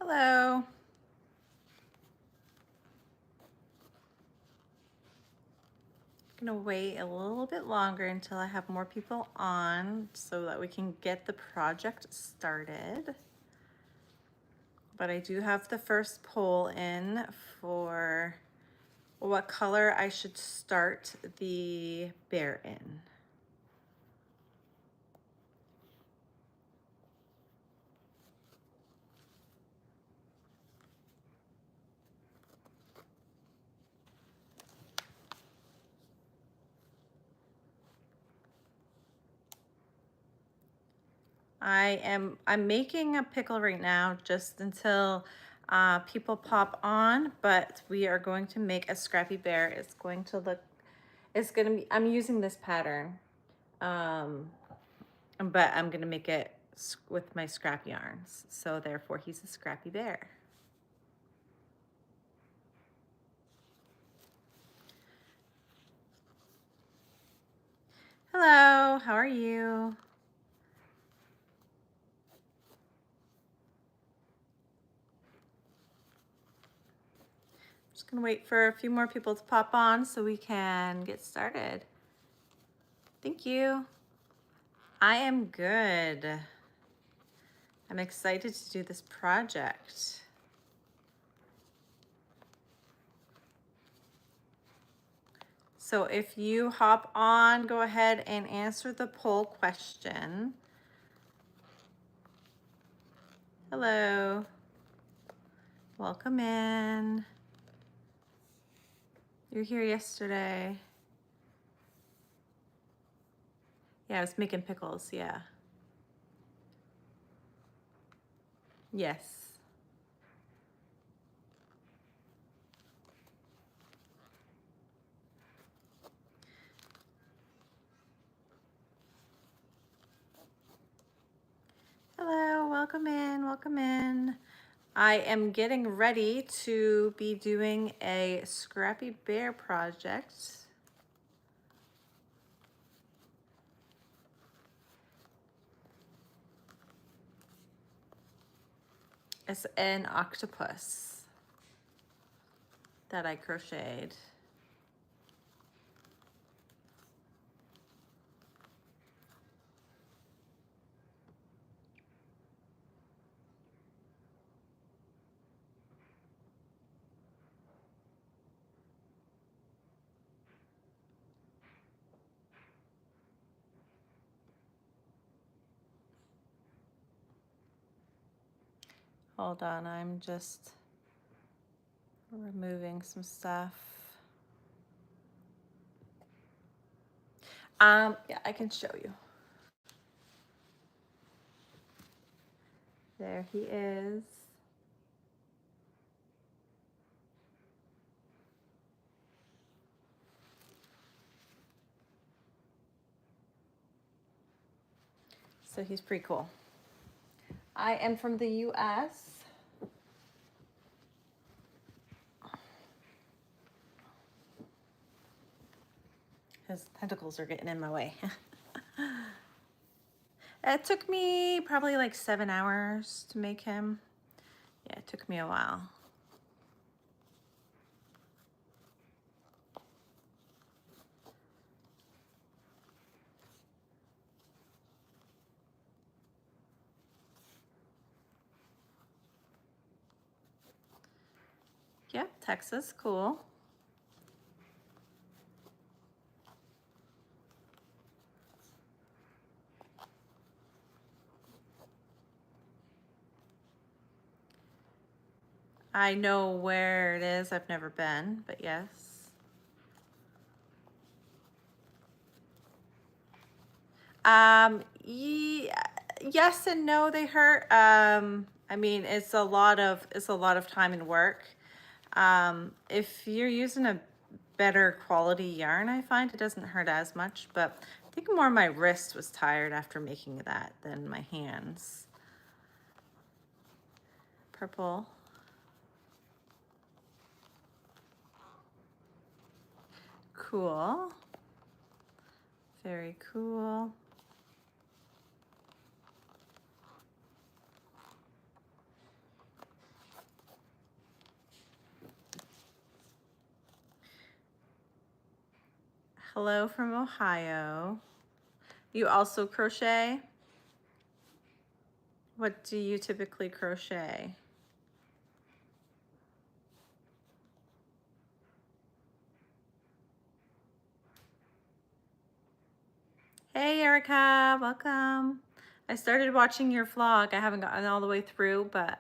Hello. I'm gonna wait a little bit longer until I have more people on so that we can get the project started. But I do have the first poll in for what color I should start the bear in. I'm making a pickle right now just until people pop on, but we are going to make a scrappy bear. I'm using this pattern, but I'm gonna make it with my scrap yarns. So therefore he's a scrappy bear. Hello, how are you? Just gonna wait for a few more people to pop on so we can get started. Thank you. I am good. I'm excited to do this project. So if you hop on, go ahead and answer the poll question. Hello. Welcome in. You were here yesterday. Yeah, I was making pickles, yeah. Yes. Hello, welcome in, welcome in. I am getting ready to be doing a Scrappy Bear project. It's an octopus that I crocheted. Hold on, I'm just removing some stuff. Yeah, I can show you. There he is. So he's pretty cool. I am from the US. His tentacles are getting in my way. It took me probably like 7 hours to make him. Yeah, it took me a while. Yep, Texas, cool. I know where it is. I've never been, but yes. Yes and no, they hurt. I mean, it's a lot of time and work. If you're using a better quality yarn, I find it doesn't hurt as much, but I think more my wrist was tired after making that than my hands. Purple. Cool. Very cool. Hello from Ohio. You also crochet? What do you typically crochet? Hey Erica, welcome. I started watching your vlog. I haven't gotten all the way through, but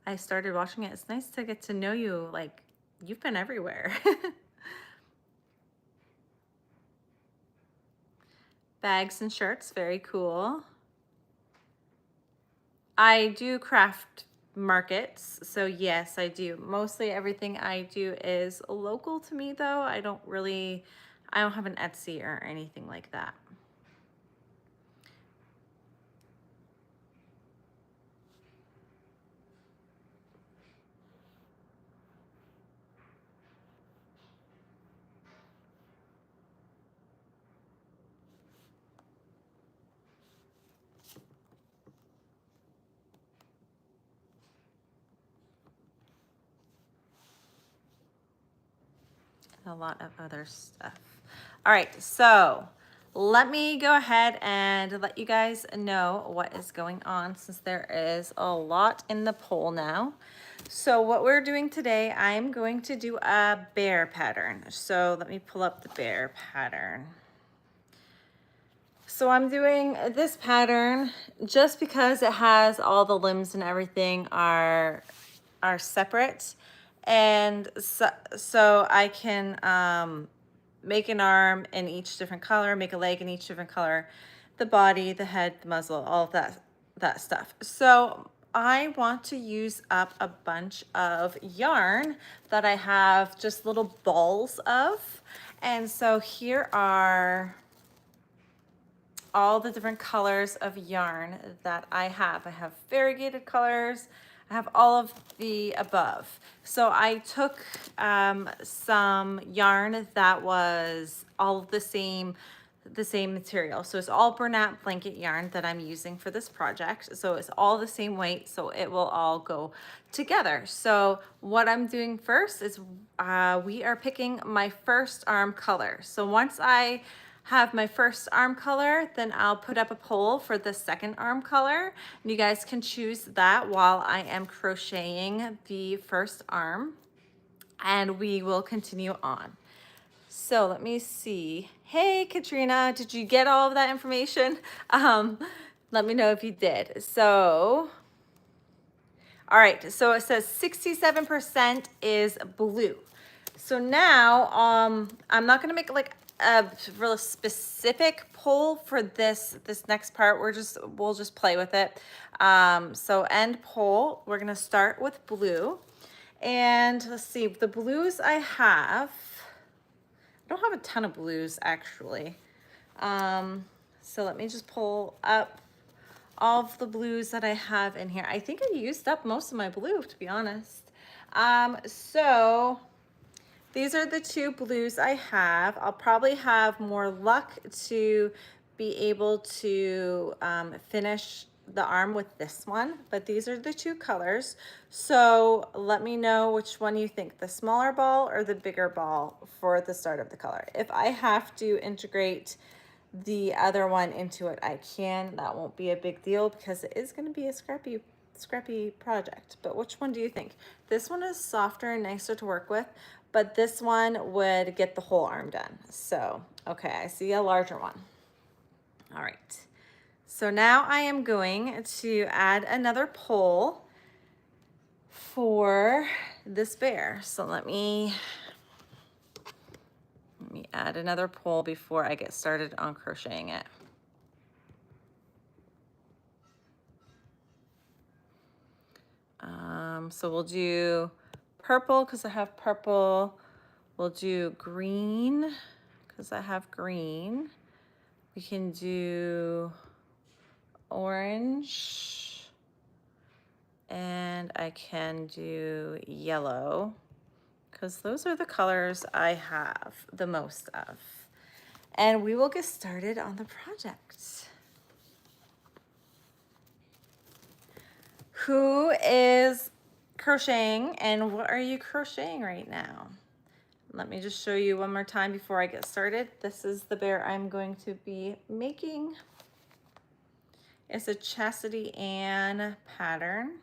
I started watching it. It's nice to get to know you. Like, you've been everywhere. Bags and shirts, very cool. I do craft markets, so yes, I do. Mostly everything I do is local to me though. I don't have an Etsy or anything like that. A lot of other stuff. All right, so let me go ahead and let you guys know what is going on since there is a lot in the poll now. So what we're doing today, I'm going to do a bear pattern. So let me pull up the bear pattern. So I'm doing this pattern just because it has all the limbs and everything are separate. And so I can make an arm in each different color, make a leg in each different color, the body, the head, the muzzle, all of that stuff. So I want to use up a bunch of yarn that I have just little balls of. And so here are all the different colors of yarn that I have. I have variegated colors. I have all of the above. So I took some yarn that was all the same material. So it's all Bernat blanket yarn that I'm using for this project. So it's all the same weight, so it will all go together. So what I'm doing first is we are picking my first arm color. So once I have my first arm color, then I'll put up a poll for the second arm color. And you guys can choose that while I am crocheting the first arm, and we will continue on. So let me see. Hey, Katrina, did you get all of that information? Let me know if you did. So, all right, so it says 67% is blue. So now, I'm not gonna make like a real specific poll for this next part. We'll just play with it. So end poll, we're gonna start with blue. And let's see, the blues I don't have a ton of blues actually. So let me just pull up all of the blues that I have in here. I think I used up most of my blue, to be honest. So these are the two blues I have. I'll probably have more luck to be able to finish the arm with this one, but these are the two colors. So let me know which one you think, the smaller ball or the bigger ball for the start of the color. If I have to integrate the other one into it, I can. That won't be a big deal because it is going to be a scrappy project. But which one do you think? This one is softer and nicer to work with, but this one would get the whole arm done. So, okay, I see a larger one. All right. So now I am going to add another pole for this bear. So let me add another pole before I get started on crocheting it. So we'll do purple because I have purple. We'll do green because I have green. We can do orange. And I can do yellow because those are the colors I have the most of. And we will get started on the project. Who is crocheting and what are you crocheting right now? Let me just show you one more time before I get started. This is the bear I'm going to be making. It's a Chastity Ann pattern.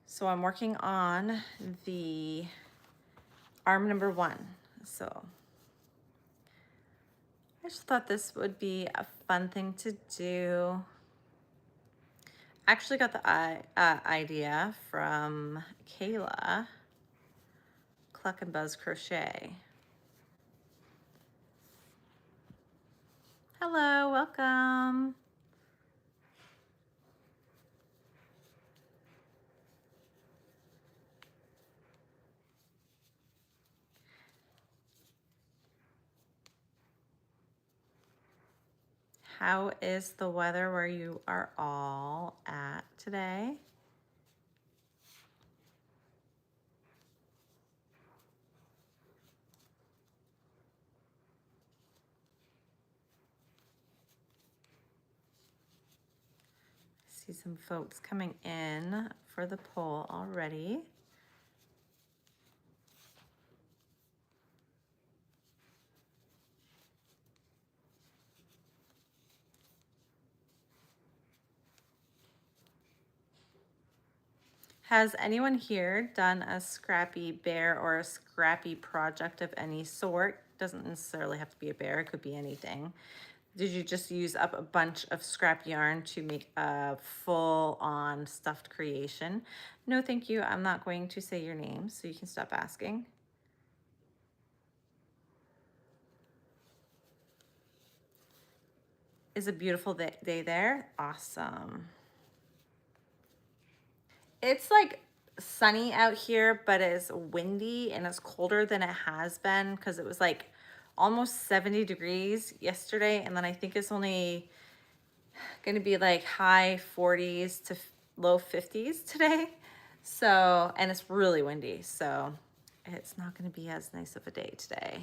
So I'm working on the arm number 1. So I just thought this would be a fun thing to do. I actually got the idea from Kayla, Cluck and Buzz Crochet. Hello, welcome. How is the weather where you are all at today? See some folks coming in for the poll already. Has anyone here done a scrappy bear or a scrappy project of any sort? Doesn't necessarily have to be a bear, it could be anything. Did you just use up a bunch of scrap yarn to make a full-on stuffed creation? No, thank you. I'm not going to say your name, so you can stop asking. Is a beautiful day there? Awesome. It's like sunny out here, but it's windy and it's colder than it has been because it was like almost 70 degrees yesterday. And then I think it's only going to be like high 40s to low 50s today. So, and it's really windy. So it's not going to be as nice of a day today.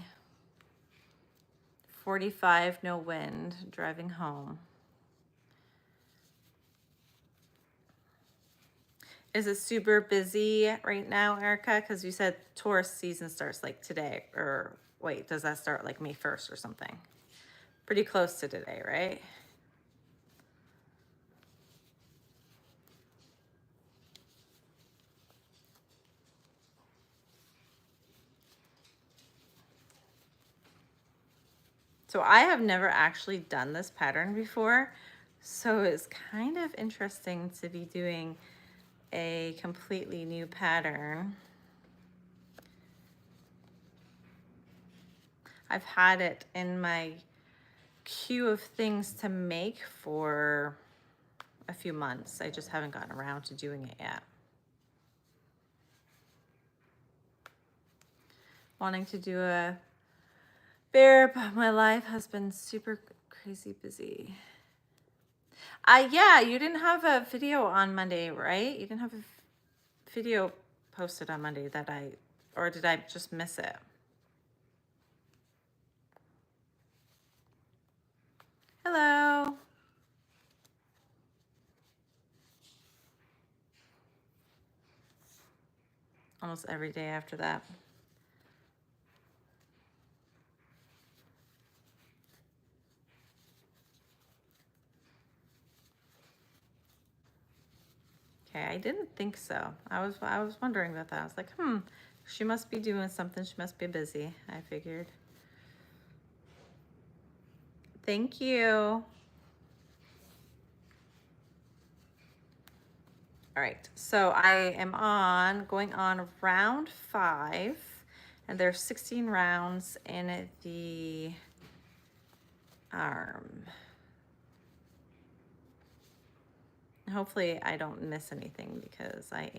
45, no wind, driving home. Is it super busy right now, Erica? Because you said tourist season starts like today, or wait, does that start like May 1st or something? Pretty close to today, right? So I have never actually done this pattern before, so it's kind of interesting to be doing a completely new pattern. I've had it in my queue of things to make for a few months. I just haven't gotten around to doing it yet. Wanting to do a bear, but my life has been super crazy busy. Yeah, you didn't have a video on Monday, right? You didn't have a video posted on Monday that or did I just miss it? Hello. Almost every day after that. Okay, I didn't think so. I was wondering about that. I was like, she must be doing something. She must be busy, I figured. Thank you. All right, so I am going on round 5, and there's 16 rounds in the arm. Hopefully I don't miss anything because I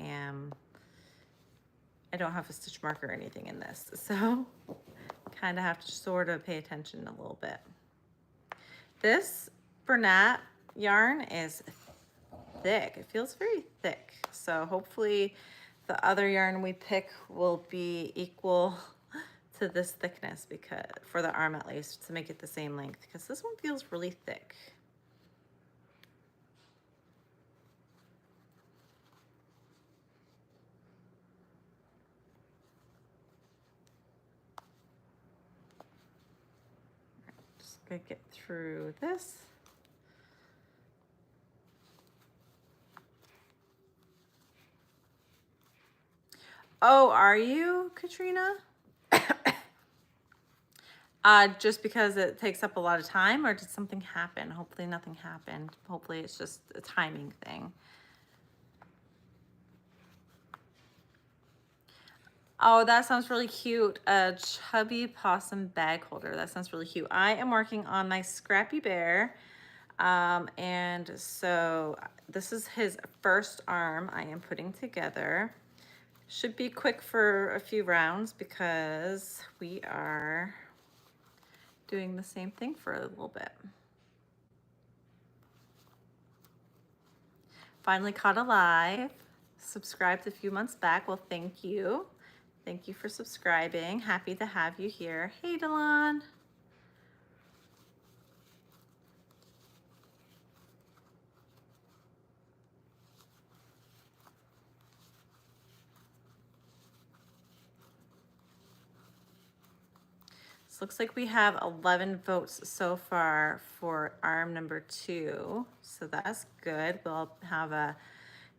don't have a stitch marker or anything in this, so kind of have to sort of pay attention a little bit. This Bernat yarn is thick. It feels very thick. So hopefully the other yarn we pick will be equal to this thickness, because for the arm at least, to make it the same length, because this one feels really thick. Gonna get through this. Oh, are you, Katrina? Just because it takes up a lot of time, or did something happen? Hopefully nothing happened. Hopefully it's just a timing thing. Oh, that sounds really cute. A chubby possum bag holder. That sounds really cute. I am working on my Scrappy Bear. And so this is his first arm I am putting together. Should be quick for a few rounds because we are doing the same thing for a little bit. Finally caught alive. Subscribed a few months back. Well, thank you. Thank you for subscribing. Happy to have you here. Hey, Delon. So looks like we have 11 votes so far for arm number 2. So that's good. We'll have a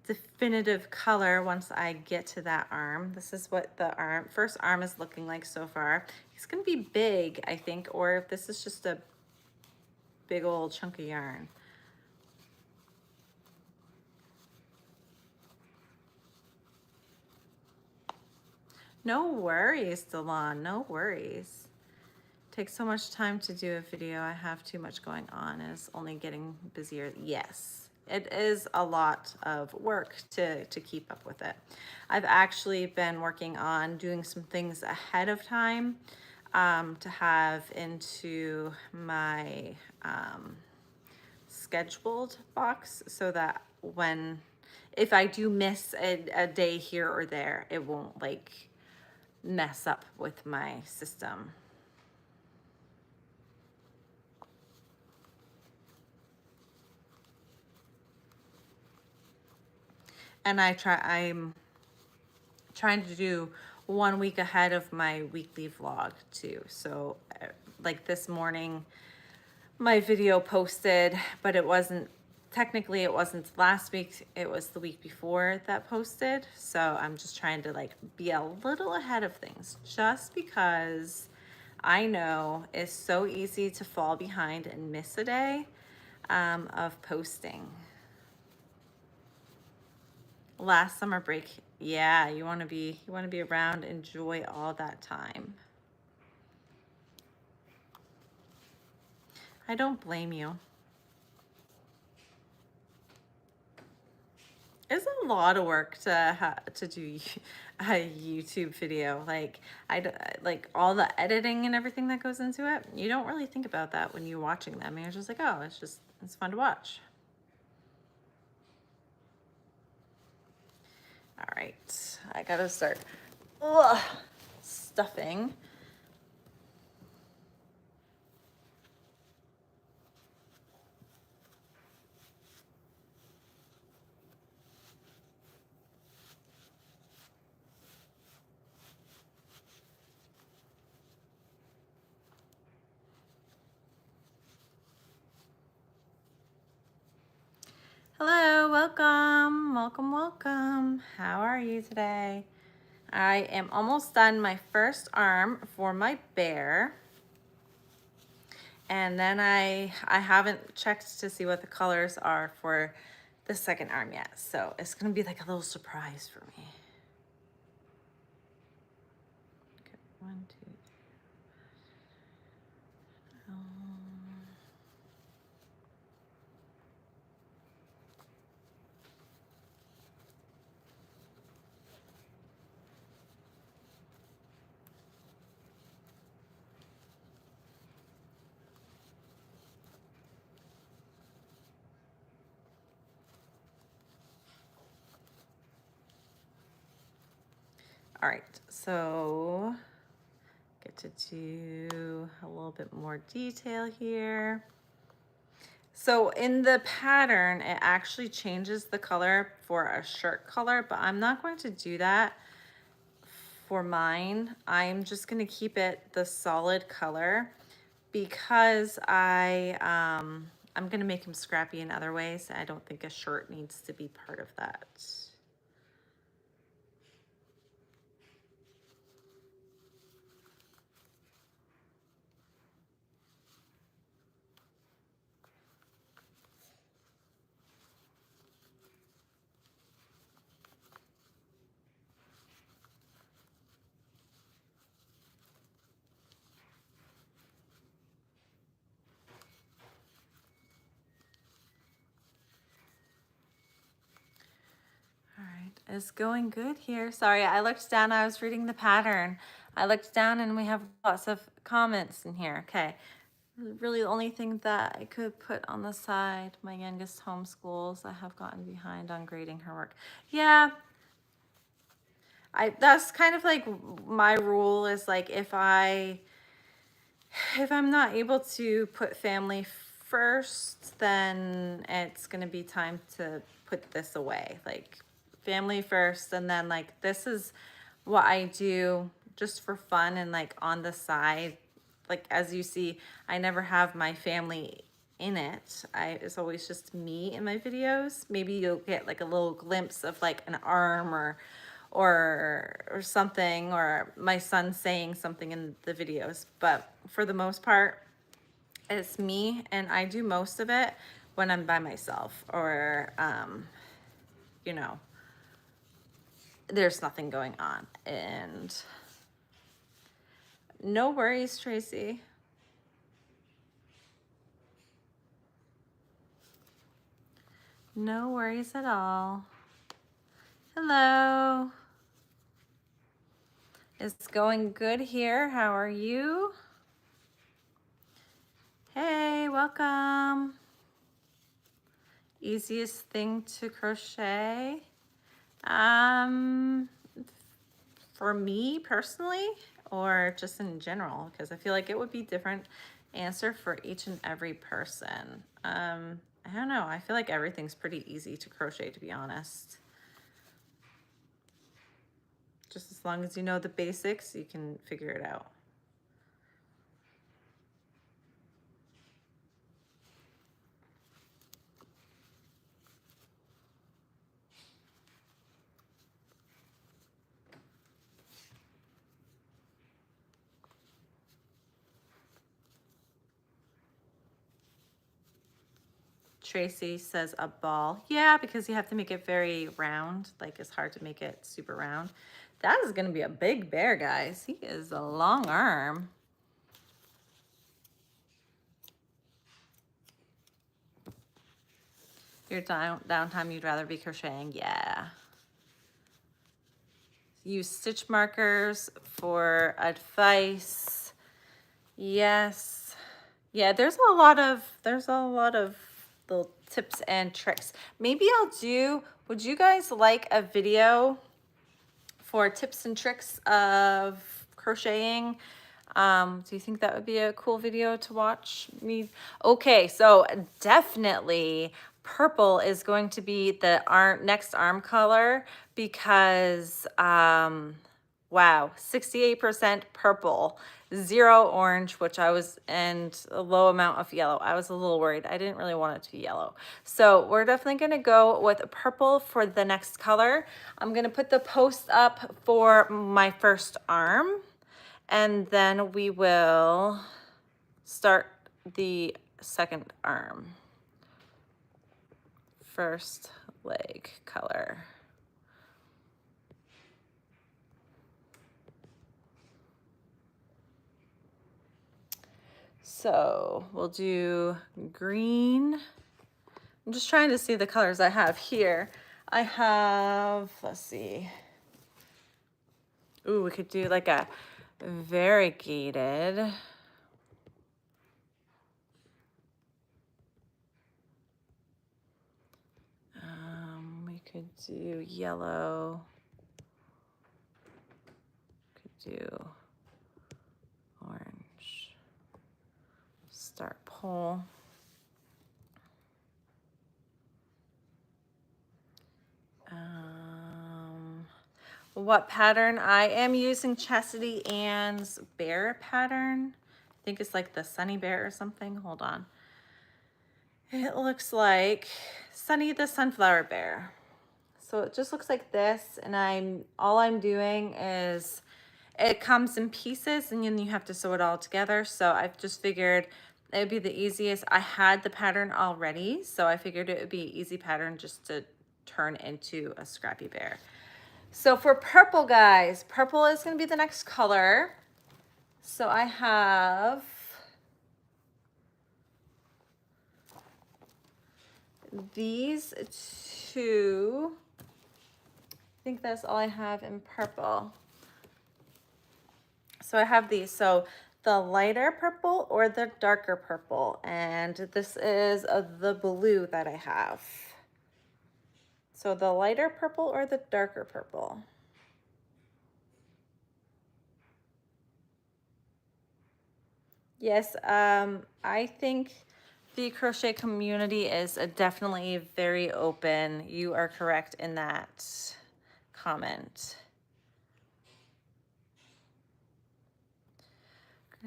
definitive color once I get to that arm. This is what the first arm is looking like so far. He's gonna be big, I think, or if this is just a big old chunk of yarn. No worries, Delon, no worries. Takes so much time to do a video. I have too much going on and it's only getting busier. Yes, it is a lot of work to keep up with it. I've actually been working on doing some things ahead of time to have into my scheduled box so that if I do miss a day here or there, it won't like mess up with my system. And I'm trying to do 1 week ahead of my weekly vlog too. So like this morning, my video posted, but it wasn't last week, it was the week before that posted. So I'm just trying to like be a little ahead of things just because I know it's so easy to fall behind and miss a day of posting. Last summer break, yeah, you want to be around, enjoy all that time. I don't blame you. It's a lot of work to do a YouTube video. Like like all the editing and everything that goes into it. You don't really think about that when you're watching them. You're just like, oh, it's fun to watch. All right, I gotta start stuffing. Hello, welcome, welcome, welcome. How are you today? I am almost done my first arm for my bear. And then I haven't checked to see what the colors are for the second arm yet. So it's gonna be like a little surprise for me. Okay, 1, 2, 3. All right, so get to do a little bit more detail here. So in the pattern, it actually changes the color for a shirt color, but I'm not going to do that for mine. I'm just gonna keep it the solid color because I'm gonna make him scrappy in other ways, I don't think a shirt needs to be part of that. All right, it's going good here. Sorry, I looked down, I was reading the pattern. I looked down and we have lots of comments in here. Okay, really the only thing that I could put on the side, my youngest homeschools, I have gotten behind on grading her work. Yeah, that's kind of like my rule is like if I'm not able to put family first, then it's going to be time to put this away. Like family first, and then like this is what I do just for fun and like on the side. Like as you see, I never have my family in it. It's always just me in my videos. Maybe you'll get like a little glimpse of like an arm or something, or my son saying something in the videos, but for the most part it's me, and I do most of it when I'm by myself, or you know, there's nothing going on. And no worries, Tracy. No worries at all. Hello. It's going good here. How are you? Hey, welcome. Easiest thing to crochet? For me personally, or just in general, because I feel like it would be different answer for each and every person. I don't know. I feel like everything's pretty easy to crochet, to be honest. Just as long as you know the basics, you can figure it out. Tracy says a ball. Yeah, because you have to make it very round. Like it's hard to make it super round. That is going to be a big bear, guys. He is a long arm. Your downtime, you'd rather be crocheting. Yeah. Use stitch markers for advice. Yes. Yeah, there's a lot of little tips and tricks. Maybe would you guys like a video for tips and tricks of crocheting? Do you think that would be a cool video to watch me? Okay, so definitely purple is going to be the next arm color, because wow, 68% purple, 0 orange, which and a low amount of yellow. I was a little worried. I didn't really want it to be yellow. So we're definitely gonna go with purple for the next color. I'm gonna put the post up for my first arm, and then we will start the second arm. First leg color. So we'll do green. I'm just trying to see the colors I have here. I have, let's see. Ooh, we could do like a variegated. We could do yellow. Could do orange. Start pole. What pattern? I am using Chastity Ann's bear pattern. think it's like the Sunny Bear or something. Hold on. It looks like Sunny the Sunflower Bear. So it just looks like this, and all I'm doing is, it comes in pieces and then you have to sew it all together. So I've just figured it would be the easiest. I had the pattern already, so I figured it would be an easy pattern just to turn into a scrappy bear. So for purple, guys, purple is going to be the next color. So I have these two. I think that's all I have in purple. So I have these. So the lighter purple or the darker purple. And this is the blue that I have. So the lighter purple or the darker purple. Yes, I think the crochet community is definitely very open. You are correct in that comment.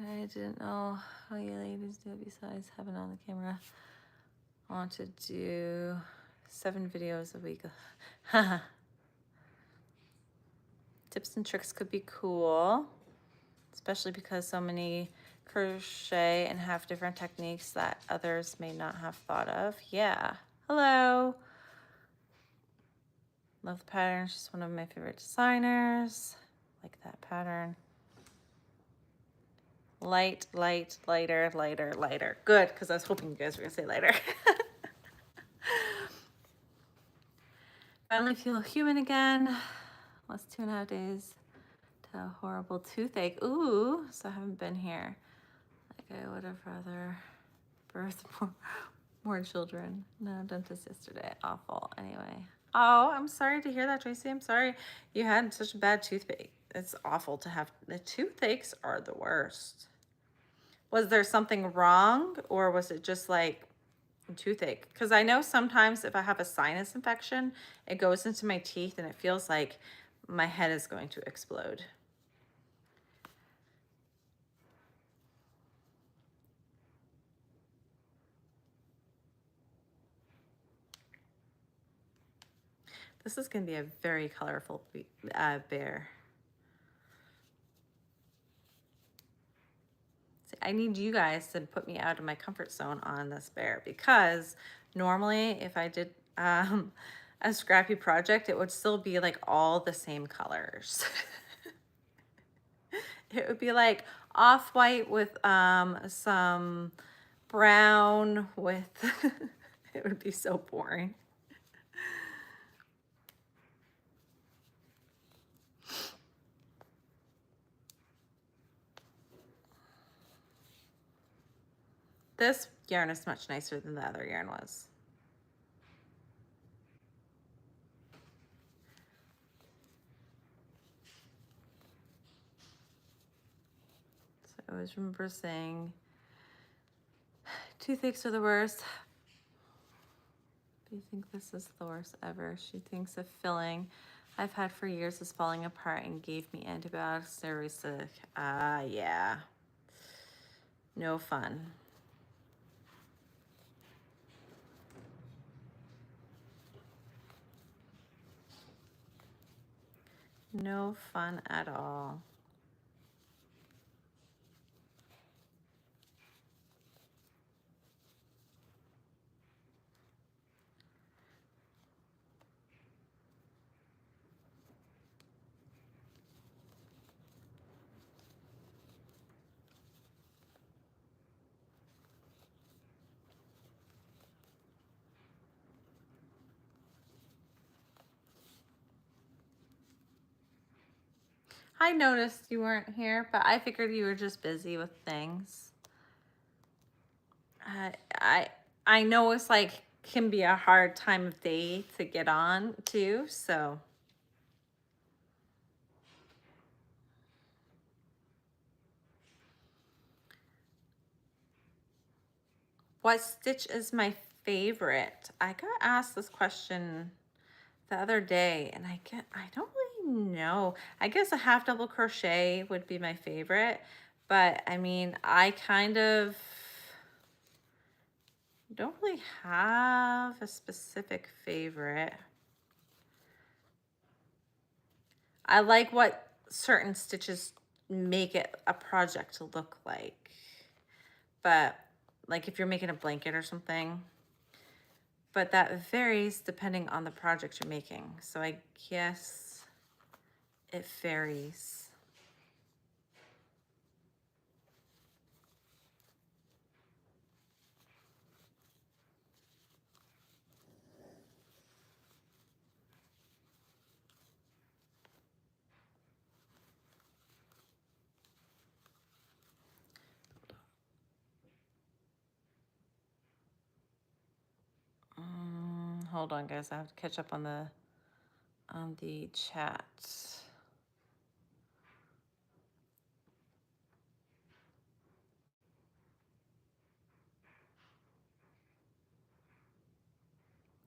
I didn't know how you ladies do it besides having on the camera. I want to do 7 videos a week. Tips and tricks could be cool, especially because so many crochet and have different techniques that others may not have thought of. Yeah. Hello. Love the pattern. She's one of my favorite designers. Like that pattern. Light, light, lighter, lighter, lighter. Good, because I was hoping you guys were going to say lighter. Finally feel human again. Last 2.5 days to a horrible toothache. Ooh, so I haven't been here. Like I would have rather birthed more children. No, dentist yesterday. Awful. Anyway. Oh, I'm sorry to hear that, Tracy. I'm sorry you had such a bad toothache. It's awful to have. The toothaches are the worst. Was there something wrong, or was it just like a toothache? Because I know sometimes if I have a sinus infection, it goes into my teeth and it feels like my head is going to explode. This is going to be a very colorful bear. See, I need you guys to put me out of my comfort zone on this bear, because normally if I did a scrappy project, it would still be like all the same colors. It would be like off-white with some brown with, it would be so boring. This yarn is much nicer than the other yarn was. So I always remember saying, toothaches are the worst. Do you think this is the worst ever? She thinks a filling I've had for years is falling apart and gave me antibiotics. Very sick. Yeah. No fun. No fun at all. I noticed you weren't here, but I figured you were just busy with things. I know it's like can be a hard time of day to get on too, so. What stitch is my favorite? I got asked this question the other day, and I don't really know. I guess a half double crochet would be my favorite, But I mean, I kind of don't really have a specific favorite. I like what certain stitches make it a project to look like. But like if you're making a blanket or something, but that varies depending on the project you're making. So I guess it varies. Hold on, guys. I have to catch up on the chat.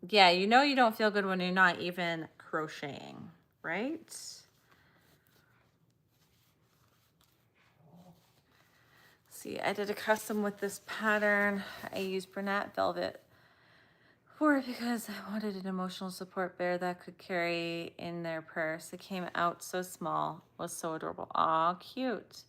Yeah, you know you don't feel good when you're not even crocheting, right? See, I did a custom with this pattern. I used Bernat velvet for it because I wanted an emotional support bear that could carry in their purse. It came out so small, was so adorable. Aw, cute.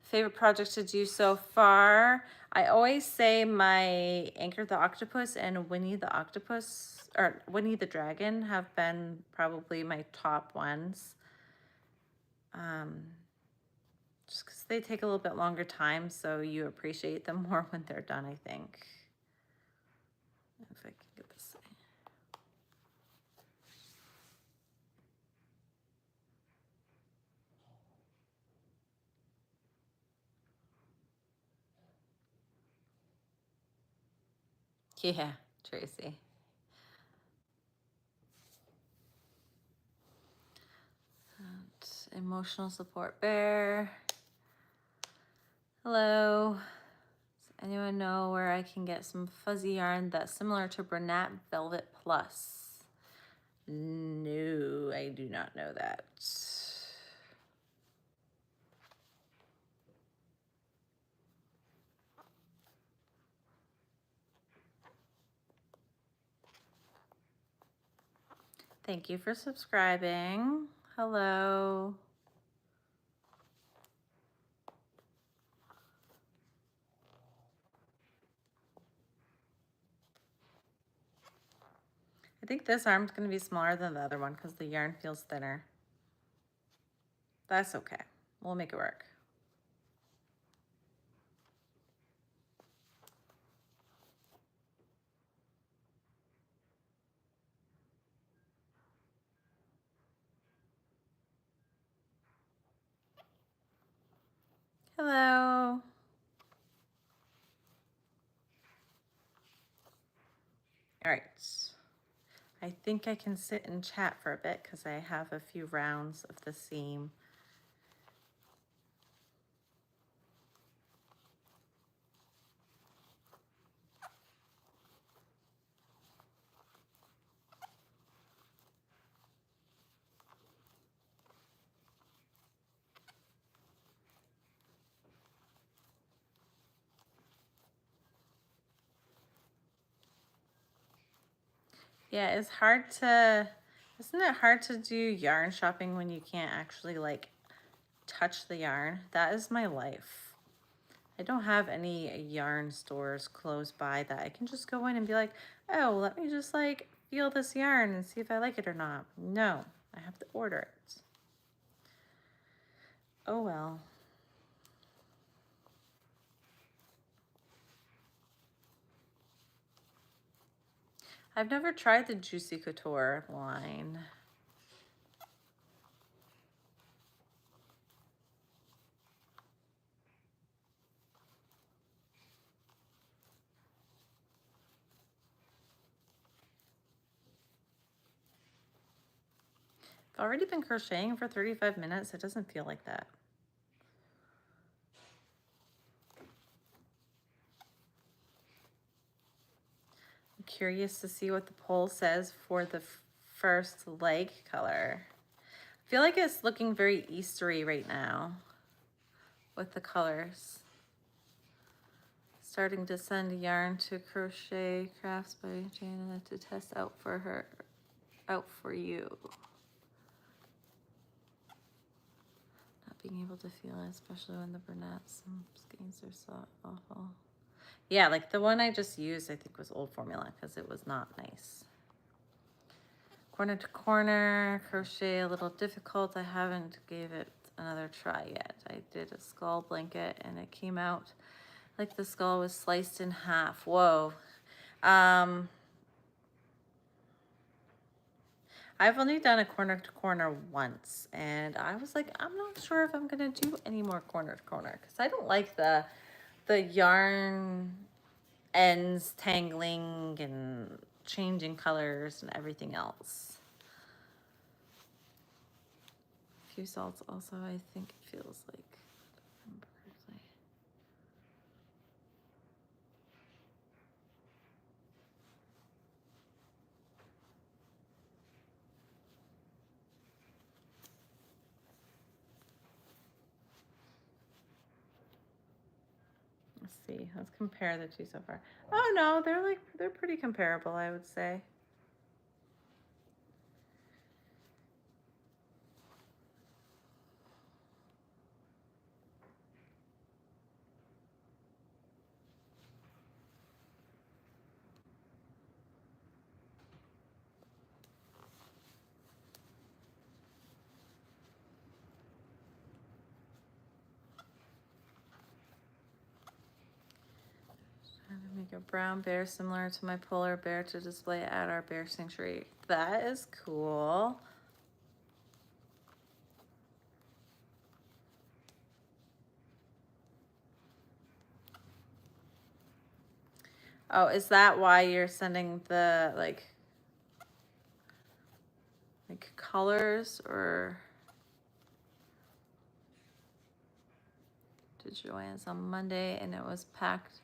Favorite project to do so far? I always say my Anchor the Octopus and Winnie the Octopus, or Winnie the Dragon, have been probably my top ones. Just because they take a little bit longer time, so you appreciate them more when they're done, I think. If I can get this. Yeah, Tracy. And emotional support bear. Hello. Does anyone know where I can get some fuzzy yarn that's similar to Bernat Velvet Plus? No, I do not know that. Thank you for subscribing. Hello. I think this arm's going to be smaller than the other one because the yarn feels thinner. That's okay. We'll make it work. Hello. All right. I think I can sit and chat for a bit because I have a few rounds of the seam. Yeah, it's hard to, isn't it hard to do yarn shopping when you can't actually like touch the yarn? That is my life. I don't have any yarn stores close by that I can just go in and be like, oh, let me just like feel this yarn and see if I like it or not. No, I have to order it. Oh well. I've never tried the Juicy Couture line. I've already been crocheting for 35 minutes. It doesn't feel like that. I'm curious to see what the poll says for the first leg color. I feel like it's looking very Eastery right now. with the colors. Starting to send yarn to Crochet Crafts by Jana to test out for you. Not being able to feel it, especially when the brunettes and skeins are so awful. Yeah, like the one I just used, I think was old formula because it was not nice. Corner to corner, crochet a little difficult. I haven't gave it another try yet. I did a skull blanket and it came out like the skull was sliced in half. Whoa. I've only done a corner to corner once and I was like, I'm not sure if I'm gonna do any more corner to corner because I don't like the yarn ends tangling and changing colors and everything else. A few salts also, I think it feels like. Let's see, let's compare the two so far. Oh no, they're pretty comparable, I would say. Trying to make a brown bear similar to my polar bear to display at our bear sanctuary. That is cool. Oh, is that why you're sending the like colors or to Joanne's on Monday and it was packed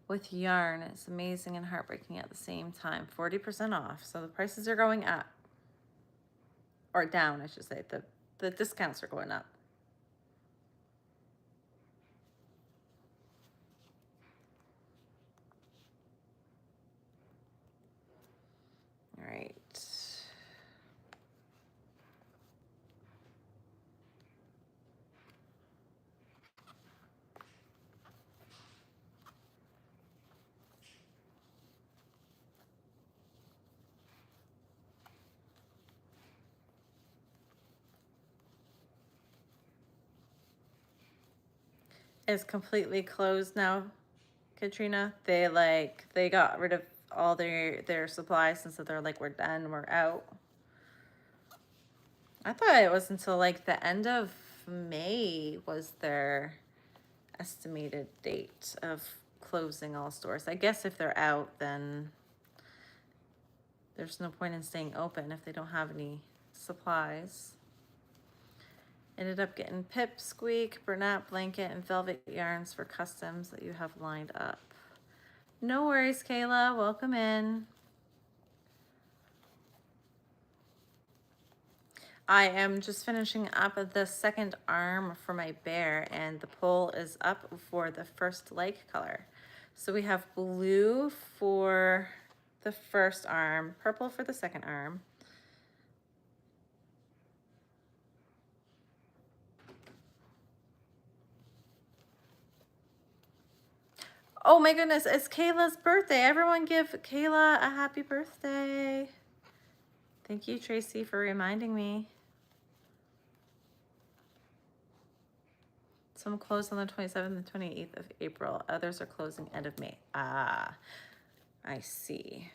with yarn? It's amazing and heartbreaking at the same time. 40% off. So the prices are going up. Or down, I should say. The discounts are going up. All right. It's completely closed now, Katrina. They got rid of all their supplies and so they're like, we're done, we're out. I thought it was until like the end of May was their estimated date of closing all stores. I guess if they're out, then there's no point in staying open if they don't have any supplies. Ended up getting Pip, Squeak, Bernat blanket, and velvet yarns for customs that you have lined up. No worries, Kayla. Welcome in. I am just finishing up the second arm for my bear, and the pole is up for the first leg color. So we have blue for the first arm, purple for the second arm. Oh my goodness, it's Kayla's birthday. Everyone give Kayla a happy birthday. Thank you, Tracy, for reminding me. Some closed on the 27th and 28th of April. Others are closing end of May. Ah, I see.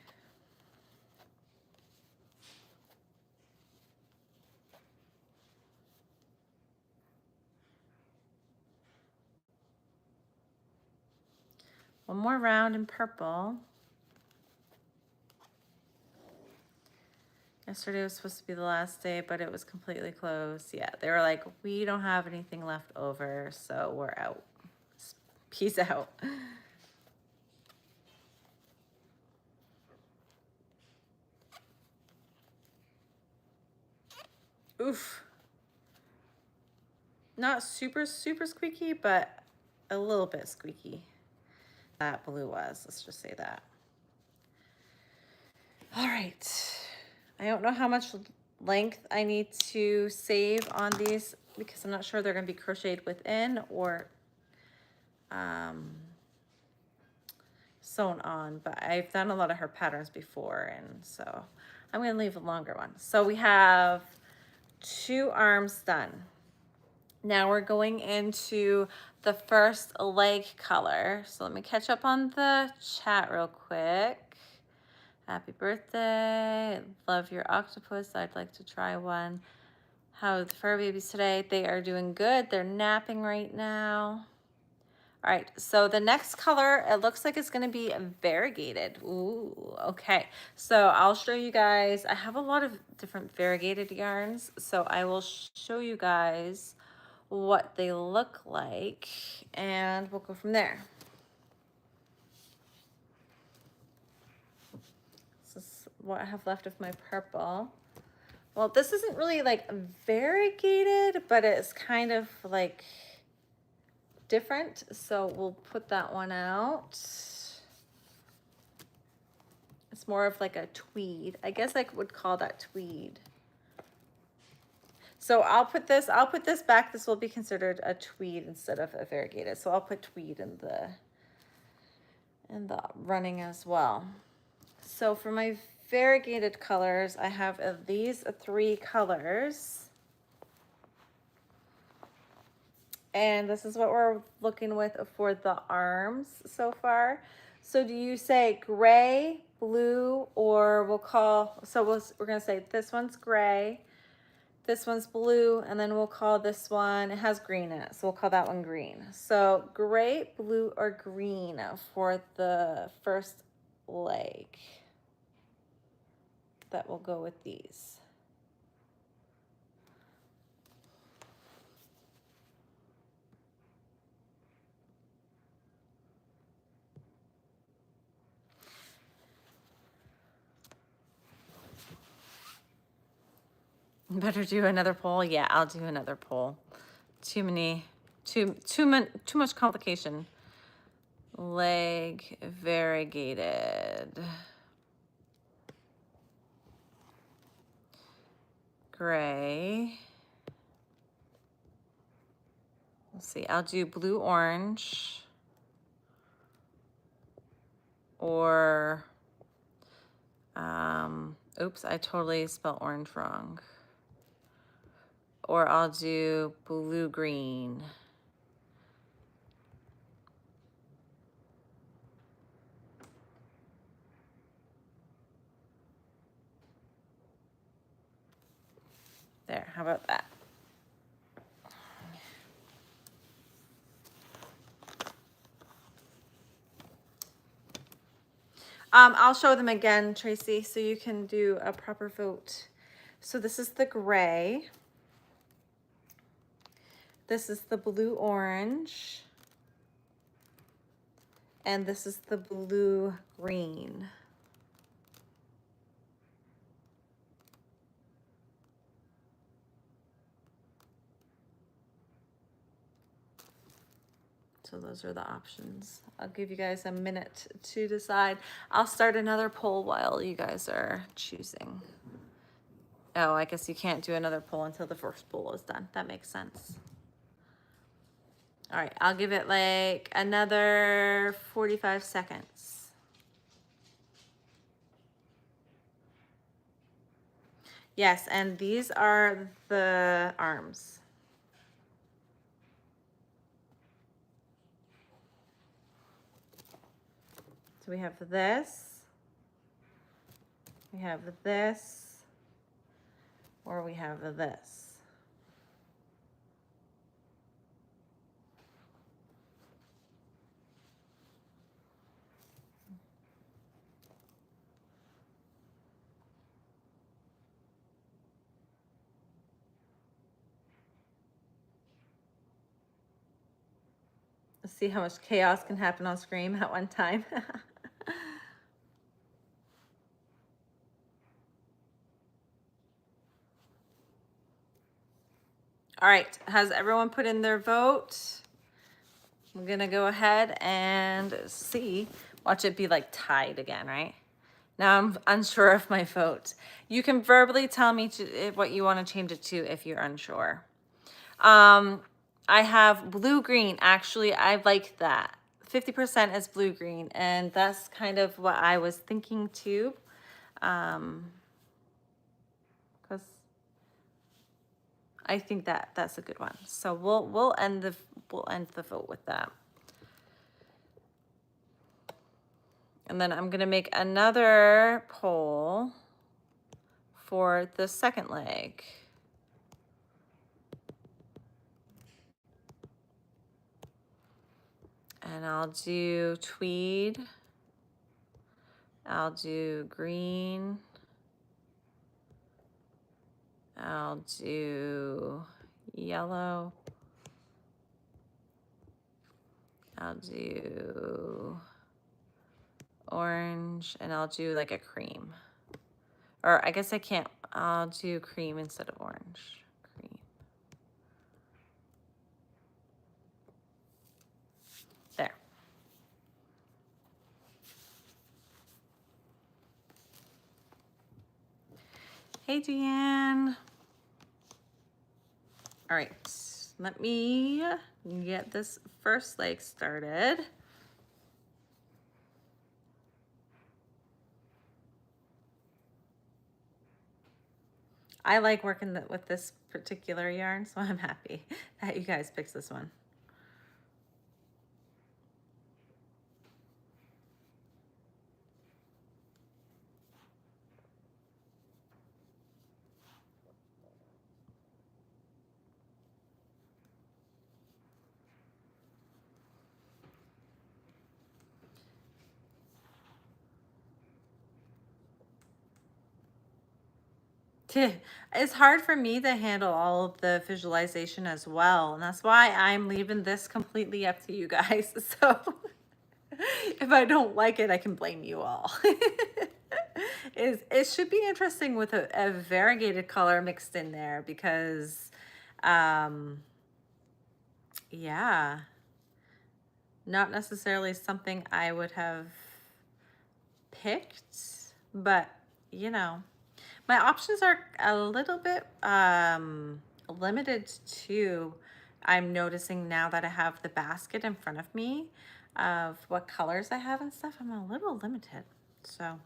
One more round in purple. Yesterday was supposed to be the last day, but it was completely closed. Yeah, they were like, we don't have anything left over, so we're out. Peace out. Oof. Not super, super squeaky, but a little bit squeaky. That blue was, let's just say that. All right. I don't know how much length I need to save on these because I'm not sure they're going to be crocheted within or sewn on, but I've done a lot of her patterns before, and so I'm going to leave a longer one. So we have 2 arms done. Now we're going into the first leg color. So let me catch up on the chat real quick. Happy birthday. Love your octopus. I'd like to try one. How are the fur babies today? They are doing good. They're napping right now. All right, so the next color, it looks like it's gonna be variegated. Ooh, okay. So I'll show you guys, I have a lot of different variegated yarns, so I will show you guys what they look like, and we'll go from there. This is what I have left of my purple. Well, this isn't really like variegated, but it's kind of like different, so we'll put that one out. It's more of like a tweed. I guess I would call that tweed. So I'll put this back. This will be considered a tweed instead of a variegated. So I'll put tweed in the running as well. So for my variegated colors, I have these 3 colors. And this is what we're looking with for the arms so far. So do you say gray, blue, or we're gonna say this one's gray, this one's blue, and then we'll call this one, it has green in it, so we'll call that one green. So gray, blue, or green for the first leg. That will go with these. Better do another poll. Yeah, I'll do another poll. Too much complication. Leg variegated. Gray. Let's see, I'll do blue orange or oops, I totally spelled orange wrong. Or I'll do blue green. There, how about that? I'll show them again, Tracy, so you can do a proper vote. So this is the gray. This is the blue orange. And this is the blue green. So those are the options. I'll give you guys a minute to decide. I'll start another poll while you guys are choosing. Oh, I guess you can't do another poll until the first poll is done. That makes sense. All right, I'll give it like another 45 seconds. Yes, and these are the arms. So we have this, we have this, or we have this. Let's see how much chaos can happen on screen at one time. All right, has everyone put in their vote? I'm gonna go ahead and see. Watch it be like tied again, right? Now I'm unsure of my vote. You can verbally tell me what you want to change it to if you're unsure. I have blue-green. Actually, I like that. 50% is blue-green, and that's kind of what I was thinking too. Because I think that that's a good one. So we'll end the vote with that. And then I'm gonna make another poll for the second leg. And I'll do tweed. I'll do green. I'll do yellow. I'll do orange, and I'll do like a cream. Or I guess I can't, I'll do cream instead of orange. Cream. There. Hey, Deanne. All right, let me get this first leg started. I like working with this particular yarn, so I'm happy that you guys picked this one. It's hard for me to handle all of the visualization as well, and that's why I'm leaving this completely up to you guys. So if I don't like it, I can blame you all. It should be interesting with a variegated color mixed in there because, yeah, not necessarily something I would have picked, but you know. My options are a little bit limited too. I'm noticing now that I have the basket in front of me of what colors I have and stuff. I'm a little limited, so.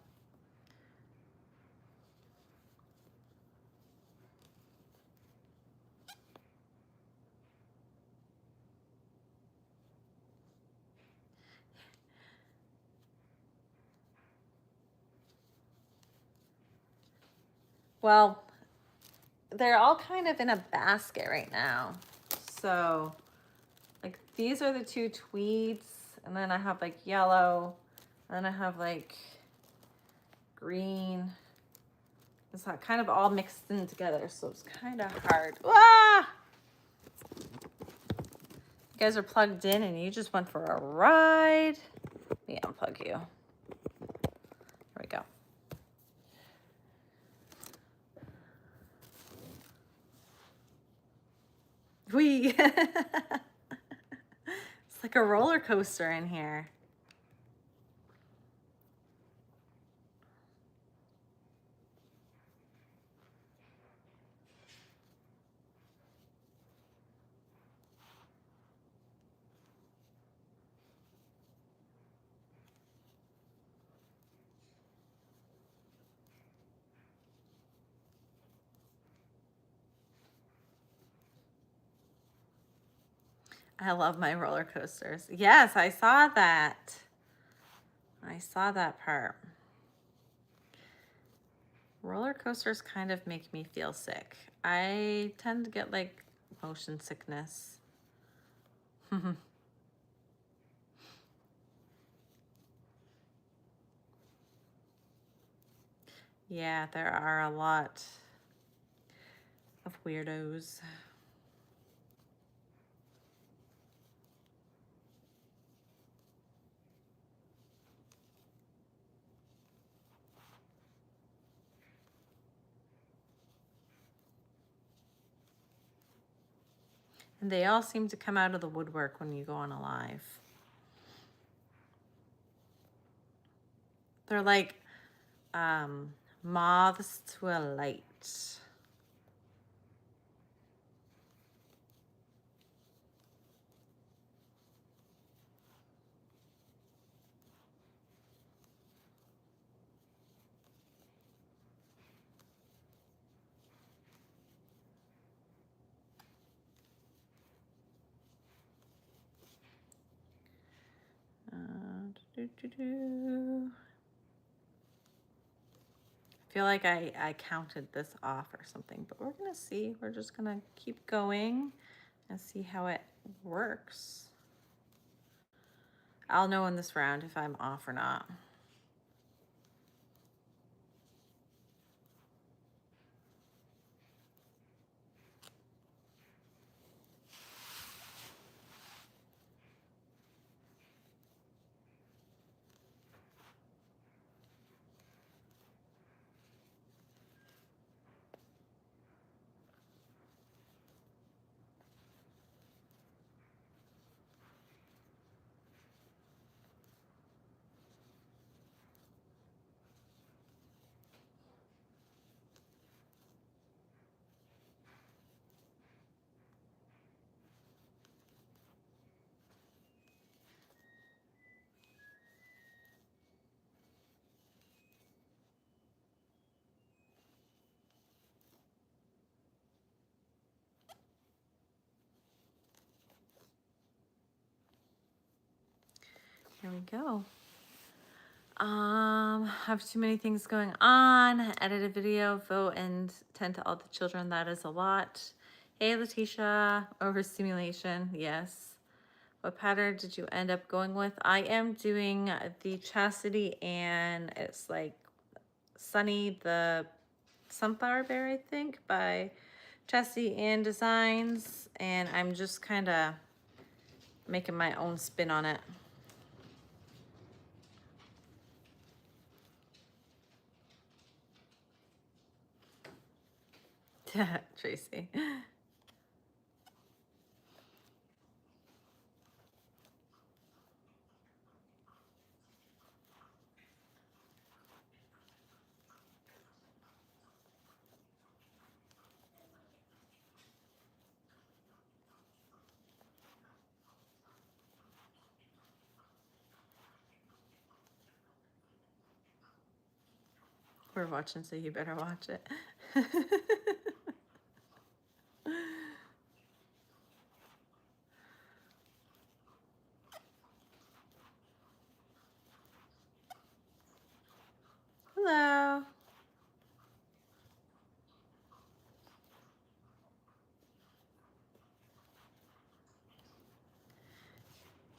Well, they're all kind of in a basket right now. So like these are the two tweeds, and then I have like yellow, and then I have like green. It's not kind of all mixed in together, so it's kind of hard. Ah! You guys are plugged in and you just went for a ride. Let me unplug you. There we go. It's like a roller coaster in here. I love my roller coasters. Yes, I saw that. I saw that part. Roller coasters kind of make me feel sick. I tend to get like motion sickness. Yeah, there are a lot of weirdos. And they all seem to come out of the woodwork when you go on a live. They're like moths to a light. I feel like I counted this off or something, but we're gonna see. We're just gonna keep going and see how it works. I'll know in this round if I'm off or not. Here we go. Have too many things going on. Edit a video, vote, and tend to all the children. That is a lot. Hey, Letitia, overstimulation. Yes. What pattern did you end up going with? I am doing the Chastity, and it's like Sunny the Sunflower Berry, I think, by Chastity and Designs. And I'm just kind of making my own spin on it. Tracy. We're watching, so you better watch it. Hello.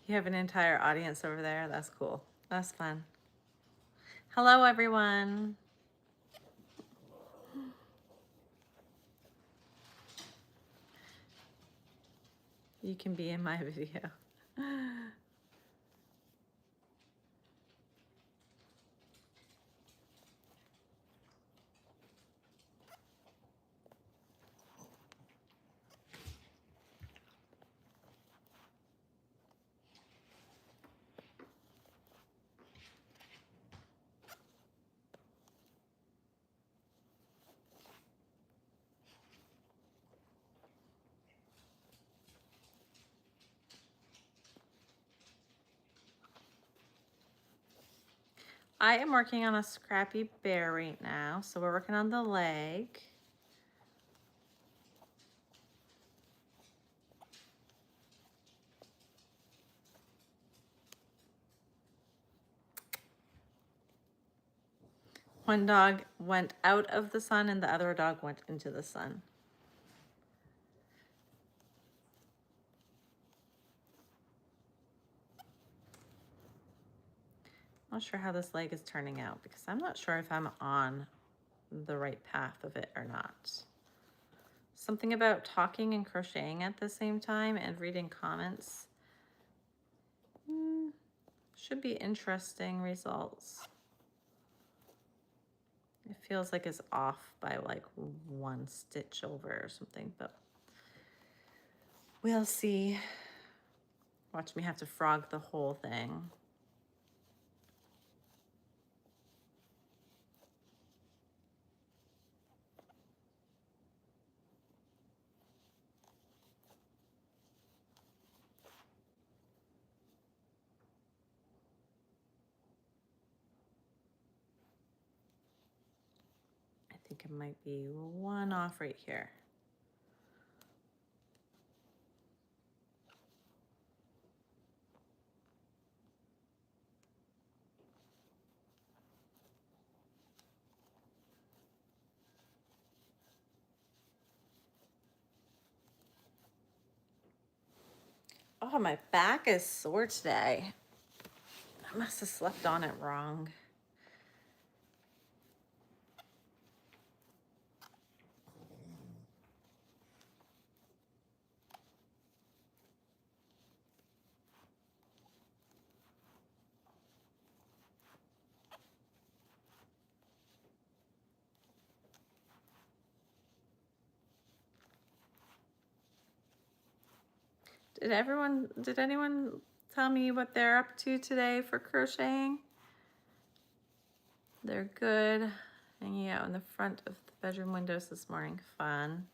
You have an entire audience over there. That's cool. That's fun. Hello, everyone. You can be in my video. I am working on a scrappy bear right now, so we're working on the leg. One dog went out of the sun and the other dog went into the sun. I'm not sure how this leg is turning out because I'm not sure if I'm on the right path of it or not. Something about talking and crocheting at the same time and reading comments. Should be interesting results. It feels like it's off by like one stitch over or something, but We'll see. Watch me have to frog the whole thing. I think it might be one off right here. Oh, my back is sore today. I must have slept on it wrong. Did anyone tell me what they're up to today for crocheting? They're good. Hanging out in the front of the bedroom windows this morning. Fun.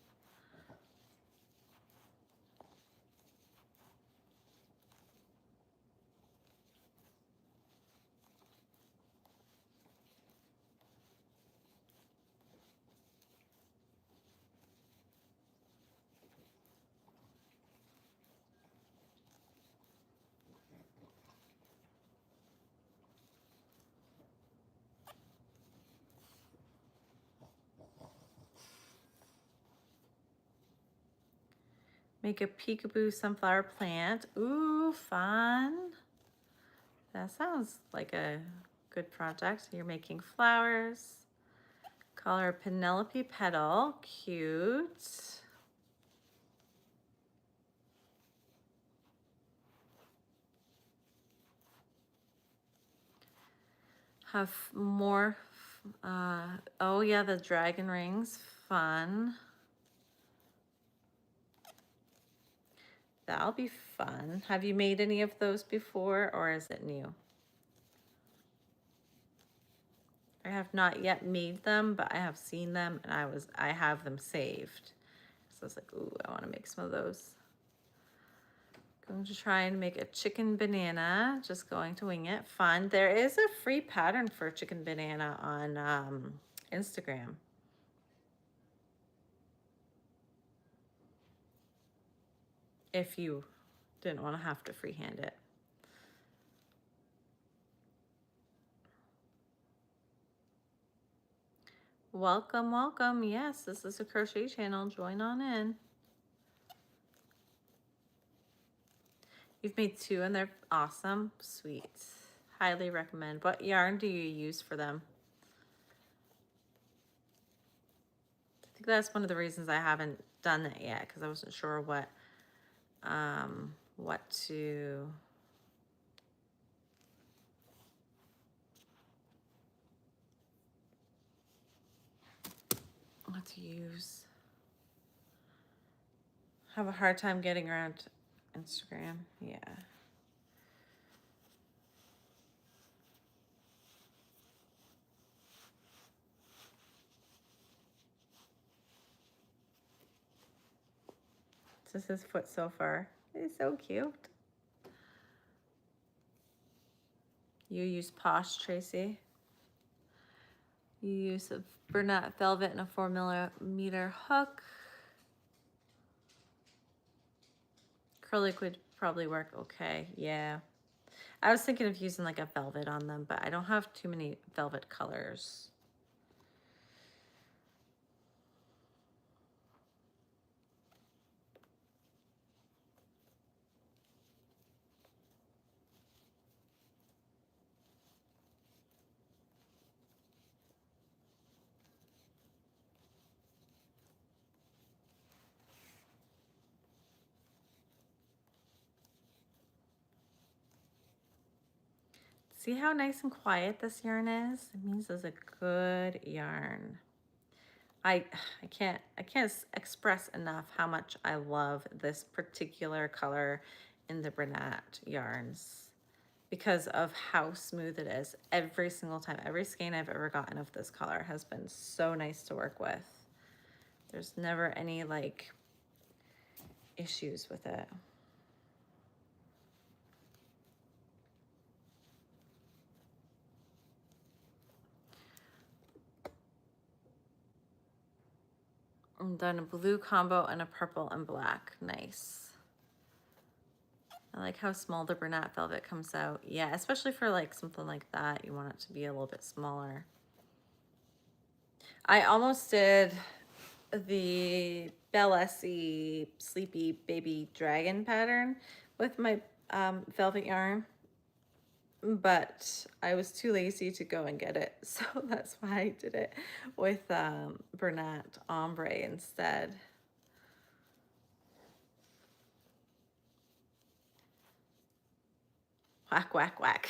Make a peekaboo sunflower plant. Ooh, fun. That sounds like a good project. You're making flowers. Call her Penelope Petal. Cute. Have more. Oh, yeah, the dragon rings. Fun. That'll be fun. Have you made any of those before, or is it new? I have not yet made them, but I have seen them and I have them saved. So I was like, ooh, I want to make some of those. Going to try and make a chicken banana, just going to wing it. Fun. There is a free pattern for chicken banana on Instagram. If you didn't want to have to freehand it. Welcome, welcome. Yes, this is a crochet channel. Join on in. You've made 2 and they're awesome. Sweet. Highly recommend. What yarn do you use for them? I think that's one of the reasons I haven't done it yet, because I wasn't sure what to use. Have a hard time getting around Instagram. Yeah. This is his foot so far. He's so cute. You use Posh, Tracy. You use a Bernat velvet and a 4mm hook. Acrylic would probably work okay. Yeah. I was thinking of using like a velvet on them, but I don't have too many velvet colors. See how nice and quiet this yarn is? It means it's a good yarn. I can't express enough how much I love this particular color in the Bernat yarns because of how smooth it is. Every single time, every skein I've ever gotten of this color has been so nice to work with. There's never any like issues with it. I'm done a blue combo and a purple and black. Nice. I like how small the Bernat velvet comes out. Yeah, especially for like something like that, you want it to be a little bit smaller. I almost did the Bellessy Sleepy Baby Dragon pattern with my velvet yarn, but I was too lazy to go and get it. So that's why I did it with Bernat Ombre instead. Whack, whack, whack.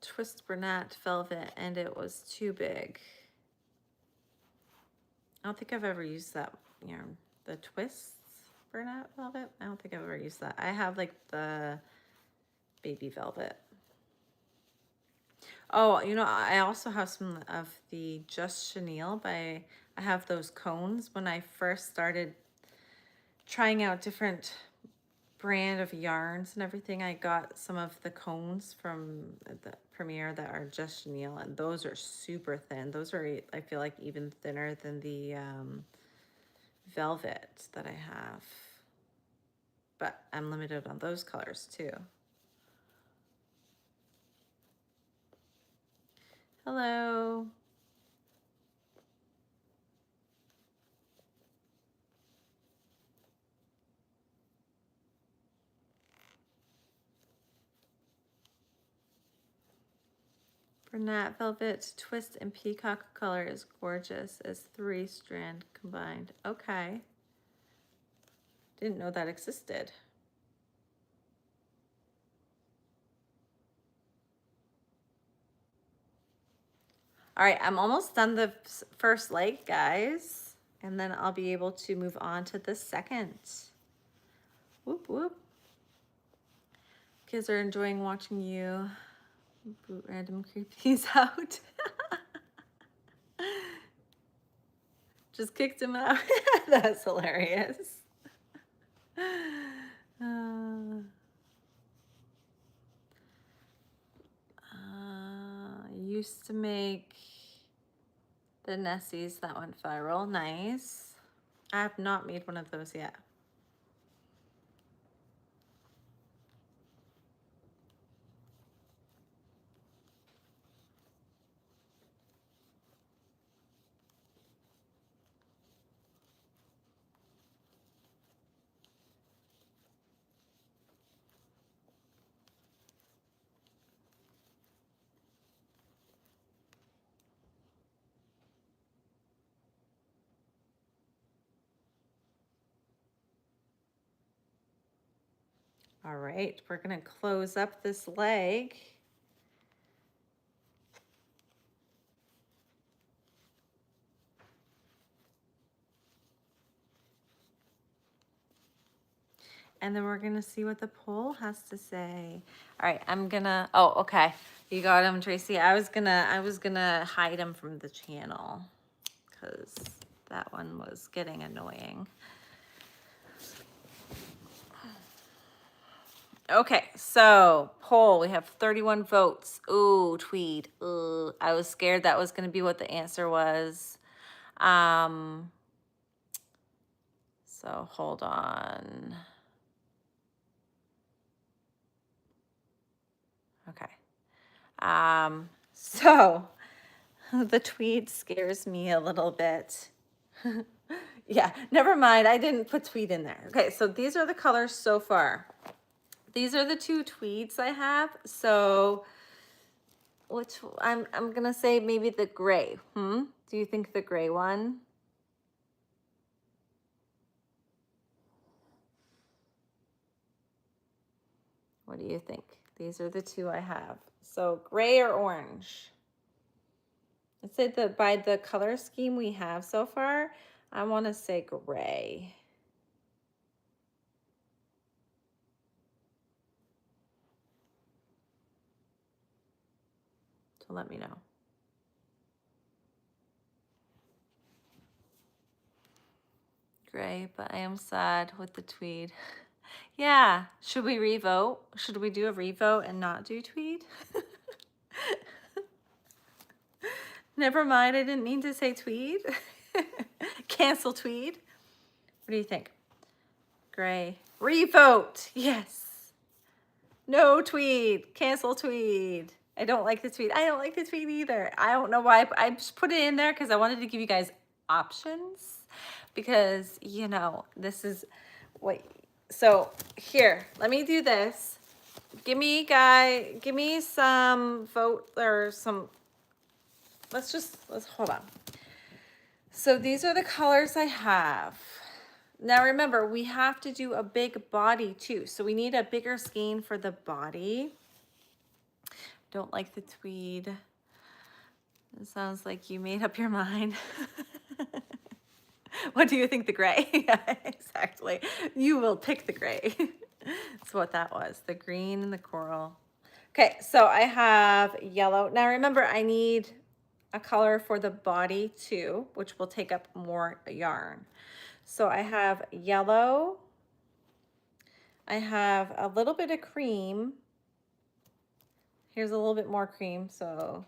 Twist Bernat velvet, and it was too big. I don't think I've ever used that yarn. The Twists Bernat velvet? I don't think I've ever used that. I have like the baby velvet. Oh, you know, I also have some of the Just Chenille I have those cones. When I first started trying out different brand of yarns and everything, I got some of the cones from the Premier that are Just Chenille, and those are super thin. Those are, I feel like, even thinner than the velvet that I have. But I'm limited on those colors too. Hello. Bernat velvet twist and peacock color is gorgeous as 3-strand combined. Okay. Didn't know that existed. All right, I'm almost done the first leg, guys, and then I'll be able to move on to the second. Whoop, whoop. Kids are enjoying watching you boot random creepies out. Just kicked him out. That's hilarious. Used to make the Nessies that went viral. Nice. I have not made one of those yet. All right, we're gonna close up this leg. And then we're gonna see what the poll has to say. All right, I'm gonna, oh, okay. You got him, Tracy. I was gonna hide him from the channel because that one was getting annoying. Okay, so poll, we have 31 votes. Ooh, tweed. Ooh, I was scared that was gonna be what the answer was. So hold on. Okay. So the tweed scares me a little bit. Yeah, never mind. I didn't put tweed in there. Okay, so these are the colors so far. These are the 2 tweeds I have. So which I'm gonna say maybe the gray. Do you think the gray one? What do you think? These are the two I have. So gray or orange? I'd say that by the color scheme we have so far, I want to say gray. So let me know. Gray, but I am sad with the tweed. Yeah, should we revote? Should we do a revote and not do tweed? Never mind, I didn't mean to say tweed. Cancel tweed. What do you think? Gray. Revote. Yes. No tweed. Cancel tweed. I don't like the tweed. I don't like the tweed either. I don't know why. I just put it in there because I wanted to give you guys options. Because, you know, this is what... So, here. Let me do this. Give me some vote or some... Let's hold on. So these are the colors I have. Now remember, we have to do a big body too. So we need a bigger skein for the body. Don't like the tweed. It sounds like you made up your mind. What do you think, the gray? Yeah, exactly. You will pick the gray. That's what that was, the green and the coral. Okay, so I have yellow. Now remember, I need a color for the body too, which will take up more yarn. So I have yellow. I have a little bit of cream. Here's a little bit more cream. So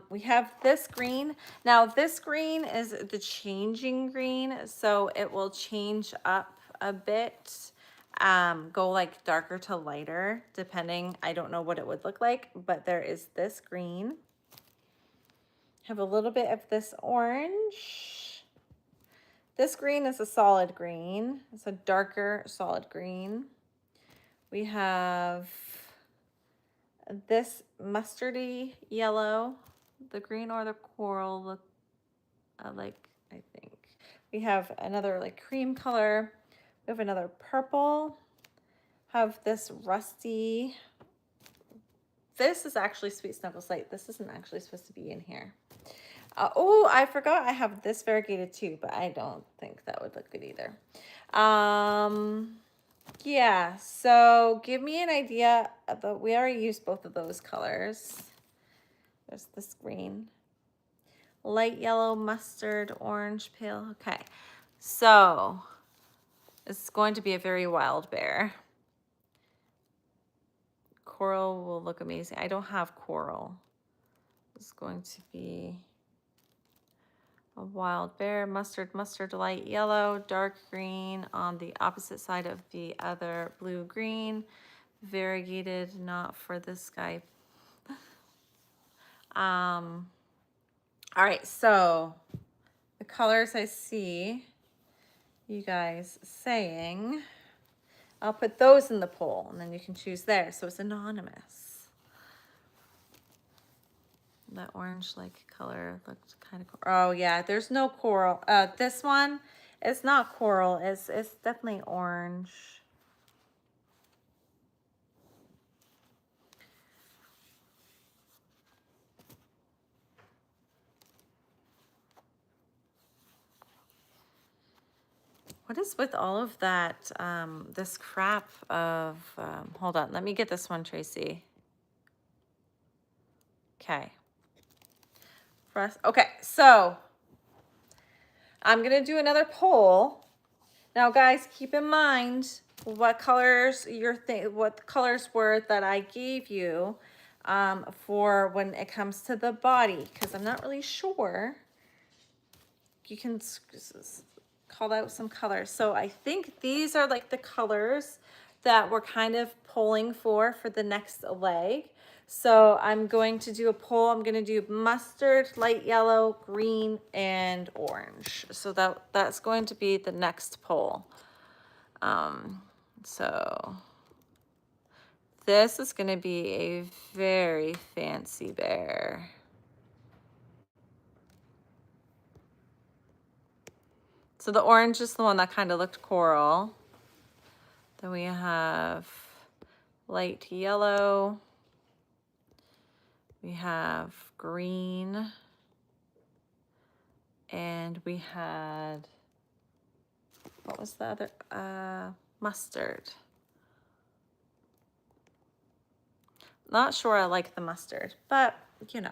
we have this green. Now this green is the changing green. So it will change up a bit, go like darker to lighter, depending. I don't know what it would look like, but there is this green. Have a little bit of this orange. This green is a solid green. It's a darker solid green. We have this mustardy yellow, the green or the coral look like, I think. We have another like cream color. We have another purple. Have this rusty. This is actually Sweet Snuggle Slate. This isn't actually supposed to be in here. Oh, I forgot I have this variegated too, but I don't think that would look good either. Yeah, so give me an idea. We already used both of those colors. There's this green. Light yellow, mustard, orange, pale. Okay, so it's going to be a very wild bear. Coral will look amazing. I don't have coral. It's going to be a wild bear, mustard, light yellow, dark green on the opposite side of the other blue green. Variegated, not for this guy. All right, so the colors I see you guys saying, I'll put those in the poll and then you can choose there. So it's anonymous. That orange like color looked kind of cool. Oh yeah, there's no coral. This one, it's not coral. It's definitely orange. What is with all of that, this crap of, hold on, let me get this one, Tracy. Okay. Okay, so I'm gonna do another poll. Now guys, keep in mind what colors what the colors were that I gave you for when it comes to the body, because I'm not really sure. You can call out some colors. So I think these are like the colors that we're kind of polling for the next leg. So I'm going to do a poll. I'm going to do mustard, light yellow, green, and orange. So that's going to be the next poll. So this is going to be a very fancy bear. So the orange is the one that kind of looked coral. Then we have light yellow. We have green. And we had, what was the other? Mustard. Not sure I like the mustard, but you know,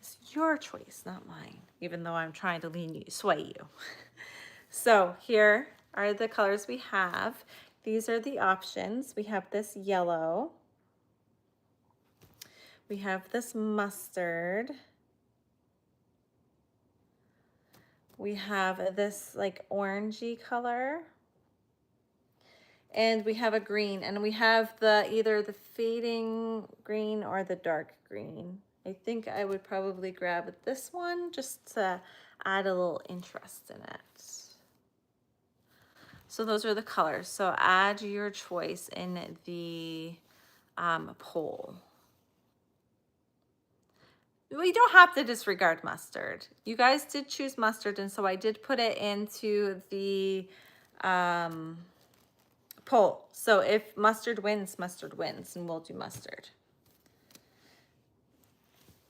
it's your choice, not mine, even though I'm trying to sway you. So here are the colors we have. These are the options. We have this yellow. We have this mustard. We have this like orangey color. And we have a green, and we have either the fading green or the dark green. I think I would probably grab this one just to add a little interest in it. So those are the colors. So add your choice in the poll. We don't have to disregard mustard. You guys did choose mustard, and so I did put it into the poll. So if mustard wins, and we'll do mustard.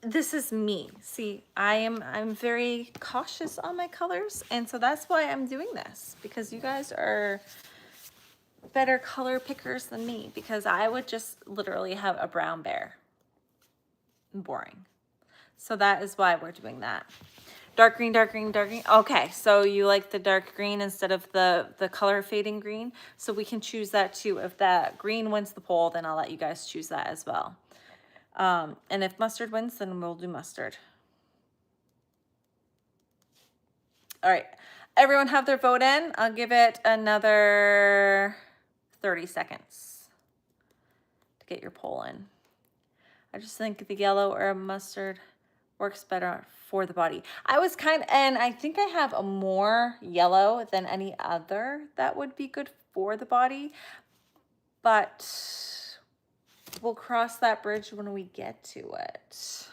This is me. See, I'm very cautious on my colors, and so that's why I'm doing this, because you guys are better color pickers than me, because I would just literally have a brown bear. Boring. So that is why we're doing that. Dark green, dark green, dark green. Okay, so you like the dark green instead of the color fading green. So we can choose that too. If that green wins the poll, then I'll let you guys choose that as well. And if mustard wins, then we'll do mustard. All right, everyone have their vote in. I'll give it another 30 seconds to get your poll in. I just think the yellow or mustard works better for the body. And I think I have a more yellow than any other that would be good for the body, but we'll cross that bridge when we get to it.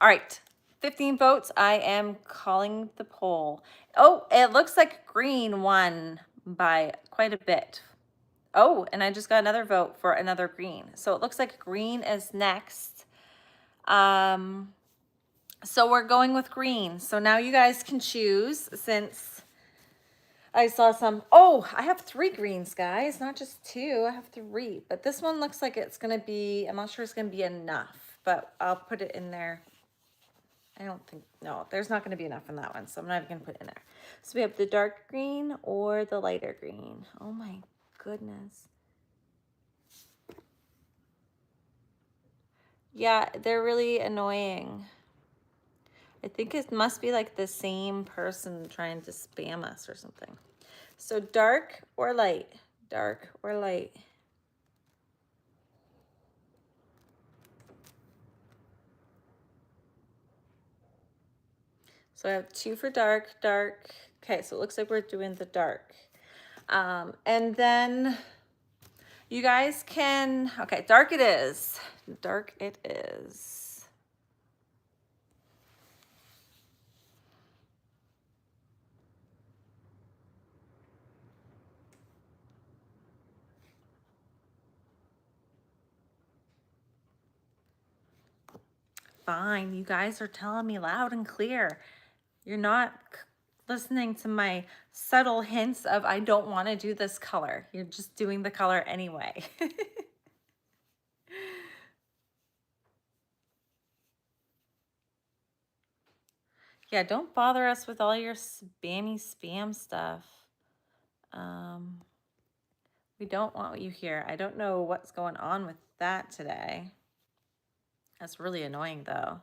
All right, 15 votes. I am calling the poll. Oh, it looks like green won by quite a bit. Oh, and I just got another vote for another green. So it looks like green is next. So we're going with green. So now you guys can choose, since I saw some. Oh, I have 3 greens, guys, not just 2. I have 3. But this one looks like it's going to be, I'm not sure it's going to be enough, but I'll put it in there. I don't think, no, there's not going to be enough in that one, so I'm not even going to put it in there. So we have the dark green or the lighter green. Oh my goodness. Yeah, they're really annoying. I think it must be like the same person trying to spam us or something. So dark or light? Dark or light? So I have 2 for dark, dark. Okay, so it looks like we're doing the dark. And then you guys can, okay, dark it is. Dark it is. Fine, you guys are telling me loud and clear. You're not listening to my subtle hints of I don't want to do this color. You're just doing the color anyway. Yeah, don't bother us with all your spam stuff. We don't want you here. I don't know what's going on with that today. That's really annoying though.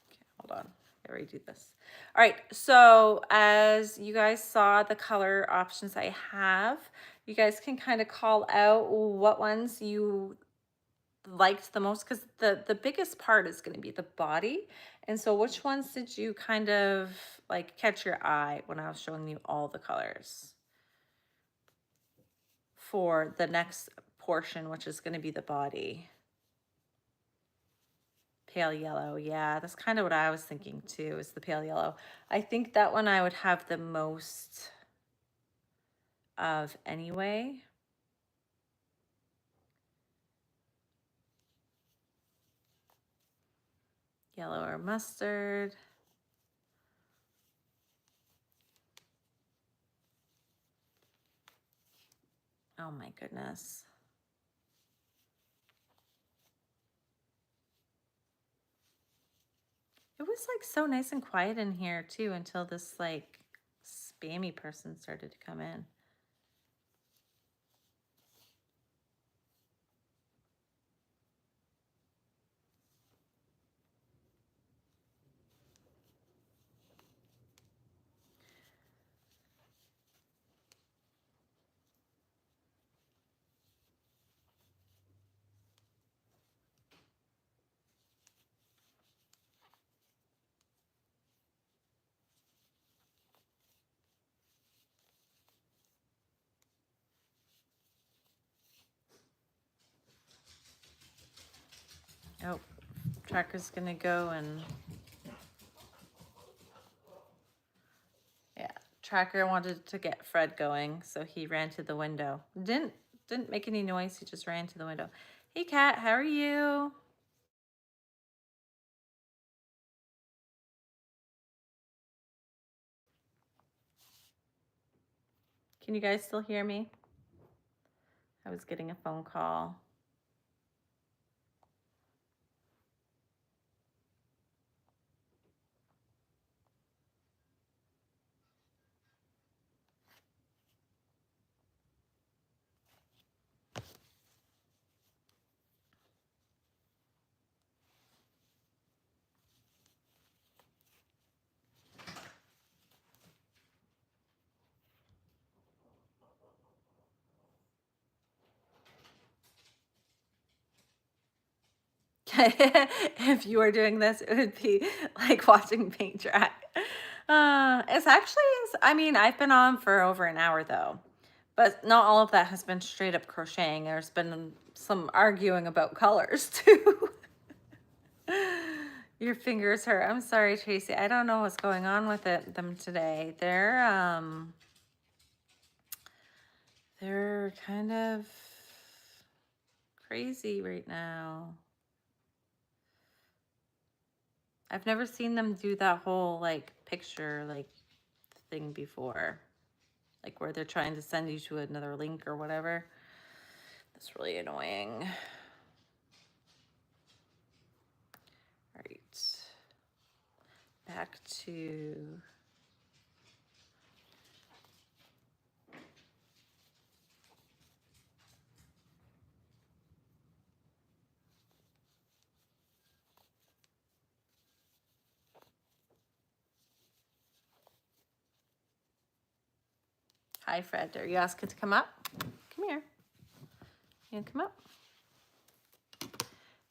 Okay, hold on. I redo this. All right, so as you guys saw the color options I have, you guys can kind of call out what ones you liked the most, because the biggest part is going to be the body. And so which ones did you kind of like catch your eye when I was showing you all the colors for the next portion, which is going to be the body? Pale yellow, yeah, that's kind of what I was thinking too, is the pale yellow. I think that one I would have the most of anyway. Yellow or mustard. Oh my goodness. It was like so nice and quiet in here too until this like spammy person started to come in. Oh, Tracker's gonna go and yeah, Tracker wanted to get Fred going, so he ran to the window. Didn't make any noise, he just ran to the window. Hey Kat, how are you? Can you guys still hear me? I was getting a phone call. If you were doing this, it would be like watching paint dry. It's actually, I mean, I've been on for over an hour though, but not all of that has been straight up crocheting. There's been some arguing about colors too. Your fingers hurt. I'm sorry, Tracy. I don't know what's going on with them today. They're kind of crazy right now. I've never seen them do that whole like picture like thing before. Like where they're trying to send you to another link or whatever. That's really annoying. All right. Back to hi, Fred. Are you asking to come up? Come here. You gonna come up?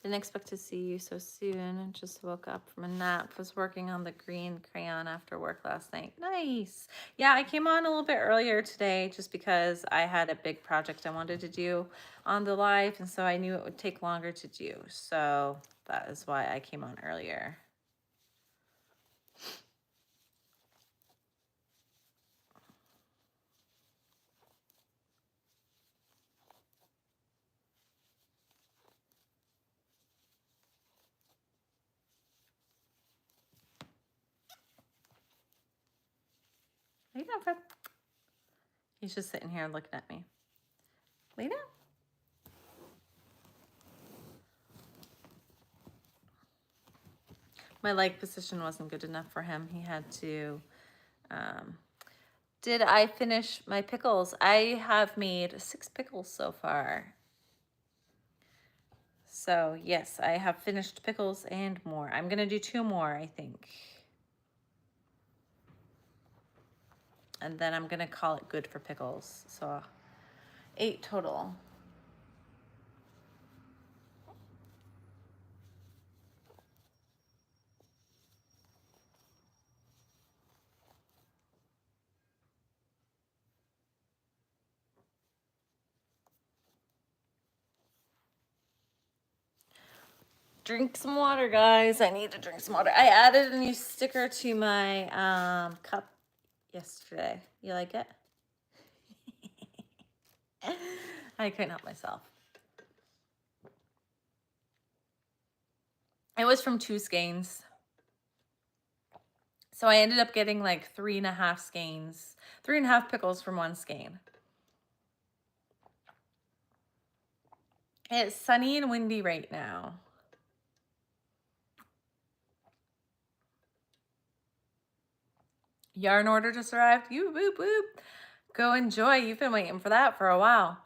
Didn't expect to see you so soon. Just woke up from a nap. Was working on the green crayon after work last night. Nice. Yeah, I came on a little bit earlier today just because I had a big project I wanted to do on the live, and so I knew it would take longer to do. So that is why I came on earlier. Lay down, Fred. He's just sitting here looking at me. Lay down. My leg position wasn't good enough for him. He had to, did I finish my pickles? I have made 6 pickles so far. So yes, I have finished pickles and more. I'm gonna do 2 more, I think. And then I'm gonna call it good for pickles. So 8 total. drink some water, guys. I need to drink some water. I added a new sticker to my cup yesterday. You like it? I couldn't help myself. It was from 2 skeins. So I ended up getting like 3.5 skeins, 3.5 pickles from 1 skein. It's sunny and windy right now. Yarn order just arrived. You boop boop. Go enjoy. You've been waiting for that for a while.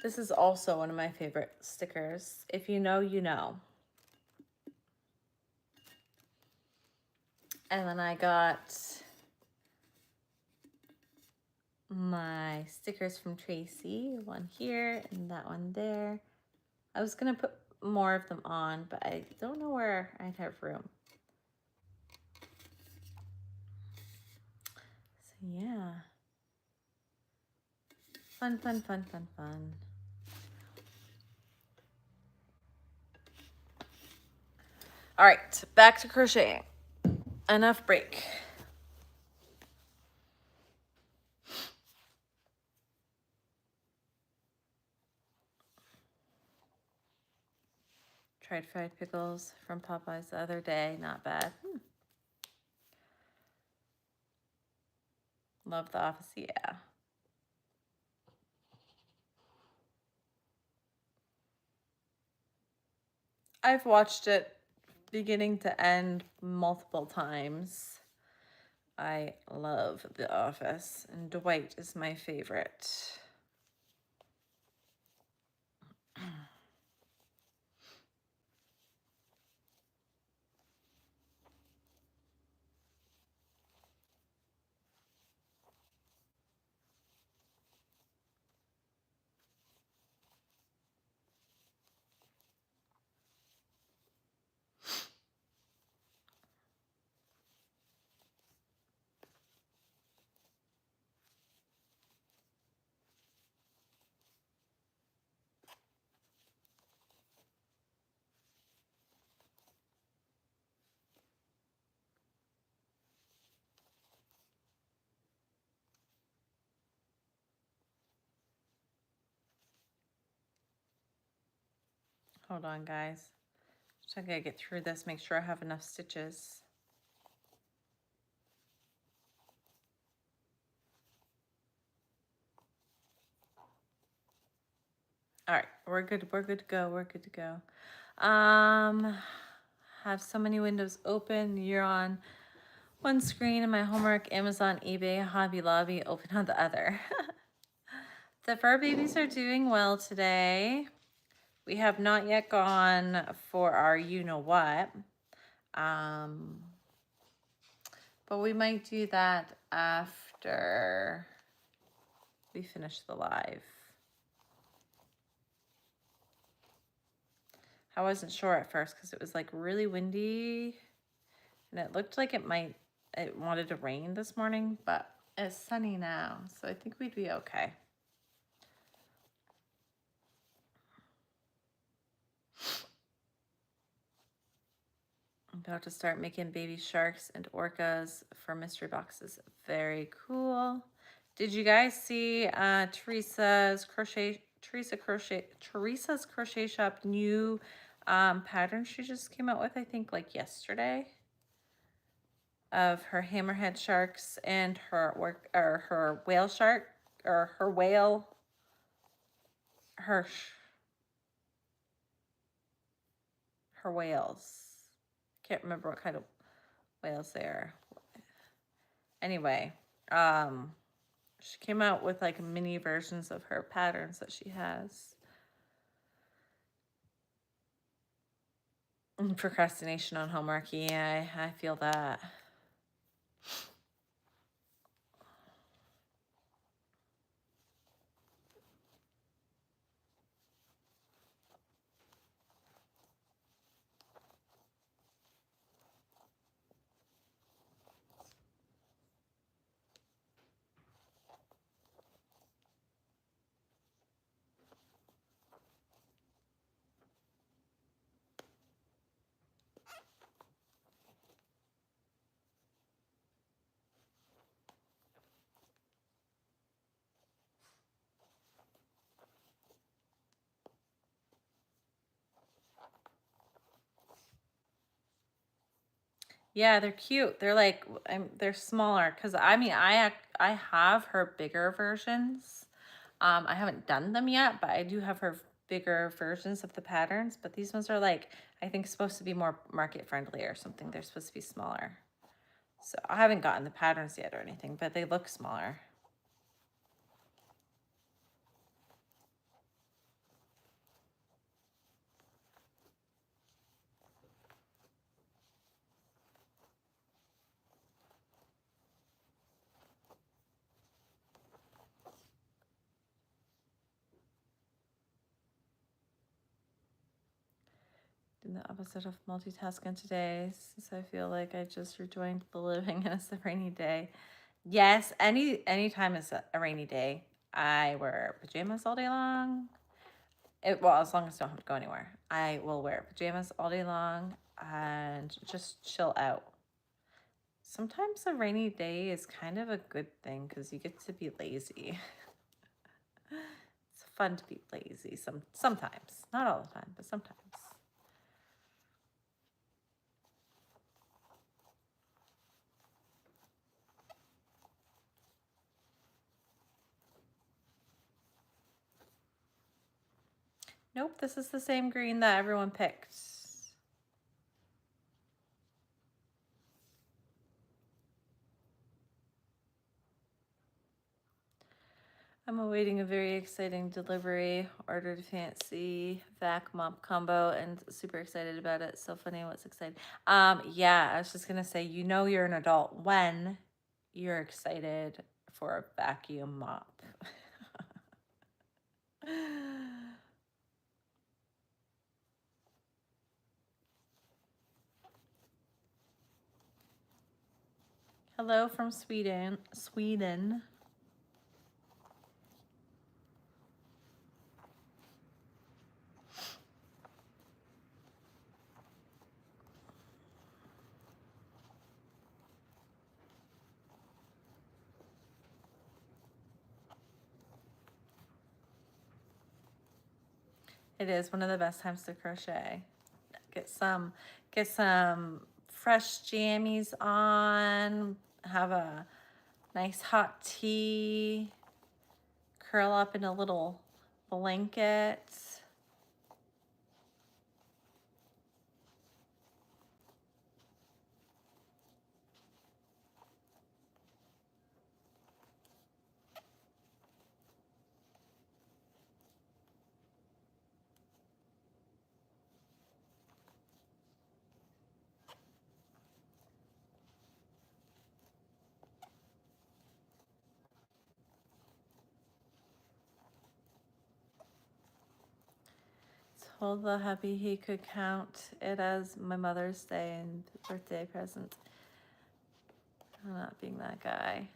This is also one of my favorite stickers. If you know, you know. And then I got my stickers from Tracy. One here and that one there. I was going to put more of them on, but I don't know where I'd have room. So yeah. Fun, fun, fun, fun, fun. All right, back to crocheting. Enough break. Tried fried pickles from Popeyes the other day. Not bad. Love The Office, yeah. I've watched it beginning to end multiple times. I love The Office, and Dwight is my favorite. Hold on, guys. Just gotta get through this, make sure I have enough stitches. All right, we're good to go, we're good to go. Have so many windows open. You're on one screen and my homework, Amazon, eBay, Hobby Lobby, open on the other. The fur babies are doing well today. We have not yet gone for our you-know-what. But we might do that after we finish the live. I wasn't sure at first because it was like really windy and it looked like it wanted to rain this morning, but it's sunny now, so I think we'd be okay. I'm about to start making baby sharks and orcas for mystery boxes. Very cool. Did you guys see Teresa's Crochet Shop new pattern she just came out with, I think like yesterday, of her hammerhead sharks and her whale shark, or her whale, her whales. Can't remember what kind of whales they are. Anyway, she came out with like mini versions of her patterns that she has. Procrastination on homework. Yeah, I feel that. Yeah, they're cute. They're like, they're smaller because I mean, I have her bigger versions. I haven't done them yet, but I do have her bigger versions of the patterns. But these ones are like, I think supposed to be more market friendly or something. They're supposed to be smaller. So I haven't gotten the patterns yet or anything, but they look smaller. Doing the opposite of multitasking today, since I feel like I just rejoined the living and it's a rainy day. Yes, anytime it's a rainy day, I wear pajamas all day long. Well, as long as I don't have to go anywhere, I will wear pajamas all day long and just chill out. Sometimes a rainy day is kind of a good thing because you get to be lazy. It's fun to be lazy sometimes, not all the time, but sometimes. Nope, this is the same green that everyone picked. I'm awaiting a very exciting delivery. Ordered a fancy vac mop combo and super excited about it. So funny what's exciting. Yeah, I was just gonna say, you know you're an adult when you're excited for a vacuum mop. Hello from Sweden. Sweden. It is one of the best times to crochet. Get some fresh jammies on, have a nice hot tea, curl up in a little blanket. Told the hubby he could count it as my Mother's Day and birthday present. I'm not being that guy.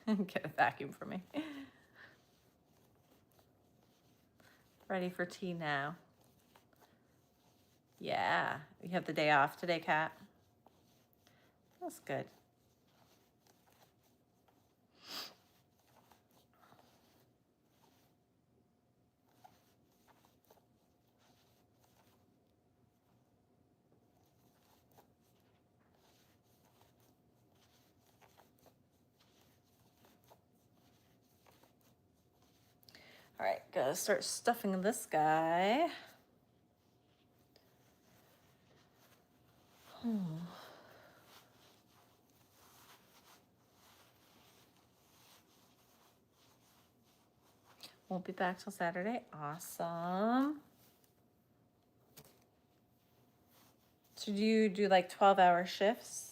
Get a vacuum for me. Ready for tea now. Yeah, you have the day off today, Kat. That's good. All right, gotta start stuffing this guy. Won't be back till Saturday. Awesome. So do you do like 12-hour shifts?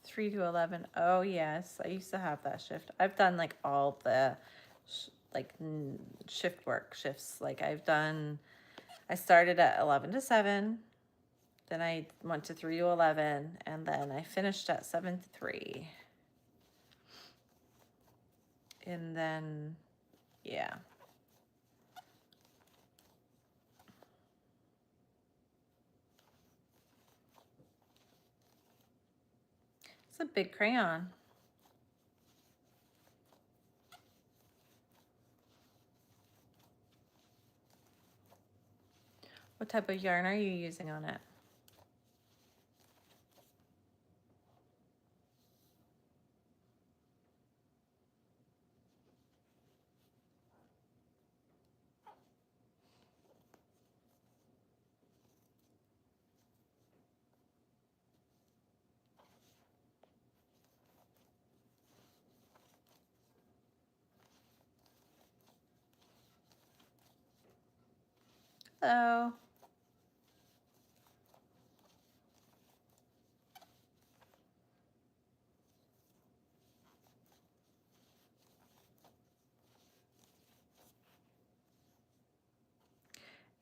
Three to 11. Oh yes, I used to have that shift. I've done like all the like shifts. Like I started at 11 to 7, then I went to 3 to 11, and then I finished at 7 to 3. And then, yeah. It's a big crayon. What type of yarn are you using on it? Hello.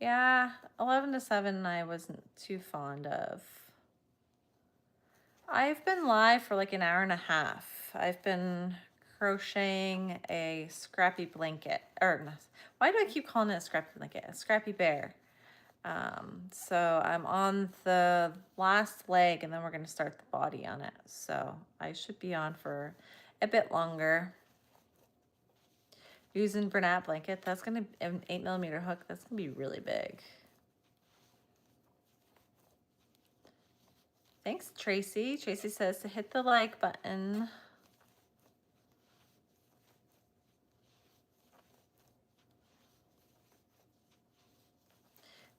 Yeah, 11 to 7 I wasn't too fond of. I've been live for like an hour and a half. I've been crocheting a scrappy blanket, or why do I keep calling it a scrappy blanket? A scrappy bear. So I'm on the last leg and then we're gonna start the body on it. So I should be on for a bit longer. Using Bernat blanket, that's gonna, an 8mm hook, that's gonna be really big. Thanks, Tracy. Tracy says to hit the like button.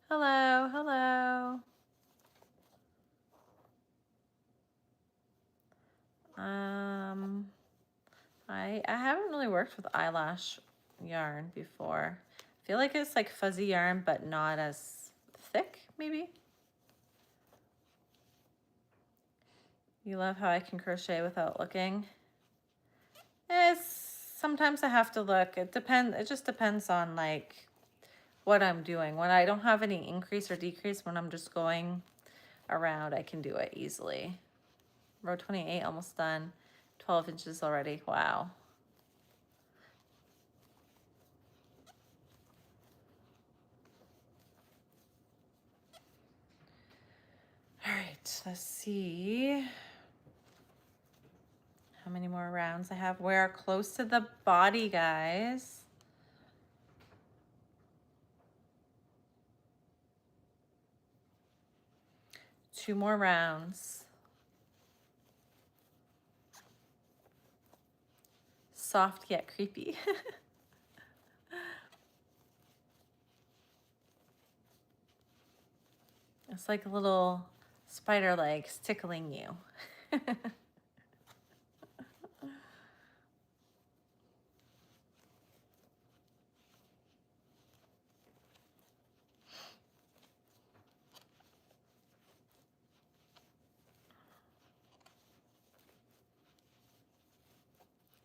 Hello, hello. I haven't really worked with eyelash yarn before. I feel like it's like fuzzy yarn, but not as thick, maybe. You love how I can crochet without looking. Sometimes I have to look. It just depends on like what I'm doing. When I don't have any increase or decrease, when I'm just going around, I can do it easily. Row 28 almost done. 12 inches already. Wow. All right, let's see how many more rounds I have. We're close to the body, guys. Two more rounds. Soft yet creepy. It's like little spider legs tickling you.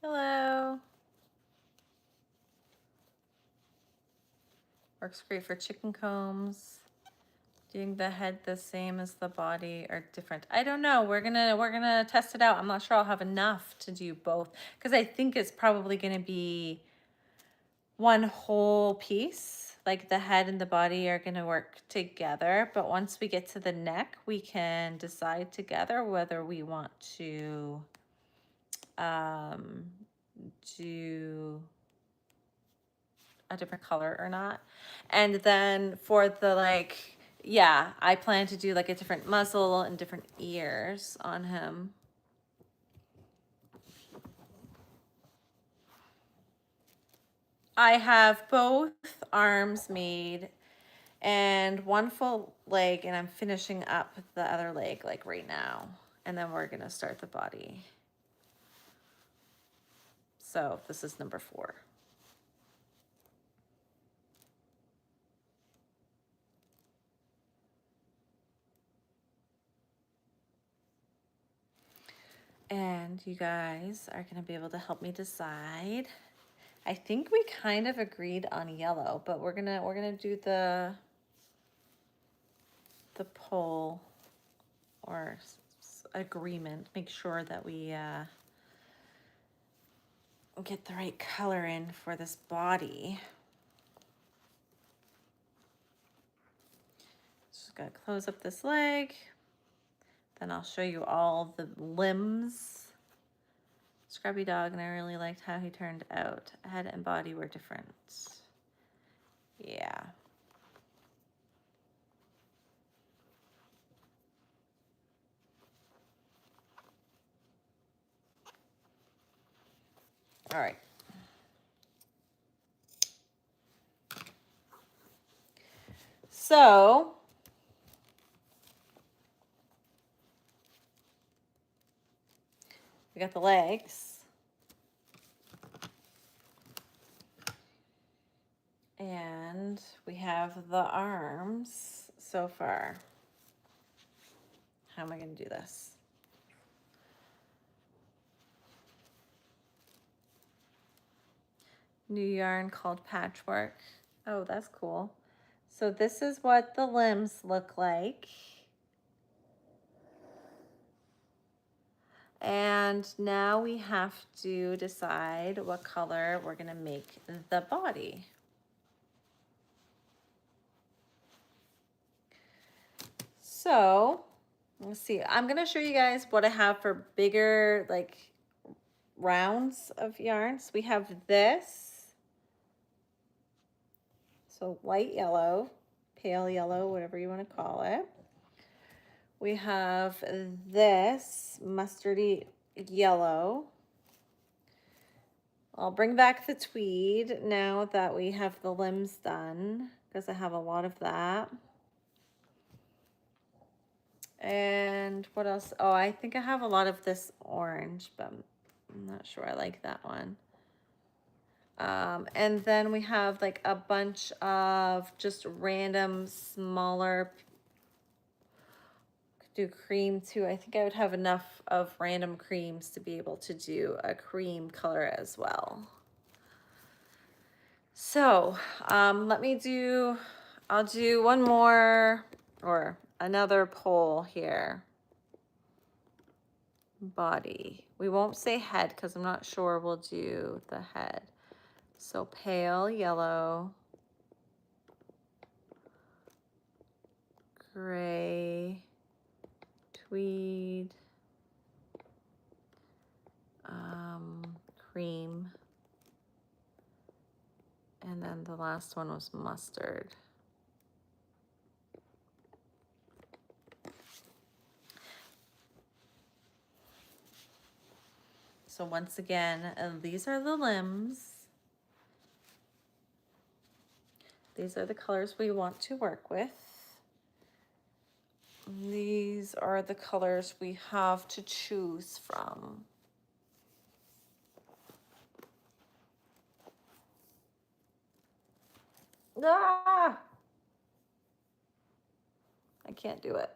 Hello. Works great for chicken combs. Doing the head the same as the body or different? I don't know. We're gonna test it out. I'm not sure I'll have enough to do both because I think it's probably gonna be one whole piece. Like the head and the body are gonna work together, but once we get to the neck, we can decide together whether we want to do a different color or not. And then for the like, yeah, I plan to do like a different muzzle and different ears on him. I have both arms made and one full leg, and I'm finishing up the other leg like right now. And then we're gonna start the body. So this is number 4. And you guys are gonna be able to help me decide I think we kind of agreed on yellow, but we're gonna do the poll or agreement. Make sure that we get the right color in for this body. Just gotta close up this leg. Then I'll show you all the limbs. Scrappy dog, and I really liked how he turned out. Head and body were different. Yeah. All right. So we got the legs. And we have the arms so far. How am I going to do this? New yarn called patchwork. Oh, that's cool. So this is what the limbs look like. And now we have to decide what color we're going to make the body. So let's see. I'm going to show you guys what I have for bigger, like, rounds of yarns. We have this. So light yellow, pale yellow, whatever you want to call it. We have this mustardy yellow. I'll bring back the tweed now that we have the limbs done, because I have a lot of that. And what else? Oh, I think I have a lot of this orange, but I'm not sure I like that one. And then we have like a bunch of just random smaller, do cream too. I think I would have enough of random creams to be able to do a cream color as well. So I'll do one more or another poll here. Body. We won't say head because I'm not sure we'll do the head. So pale yellow, gray, tweed, cream, and then the last one was mustard. So once again, these are the limbs. These are the colors we want to work with. These are the colors we have to choose from. Ah! I can't do it.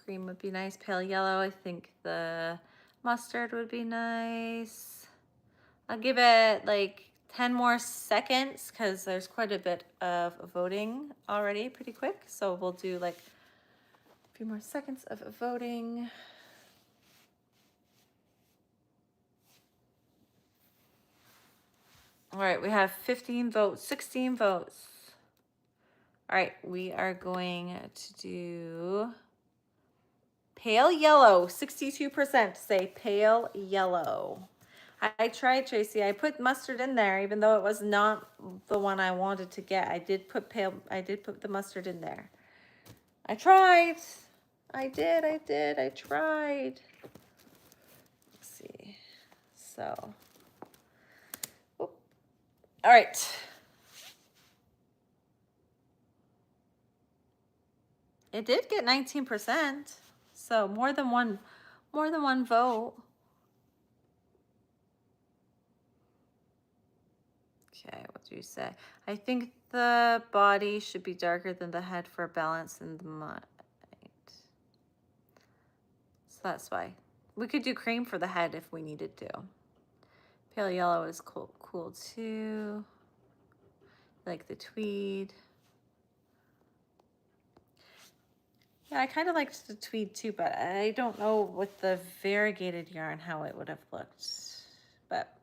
Cream would be nice. Pale yellow, I think the mustard would be nice. I'll give it like 10 more seconds because there's quite a bit of voting already pretty quick. So we'll do like a few more seconds of voting. All right, we have 15 votes, 16 votes. All right, we are going to do pale yellow. 62% say pale yellow. I tried, Tracy. I put mustard in there, even though it was not the one I wanted to get. I did put the mustard in there. I tried. I tried. Let's see. So, oh. All right. It did get 19%. So more than one vote. Okay, what do you say? I think the body should be darker than the head for balance in the that's why. We could do cream for the head if we needed to. Pale yellow is cool too. Like the tweed. Yeah, I kind of liked the tweed too, but I don't know with the variegated yarn how it would have looked. But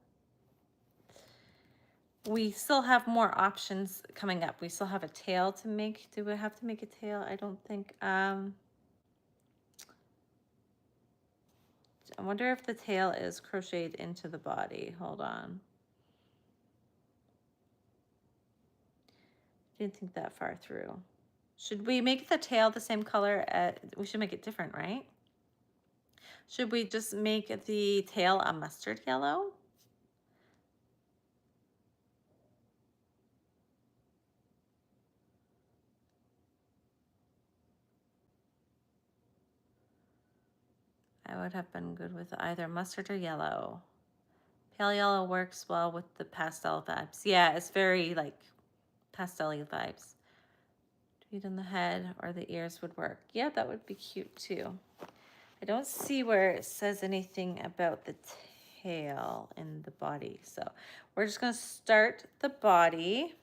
we still have more options coming up. We still have a tail to make. Do we have to make a tail? I don't think. I wonder if the tail is crocheted into the body. Hold on. Didn't think that far through. Should we make the tail the same color? We should make it different, right? Should we just make the tail a mustard yellow? I would have been good with either mustard or yellow. Pale yellow works well with the pastel vibes. Yeah, it's very like pastel-y vibes. Tweed in the head or the ears would work. Yeah, that would be cute too. I don't see where it says anything about the tail in the body. So we're just gonna start the body.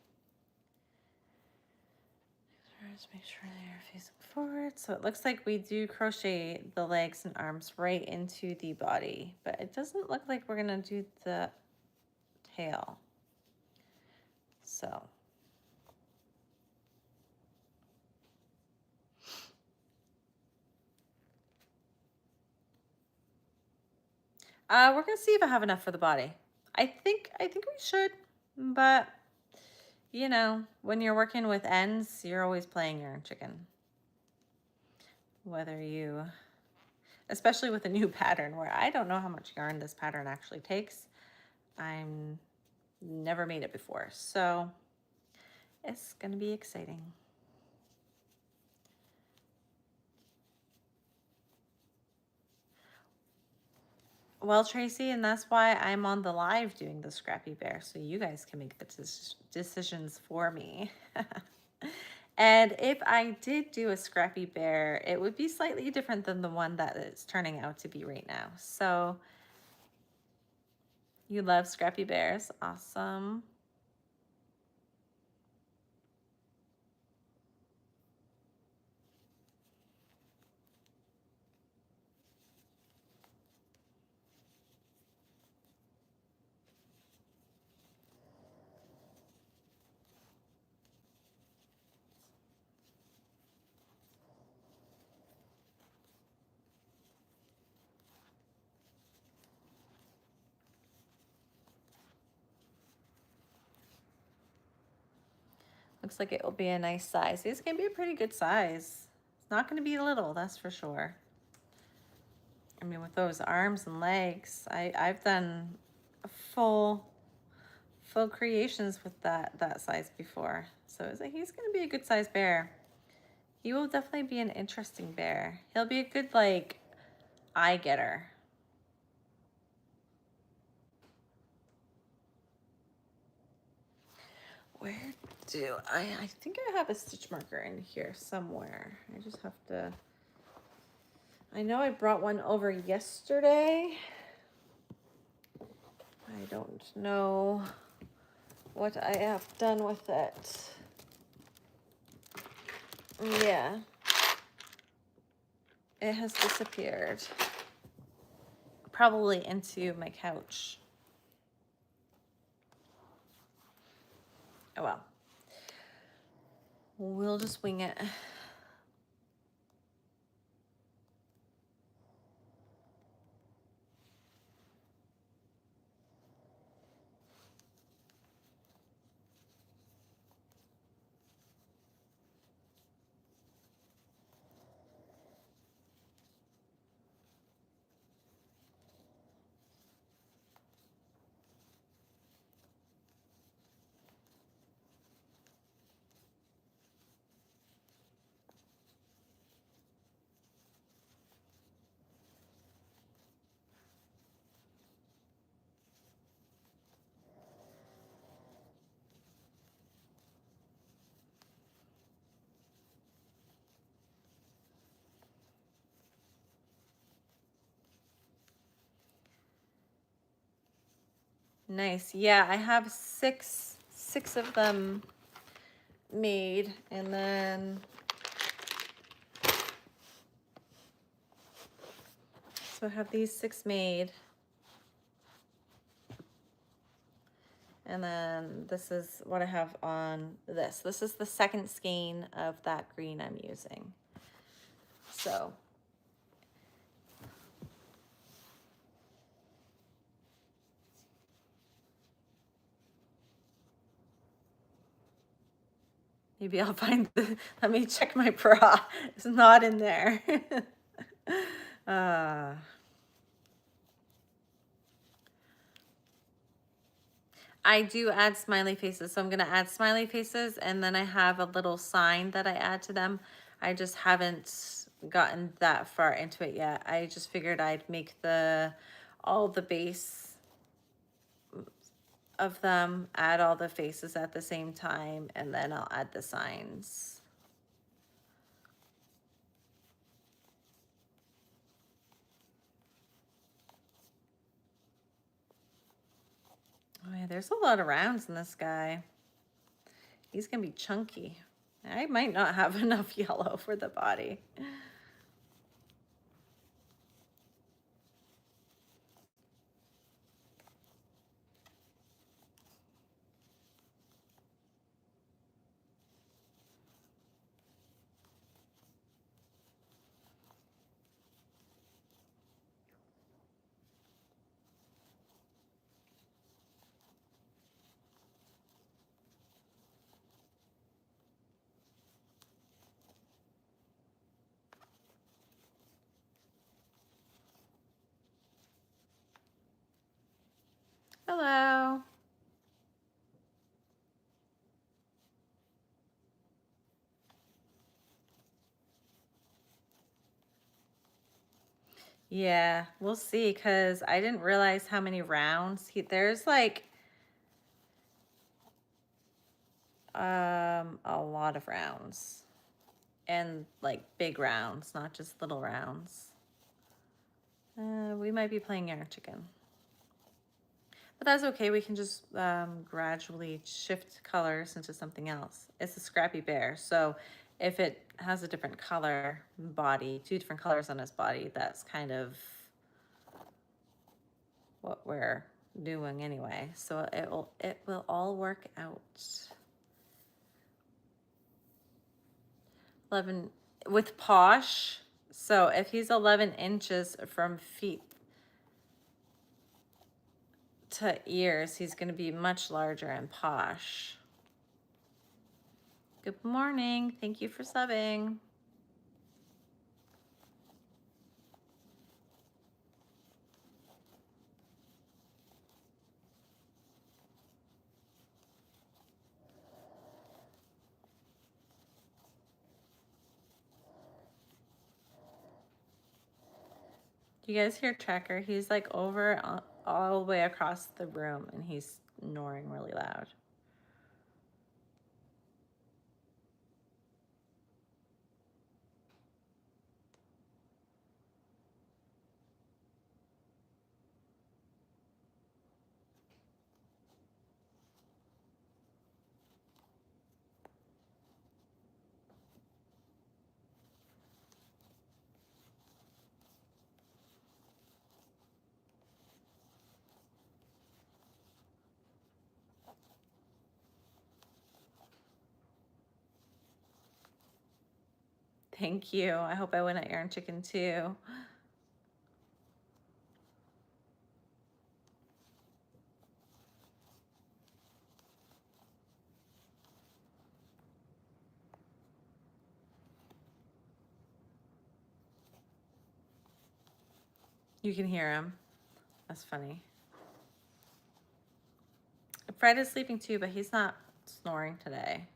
Just make sure they are facing forward. So it looks like we do crochet the legs and arms right into the body, but it doesn't look like we're gonna do the tail. So we're gonna see if I have enough for the body. I think we should, but you know, when you're working with ends, you're always playing your own chicken. Whether you, especially with a new pattern where I don't know how much yarn this pattern actually takes. I'm never made it before, so it's gonna be exciting. Well, Tracy, and that's why I'm on the live doing the Scrappy Bear, so you guys can make the decisions for me. And if I did do a Scrappy Bear, it would be slightly different than the one that it's turning out to be right now. So you love Scrappy Bears. Awesome. Looks like it will be a nice size. It's going to be a pretty good size. It's not going to be little, that's for sure. I mean, with those arms and legs, I've done full creations with that size before. So it's like, he's going to be a good size bear. He will definitely be an interesting bear. He'll be a good, like, eye getter. Where do I think I have a stitch marker in here somewhere. I just have to, I know I brought one over yesterday. I don't know what I have done with it. Yeah. It has disappeared. Probably into my couch. Oh well. We'll just wing it. Nice. Yeah, I have six of them made, and then so I have these 6 made. And then this is what I have on this. This is the second skein of that green I'm using. So maybe I'll find let me check my bra. It's not in there. uh, I do add smiley faces, so I'm gonna add smiley faces, and then I have a little sign that I add to them. I just haven't gotten that far into it yet. I just figured I'd make all the base of them, add all the faces at the same time, and then I'll add the signs. Oh yeah, there's a lot of rounds in this guy. He's gonna be chunky. I might not have enough yellow for the body. Hello. Yeah, we'll see, because I didn't realize how many rounds. There's like a lot of rounds, and like big rounds, not just little rounds. We might be playing Yarn Chicken. But that's okay. We can just gradually shift colors into something else. It's a scrappy bear. So if it has a different color body, 2 different colors on his body, that's kind of what we're doing anyway. So it will all work out. 11 with Posh. So if he's 11 inches from feet to ears, he's going to be much larger and Posh. Good morning. Thank you for subbing. You guys hear Tracker? He's like over all the way across the room, and he's snoring really loud. Thank you. I hope I win at Yarn Chicken too. You can hear him. That's funny. Fred is sleeping too, but he's not snoring today.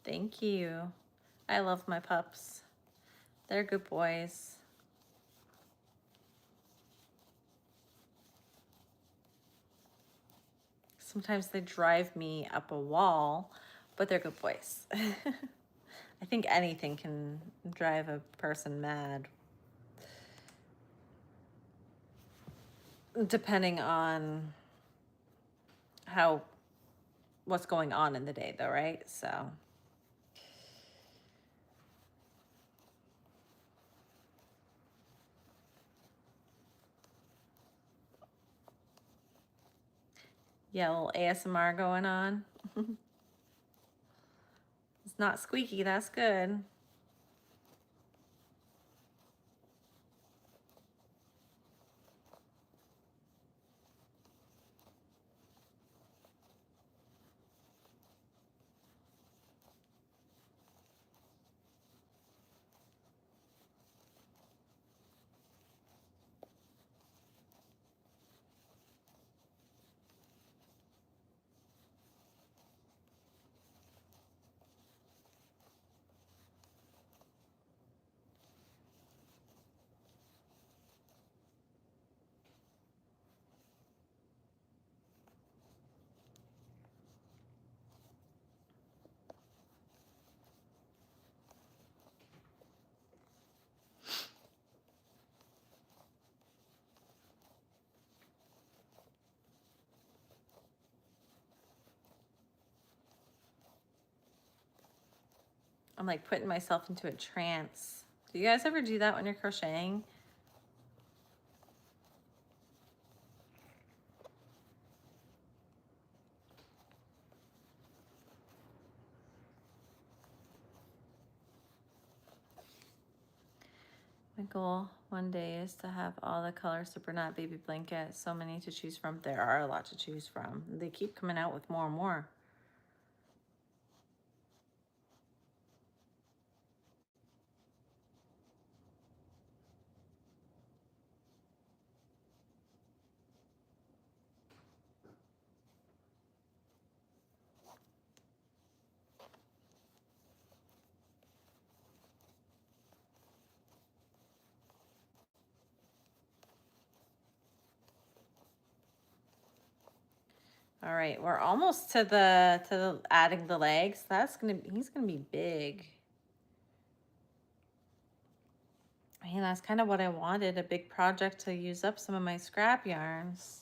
Thank you. I love my pups. They're good boys. Sometimes they drive me up a wall, but they're good boys. I think anything can drive a person mad, depending on what's going on in the day though, right? So. Yeah, a little ASMR going on. It's not squeaky, that's good. I'm like putting myself into a trance. Do you guys ever do that when you're crocheting? My goal one day is to have all the color Super Knot baby blankets. So many to choose from. There are a lot to choose from. They keep coming out with more and more. All right, we're almost to the adding the legs. He's gonna be big. Man, that's kind of what I wanted, a big project to use up some of my scrap yarns.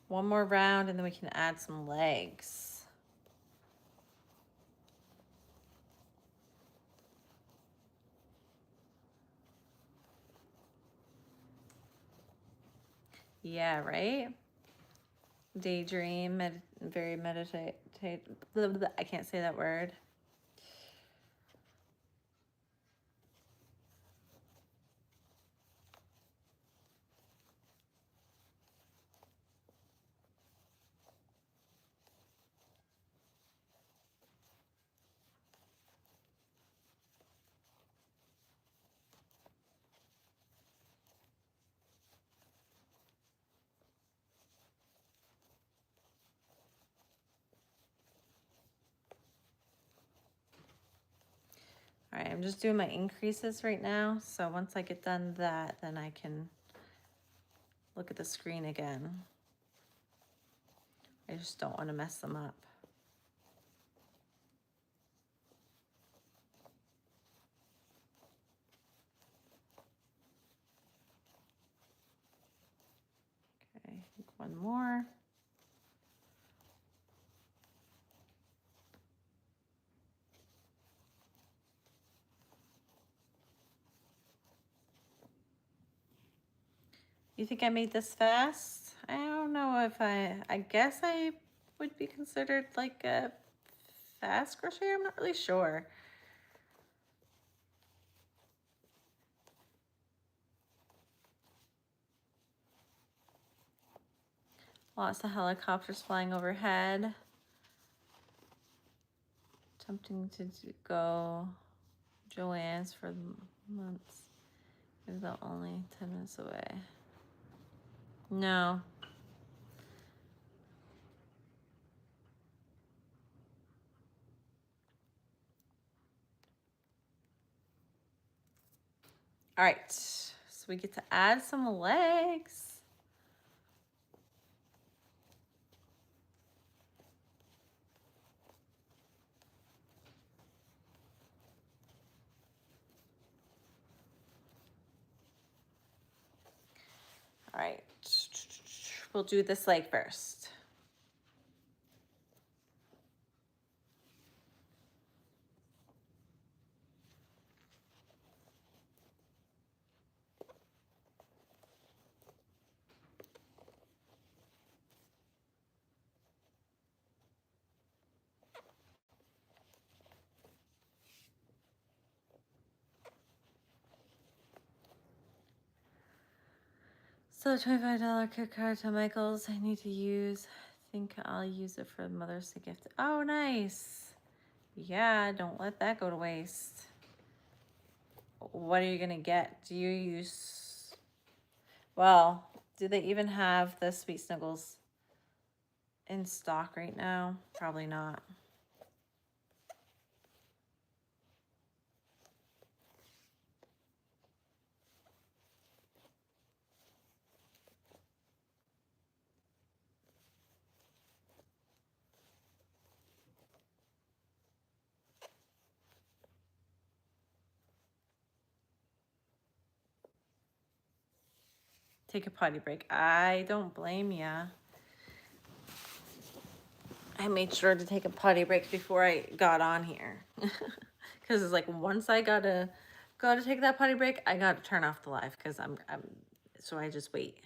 One more round and then we can add some legs. Yeah, right? Daydream, very meditate. I can't say that word. All right, I'm just doing my increases right now. So once I get done that, then I can look at the screen again. I just don't want to mess them up. Okay, one more. You think I made this fast? I don't know if I guess I would be considered like a fast crocheter. I'm not really sure. Lots of helicopters flying overhead. Attempting to go Joanne's for months. Maybe about only 10 minutes away. No. All right, so we get to add some legs. All right, we'll do this leg first. So $25 gift card to Michael's. I need to use. I think I'll use it for Mother's Day gift. Oh, nice. Yeah, don't let that go to waste. What are you gonna get? Do you use? Well, do they even have the Sweet Snuggles in stock right now? Probably not. Take a potty break. I don't blame ya. I made sure to take a potty break before I got on here. Because it's like once I gotta take that potty break, I gotta turn off the live because I'm so I just wait.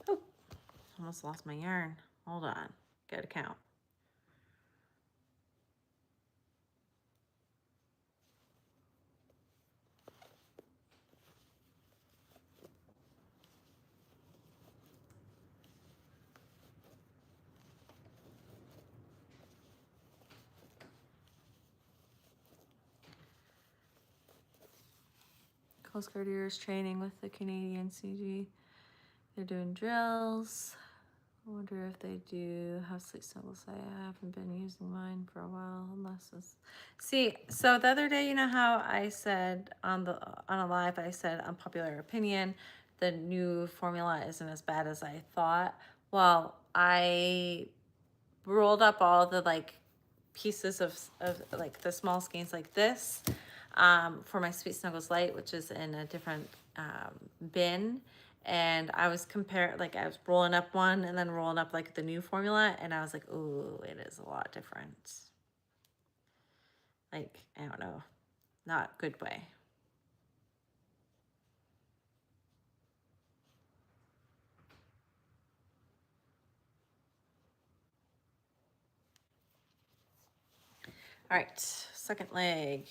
Oh, almost lost my yarn. Hold on, gotta count. Coast Guardiers training with the Canadian CG. They're doing drills. I wonder if they do have Sleep Snuggles. I haven't been using mine for a while, unless it's... See, so the other day, you know how I said on a live, I said unpopular opinion, the new formula isn't as bad as I thought. Well, I rolled up all the like pieces of like the small skeins like this for my Sweet Snuggles Light, which is in a different bin. And I was like I was rolling up one and then rolling up like the new formula, and I was like, ooh, it is a lot different. Like, I don't know, not good way. All right, second leg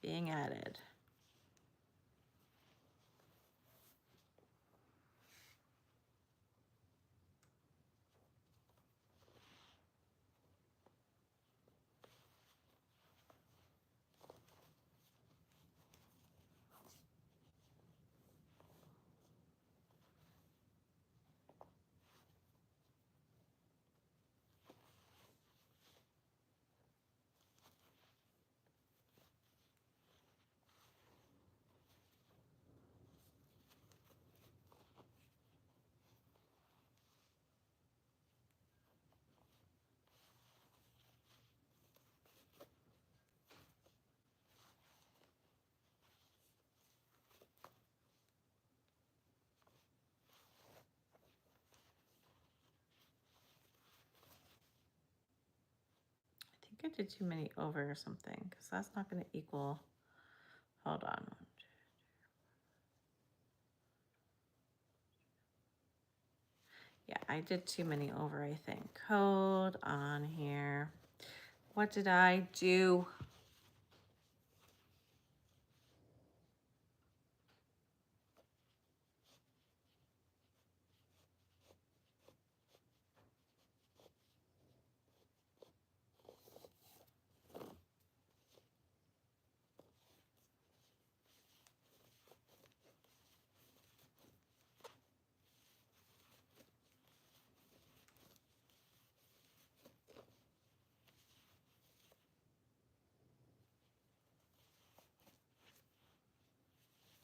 being added. I think I did too many over or something, because that's not going to equal. Hold on. Yeah, I did too many over, I think. Hold on here. What did I do?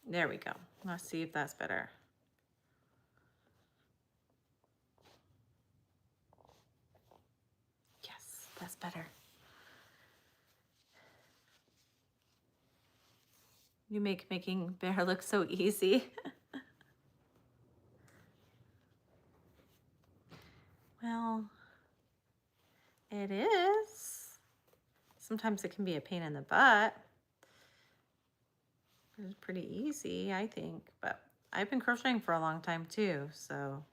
There we go. Let's see if that's better. Yes, that's better. You make making bear look so easy. Well, it is. Sometimes it can be a pain in the butt. It's pretty easy, I think, but I've been crocheting for a long time too, so.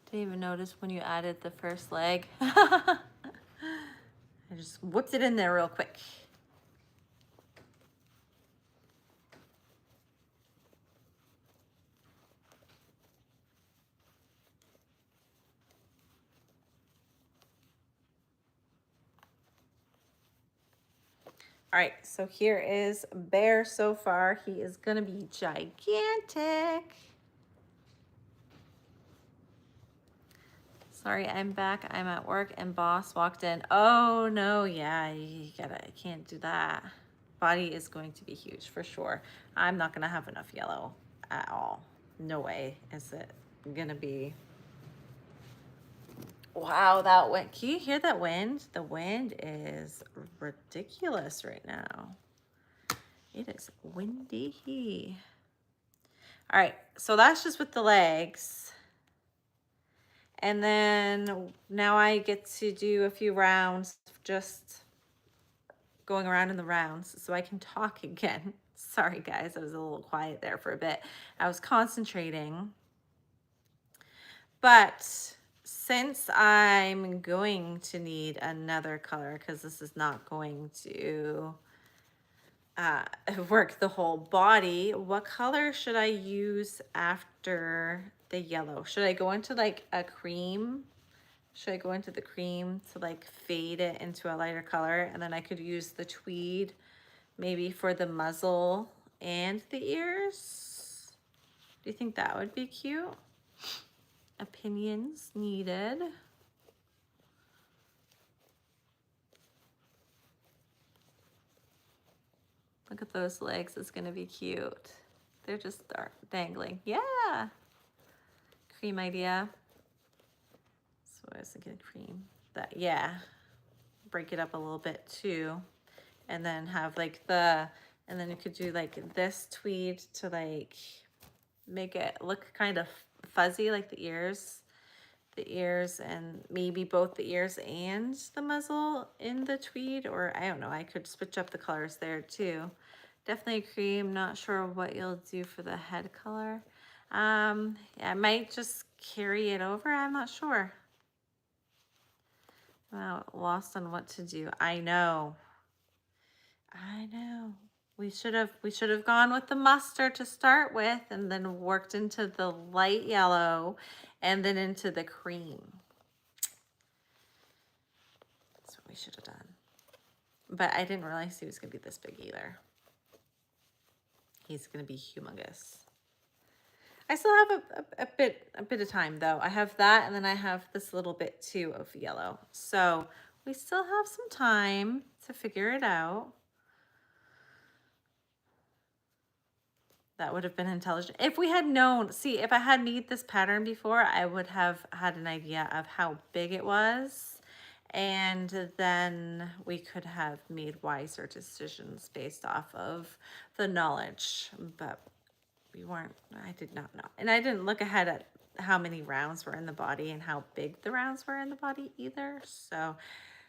Didn't even notice when you added the first leg. I just whipped it in there real quick. All right, so here is Bear so far. He is gonna be gigantic. Sorry, I'm back. I'm at work and boss walked in. Oh no, yeah, I can't do that. Body is going to be huge for sure. I'm not gonna have enough yellow at all. No way is it gonna be. Wow, that wind. Can you hear that wind? The wind is ridiculous right now. It is windy. All right, so that's just with the legs. And then now I get to do a few rounds, just going around in the rounds so I can talk again. Sorry guys, I was a little quiet there for a bit. I was concentrating. But since I'm going to need another color, because this is not going to work the whole body, what color should I use after the yellow? Should I go into like a cream? Should I go into the cream to like fade it into a lighter color? And then I could use the tweed maybe for the muzzle and the ears. Do you think that would be cute? Opinions needed. Look at those legs, it's gonna be cute. They're just dangling. Yeah. Cream idea. So I was thinking cream. That, yeah. Break it up a little bit too. And then have like and then you could do like this tweed to like make it look kind of fuzzy, like the ears. The ears and maybe both the ears and the muzzle in the tweed, or I don't know, I could switch up the colors there too. Definitely cream. Not sure what you'll do for the head color. Yeah, I might just carry it over. I'm not sure. I'm lost on what to do. I know. We should have gone with the mustard to start with and then worked into the light yellow and then into the cream. That's what we should have done. But I didn't realize he was gonna be this big either. He's gonna be humongous. I still have a bit of time though. I have that and then I have this little bit too of yellow. So we still have some time to figure it out. That would have been intelligent. If we had known, see, if I had made this pattern before, I would have had an idea of how big it was. And then we could have made wiser decisions based off of the knowledge. But I did not know. And I didn't look ahead at how many rounds were in the body and how big the rounds were in the body either. So,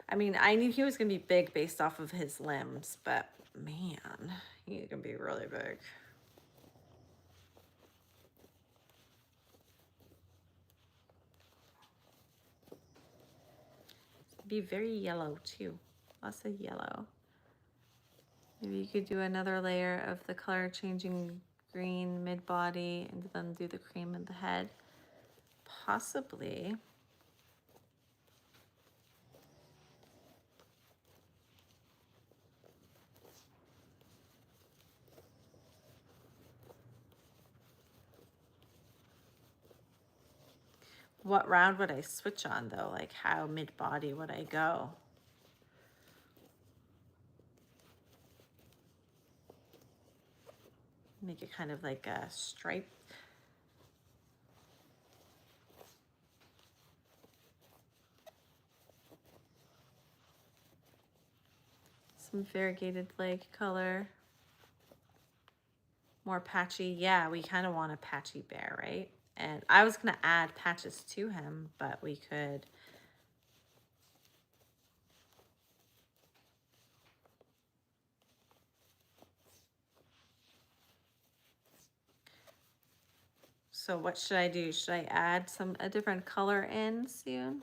I mean, I knew he was going to be big based off of his limbs, but man, he's going to be really big. Be very yellow too. Lots of yellow. Maybe you could do another layer of the color changing green mid-body and then do the cream in the head. Possibly. What round would I switch on though? Like how mid-body would I go? Make it kind of like a stripe. Some variegated leg color. More patchy. Yeah, we kind of want a patchy bear, right? And I was going to add patches to him, but we could. So what should I do? Should I add a different color in soon?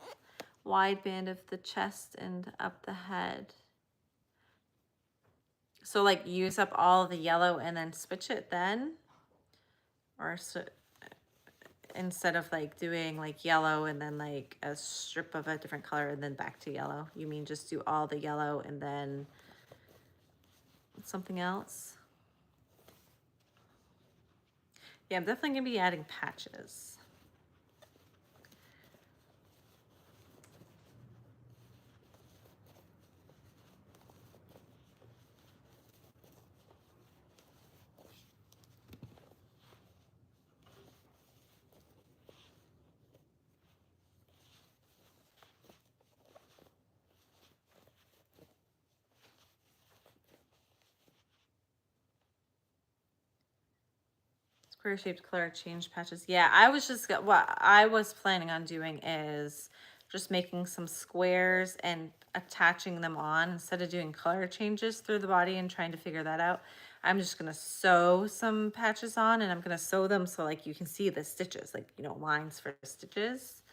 Wide band of the chest and up the head. So like use up all the yellow and then switch it then? Or so, instead of like doing like yellow and then like a strip of a different color and then back to yellow, you mean just do all the yellow and then something else? Yeah, I'm definitely gonna be adding patches. Square shaped color change patches. Yeah, what I was planning on doing is just making some squares and attaching them on instead of doing color changes through the body and trying to figure that out. I'm just gonna sew some patches on, and I'm gonna sew them so like you can see the stitches, like, you know, lines for stitches.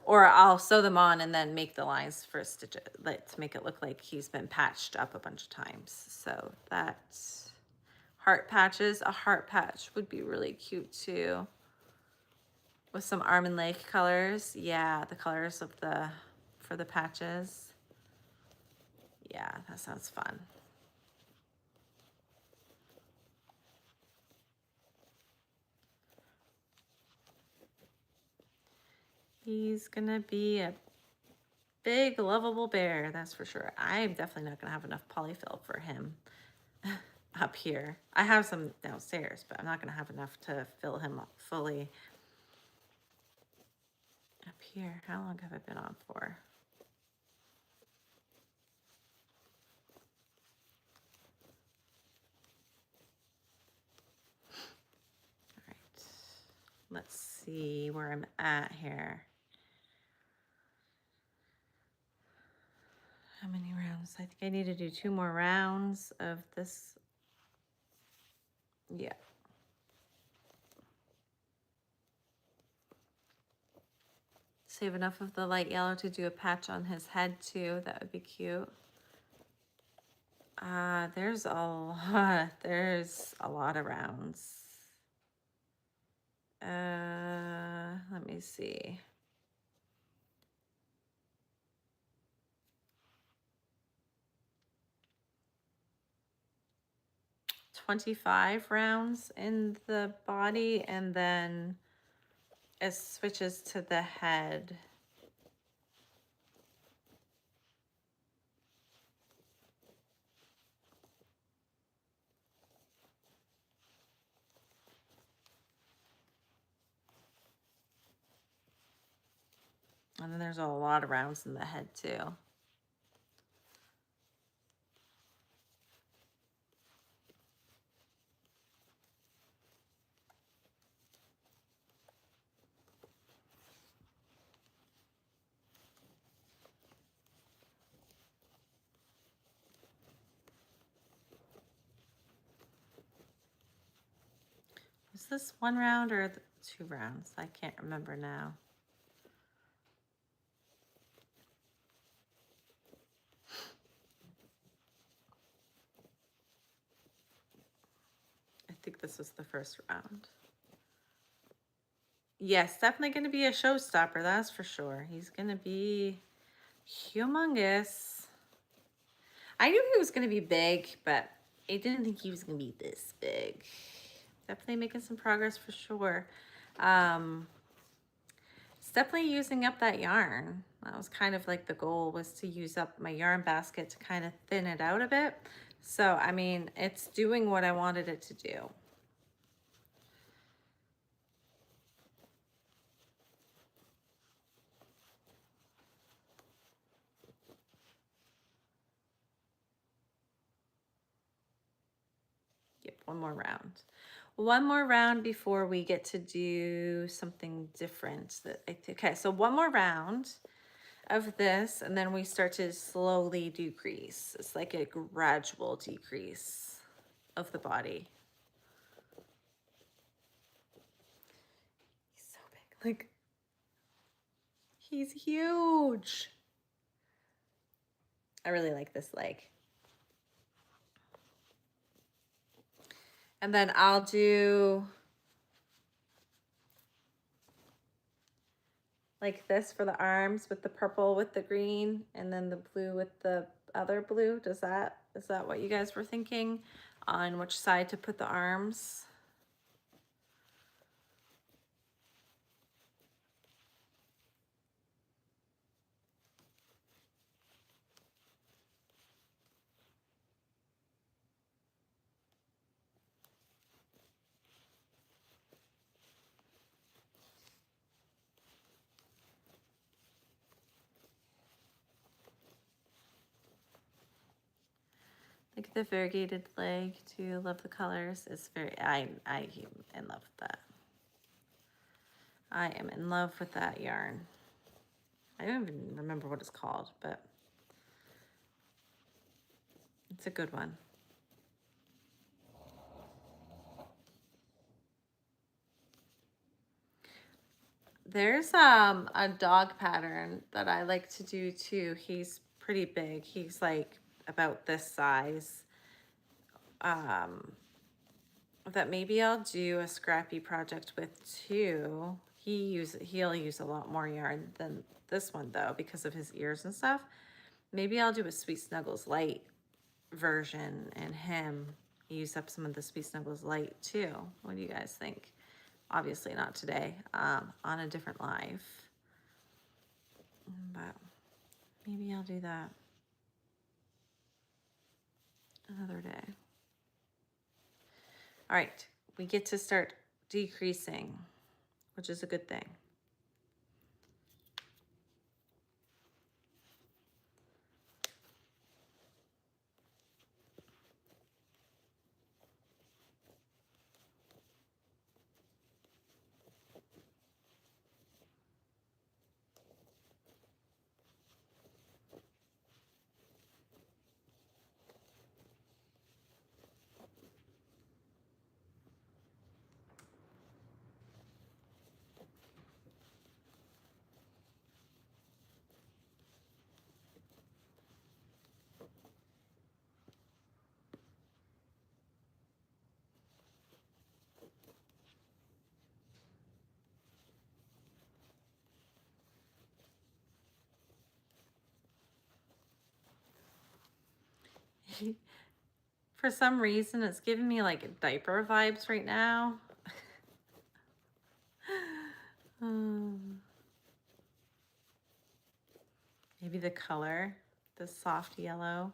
Or I'll sew them on and then make the lines for stitches, like to make it look like he's been patched up a bunch of times. So that's heart patches. A heart patch would be really cute too. With some arm and leg colors. Yeah, the colors of for the patches. Yeah, that sounds fun. He's gonna be a big, lovable bear, that's for sure. I'm definitely not gonna have enough polyfill for him up here. I have some downstairs, but I'm not gonna have enough to fill him up fully. Up here, how long have I been on for? All right, let's see where I'm at here. How many rounds? I think I need to do 2 more rounds of this. Yeah. Save enough of the light yellow to do a patch on his head too. That would be cute. There's a lot of rounds. Let me see. $25 rounds in the body, and then it switches to the head. And then there's a lot of rounds in the head too. Is this one round or 2 rounds? I can't remember now. I think this was the first round. Yes, definitely going to be a showstopper, that's for sure. He's going to be humongous. I knew he was going to be big, but I didn't think he was going to be this big. Definitely making some progress for sure. It's definitely using up that yarn. That was kind of like the goal, was to use up my yarn basket to kind of thin it out a bit. So, I mean, it's doing what I wanted it to do. Yep, one more round. One more round before we get to do something different. Okay, so one more round of this, and then we start to slowly decrease. It's like a gradual decrease of the body. He's so big. Like, he's huge. I really like this leg. And then I'll do like this for the arms, with the purple with the green, and then the blue with the other blue. Is that what you guys were thinking on which side to put the arms? Look at the variegated leg too. Love the colors. It's very, I'm in love with that. I am in love with that yarn. I don't even remember what it's called, but it's a good one. There's a dog pattern that I like to do too. He's pretty big. He's like about this size. That maybe I'll do a scrappy project with too. He'll use a lot more yarn than this one though, because of his ears and stuff. Maybe I'll do a Sweet Snuggles Light version and him use up some of the Sweet Snuggles Light too. What do you guys think? Obviously not today, on a different live, but maybe I'll do that another day. All right, we get to start decreasing, which is a good thing. For some reason, it's giving me like diaper vibes right now. Maybe the color, the soft yellow.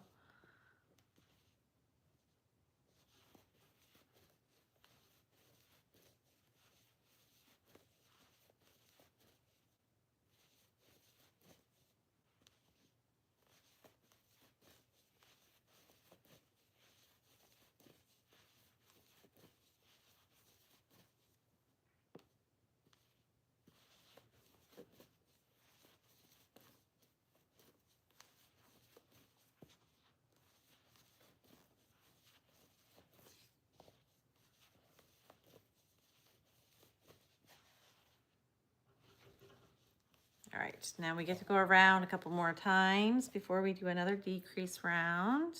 right, now we get to go around a couple more times before we do another decrease round.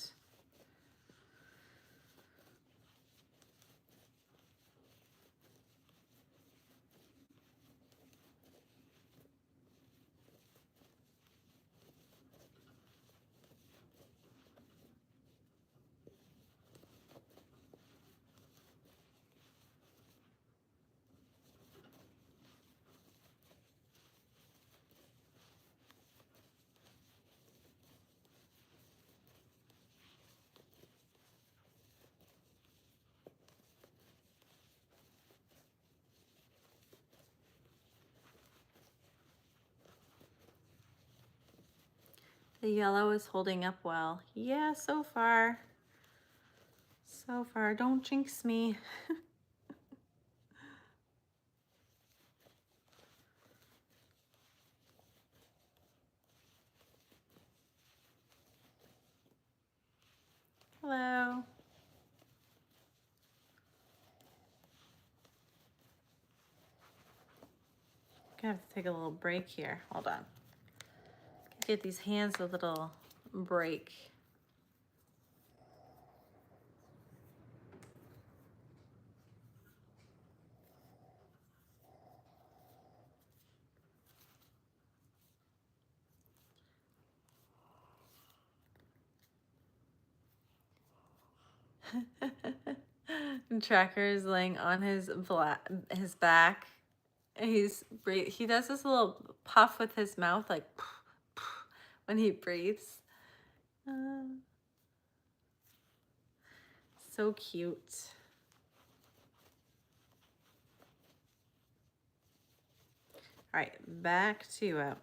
The yellow is holding up well. Yeah, so far. So far, don't jinx me. Hello. Gonna have to take a little break here. Hold on. Get these hands a little break. Tracker is laying on his back. He does this little puff with his mouth, like when he breathes. So cute. All right, back to it.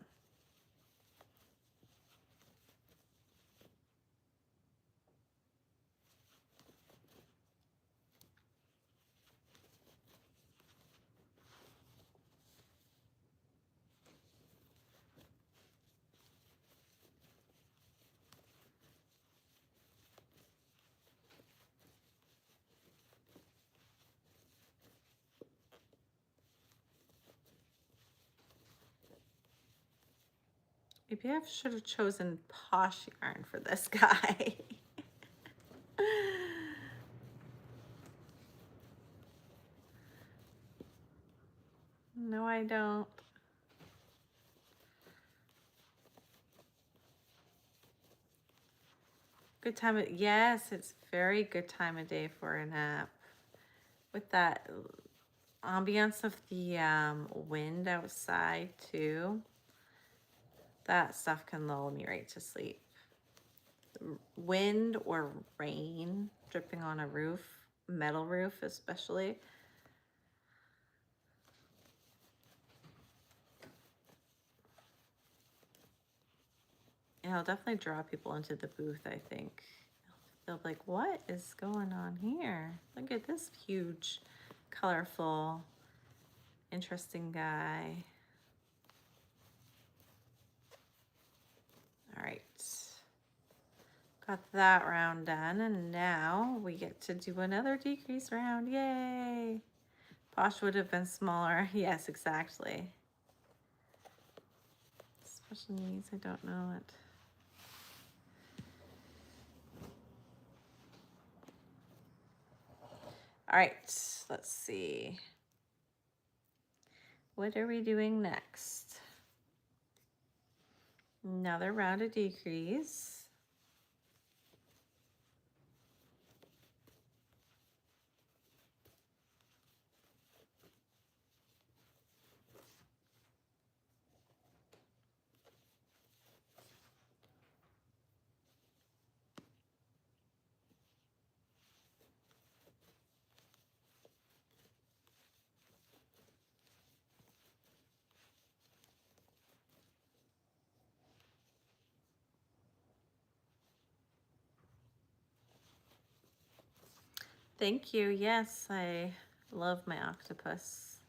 Maybe I should have chosen posh yarn for this guy. No, I don't. Good time of, yes, it's very good time of day for a nap. With that ambiance of the wind outside too, that stuff can lull me right to sleep. Wind or rain dripping on a roof, metal roof especially. It'll definitely draw people into the booth, I think. They'll be like, what is going on here? Look at this huge, colorful, interesting guy. All right. Got that round done, and now we get to do another decrease round. Yay! Posh would have been smaller. Yes, exactly. Special needs, I don't know it. All right, let's see. What are we doing next? Another round of decrease. Thank you. Yes, I love my octopus.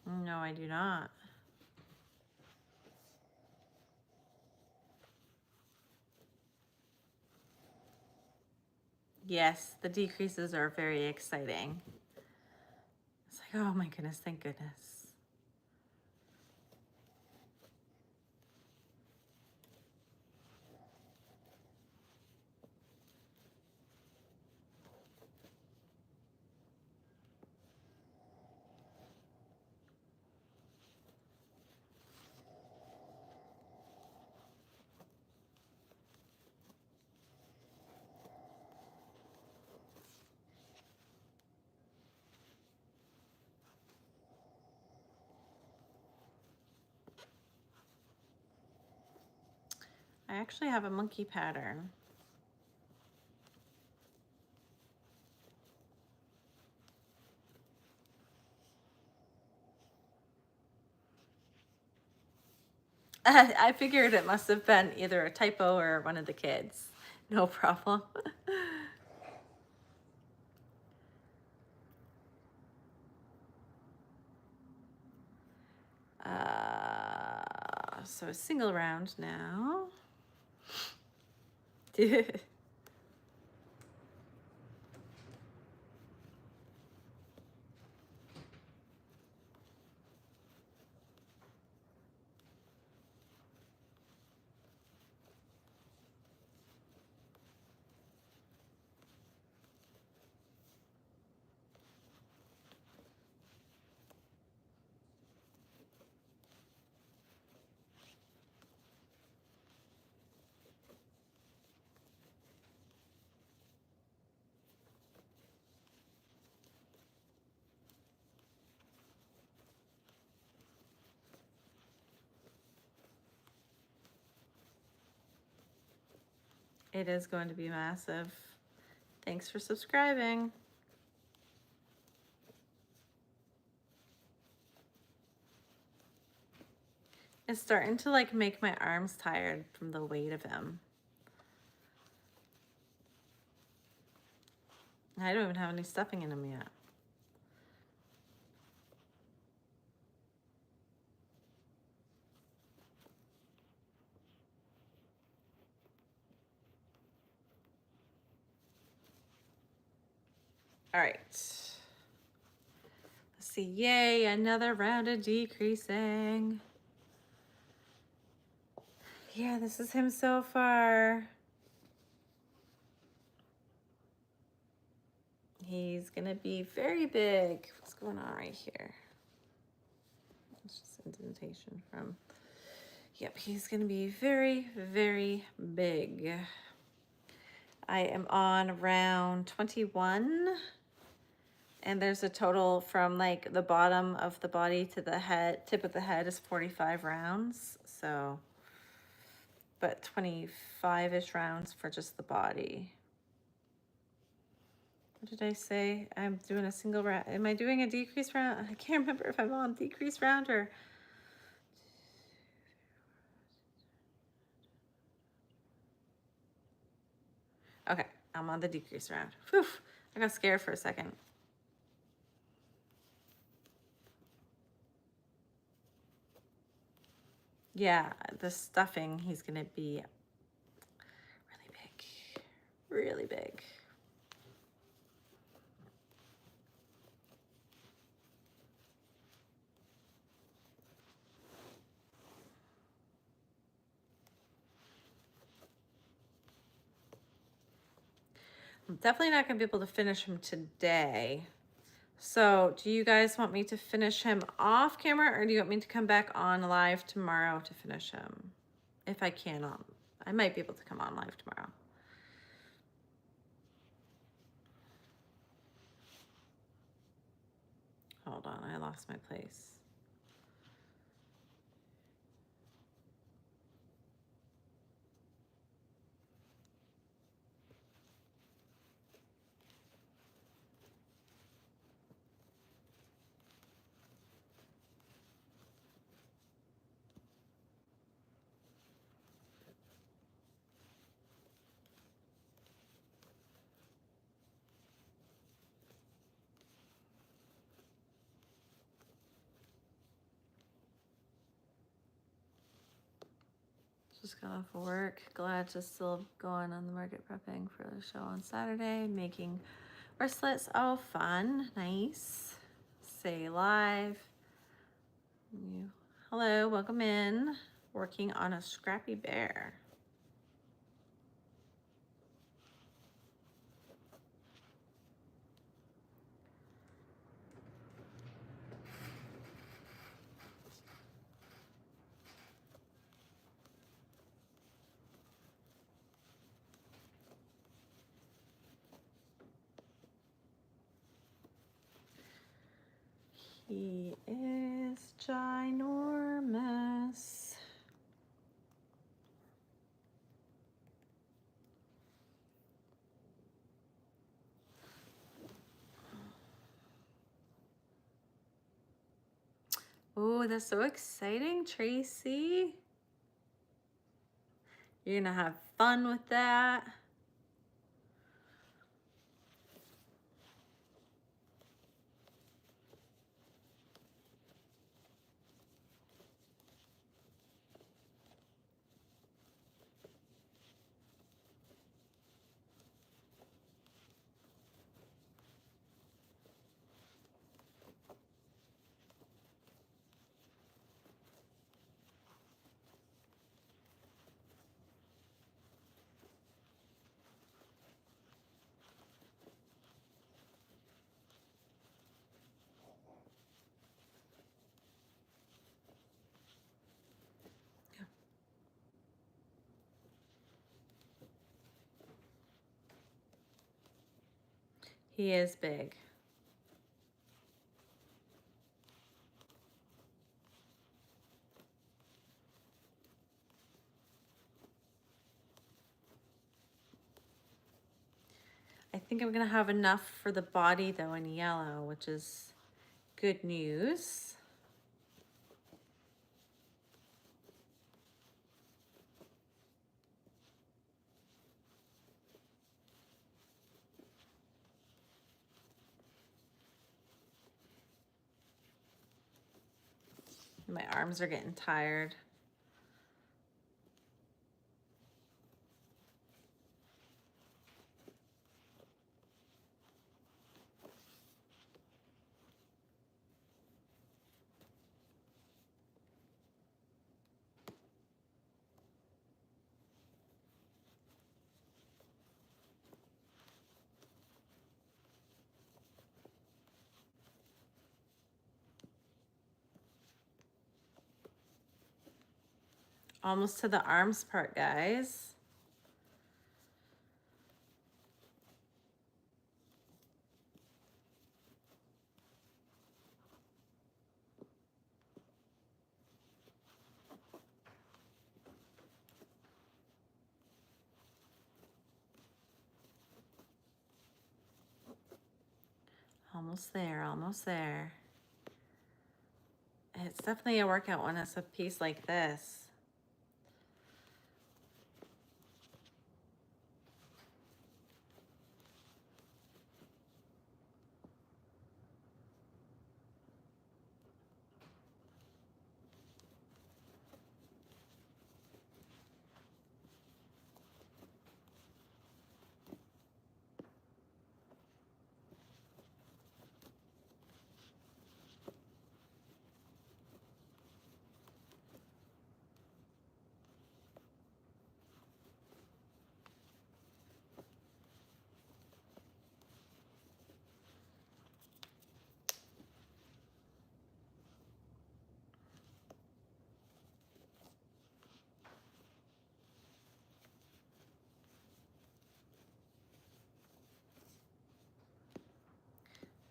No, I do not. Yes, the decreases are very exciting. It's like, oh my goodness, thank goodness. I actually have a monkey pattern. I figured it must have been either a typo or one of the kids. No problem. So a single round now. It is going to be massive. Thanks for subscribing. It's starting to like make my arms tired from the weight of him. I don't even have any stuffing in him yet. All right. Let's see. Yay, another round of decreasing. Yeah, this is him so far. He's gonna be very big. What's going on right here? It's just indentation from, yep, he's gonna be very, very big. I am on round 21. And there's a total from like the bottom of the body to the head, tip of the head is 45 rounds. So, but 25-ish rounds for just the body. What did I say? I'm doing a single round. Am I doing a decrease round? I can't remember if I'm on decrease round or. Okay, I'm on the decrease round. Whew, I got scared for a second. Yeah, the stuffing, he's gonna be really big, really big. I'm definitely not gonna be able to finish him today. So do you guys want me to finish him off camera or do you want me to come back on live tomorrow to finish him? If I can, I might be able to come on live tomorrow. Hold on, I lost my place. just got off work. Glad to still going on the market prepping for the show on Saturday. Making wristlets. Oh, fun. Nice. Say live. Hello, welcome in. Working on a scrappy bear. He is ginormous. Oh, that's so exciting, Tracy. You're gonna have fun with that. He is big. I think I'm gonna have enough for the body though in yellow, which is good news. My arms are getting tired. Almost to the arms part, guys. Almost there, almost there. It's definitely a workout when it's a piece like this.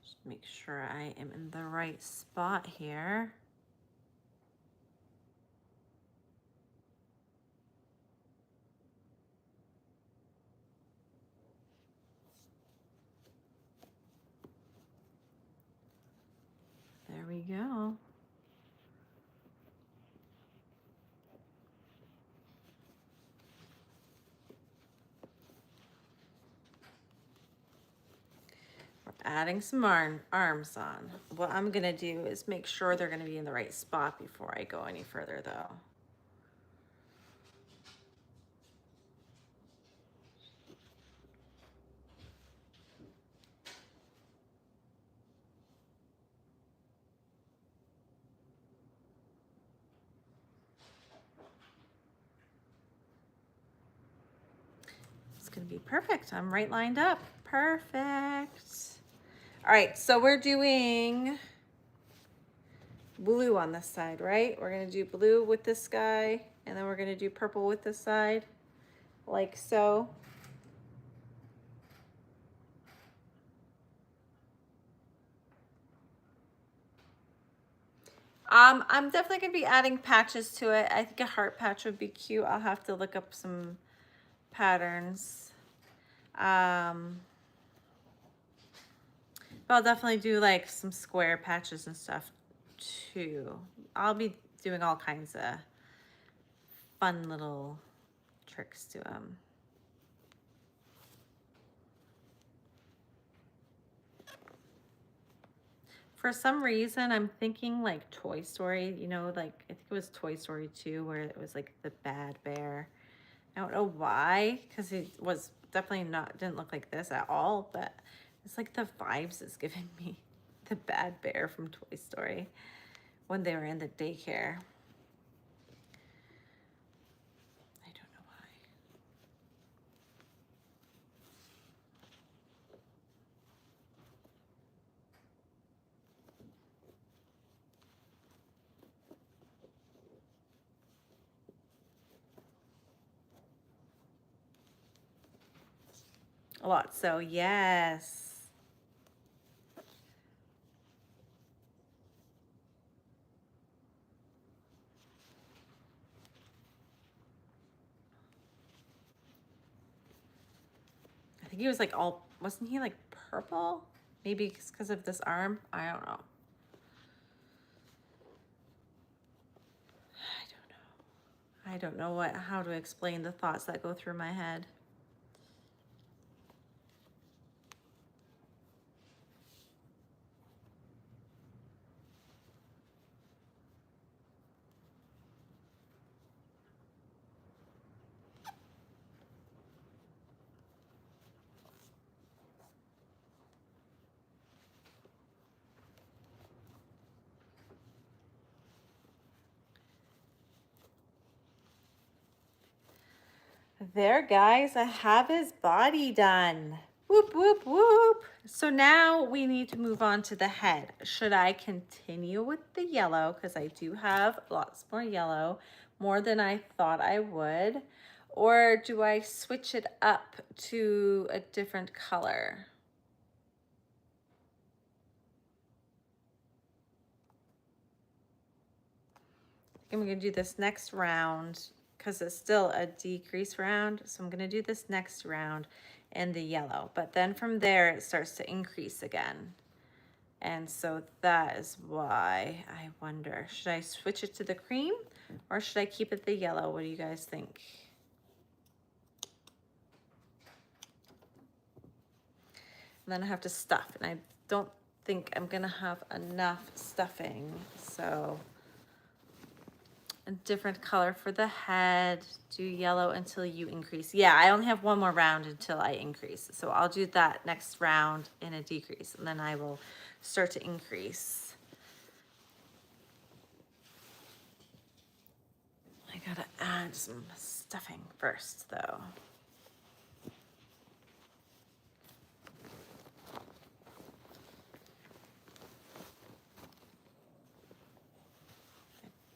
Just make sure I am in the right spot here. There we go. We're adding some arms on. What I'm gonna do is make sure they're gonna be in the right spot before I go any further though. be perfect. I'm right lined up. Perfect. All right, so we're doing blue on this side, right? We're gonna do blue with this guy, and then we're gonna do purple with this side, like so. I'm definitely gonna be adding patches to it. I think a heart patch would be cute. I'll have to look up some patterns. But I'll definitely do like some square patches and stuff too. I'll be doing all kinds of fun little tricks to them. For some reason, I'm thinking like Toy Story, you know, like I think it was Toy Story 2 where it was like the bad bear. I don't know why, because it was definitely not, didn't look like this at all, but it's like the vibes it's giving me. The bad bear from Toy Story when they were in the daycare. I don't know why. A lot, so yes. I think he was like all, wasn't he like purple? Maybe it's because of this arm. I don't know. I don't know how to explain the thoughts that go through my head. There, guys, I have his body done. Whoop, whoop, whoop. So now we need to move on to the head. Should I continue with the yellow? Because I do have lots more yellow, more than I thought I would. Or do I switch it up to a different color? I'm gonna do this next round because it's still a decrease round. So I'm gonna do this next round in the yellow, but then from there it starts to increase again. And so that is why I wonder, should I switch it to the cream or should I keep it the yellow? What do you guys think? And then I have to stuff, and I don't think I'm gonna have enough stuffing. So a different color for the head, do yellow until you increase. Yeah, I only have one more round until I increase. So I'll do that next round in a decrease, and then I will start to increase. I gotta add some stuffing first though.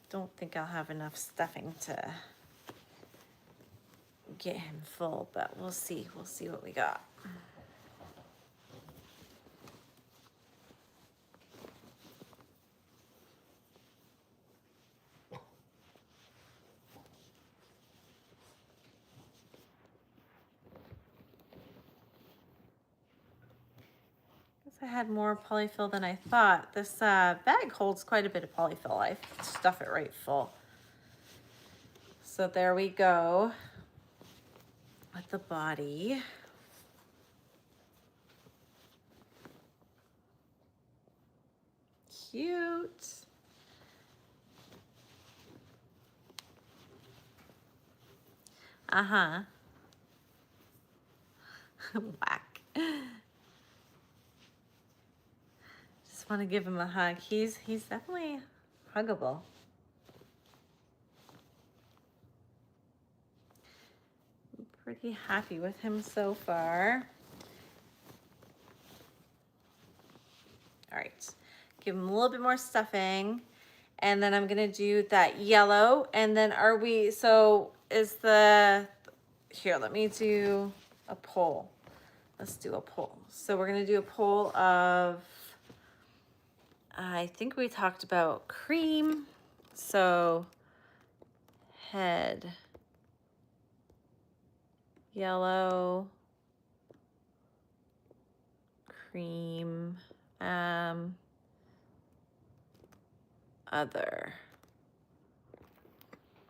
Don't think I'll have enough stuffing to get him full, but we'll see. We'll see what we got. I had more polyfill than I thought. This bag holds quite a bit of polyfill. I stuff it right full. So there we go with the body. Cute. Uh-huh. Whack. Just want to give him a hug. He's definitely huggable. Pretty happy with him so far. All right, give him a little bit more stuffing. And then I'm gonna do that yellow. And then so is here, let me do a poll. Let's do a poll. So we're gonna do a poll of, I think we talked about cream. So head, yellow, cream, other.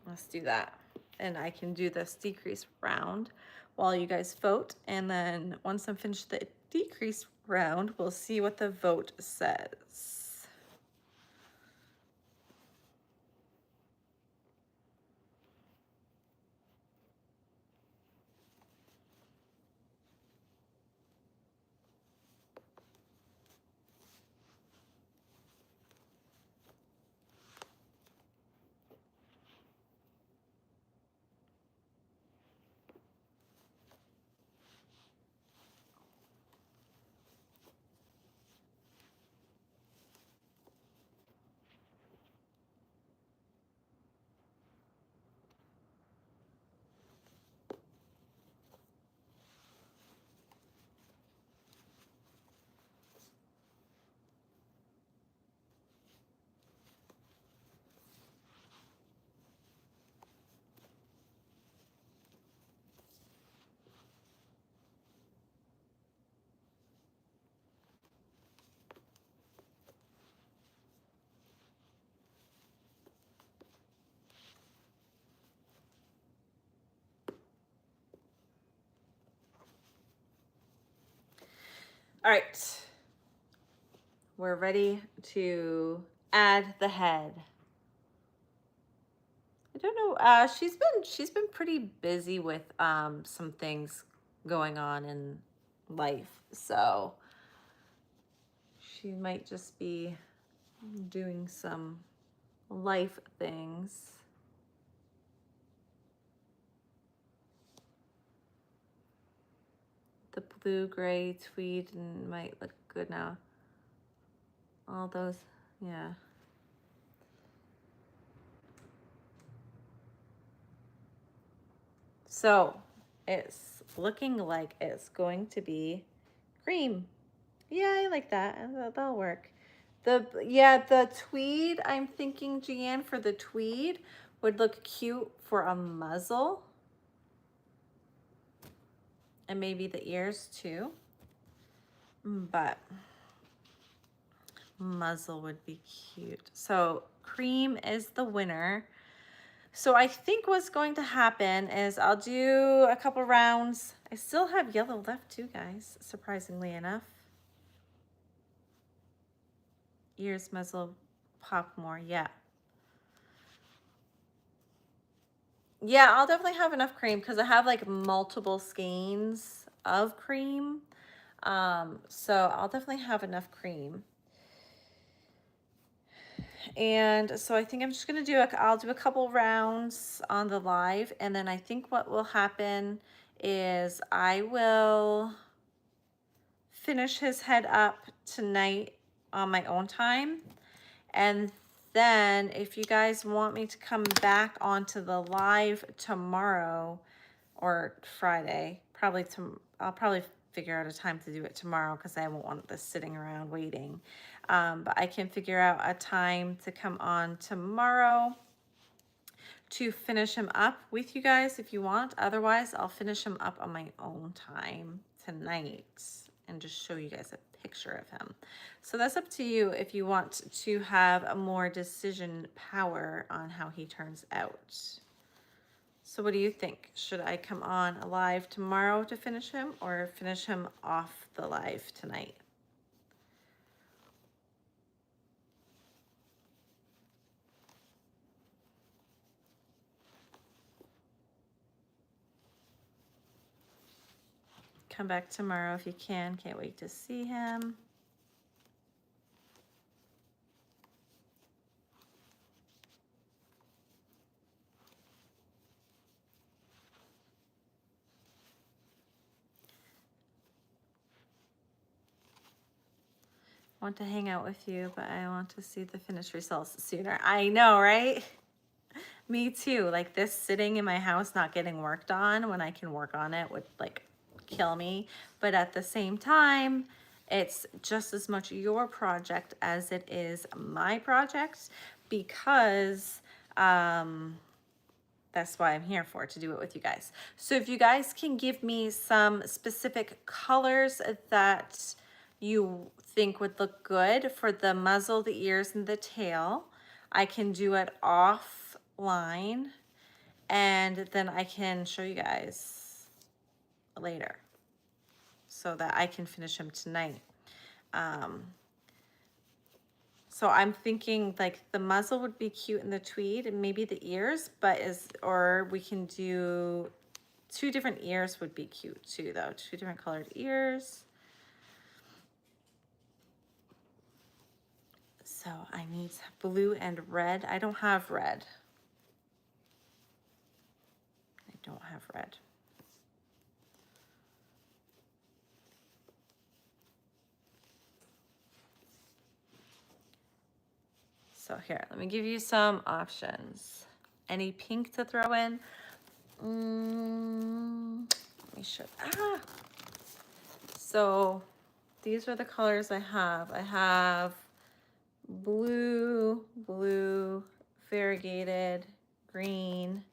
Let's do that. And I can do this decrease round while you guys vote. And then once I'm finished the decrease round, we'll see what the vote says. All right, we're ready to add the head. I don't know. She's been pretty busy with some things going on in life, so she might just be doing some life things. The blue gray tweed might look good now. All those, yeah. So it's looking like it's going to be cream. Yeah, I like that. That'll work. The tweed, I'm thinking, Jeanne, for the tweed would look cute for a muzzle. And maybe the ears too. But muzzle would be cute. So cream is the winner. So I think what's going to happen is I'll do a couple rounds. I still have yellow left too, guys, surprisingly enough. Ears, muzzle, pop more, yeah. Yeah, I'll definitely have enough cream because I have like multiple skeins of cream. So I'll definitely have enough cream. And so I think I'm just gonna I'll do a couple rounds on the live, and then I think what will happen is I will finish his head up tonight on my own time. And then if you guys want me to come back onto the live tomorrow or Friday, I'll probably figure out a time to do it tomorrow because I won't want this sitting around waiting. But I can figure out a time to come on tomorrow to finish him up with you guys if you want. Otherwise, I'll finish him up on my own time tonight and just show you guys a picture of him. So that's up to you if you want to have a more decision power on how he turns out. So what do you think? Should I come on live tomorrow to finish him or finish him off the live tonight? Come back tomorrow if you can. Can't wait to see him. want to hang out with you, but I want to see the finished results sooner. I know, right? Me too. Like this sitting in my house not getting worked on when I can work on it would like kill me. But at the same time, it's just as much your project as it is my project because that's why I'm here for, to do it with you guys. So if you guys can give me some specific colors that you think would look good for the muzzle, the ears, and the tail, I can do it offline and then I can show you guys later so that I can finish them tonight. So I'm thinking like the muzzle would be cute in the tweed and maybe the ears, or we can do 2 different ears would be cute too though. 2 different colored ears. So I need blue and red. I don't have red. I don't have red. So here, let me give you some options. Any pink to throw in? Let me show. So these are the colors I have. I have blue, variegated, green,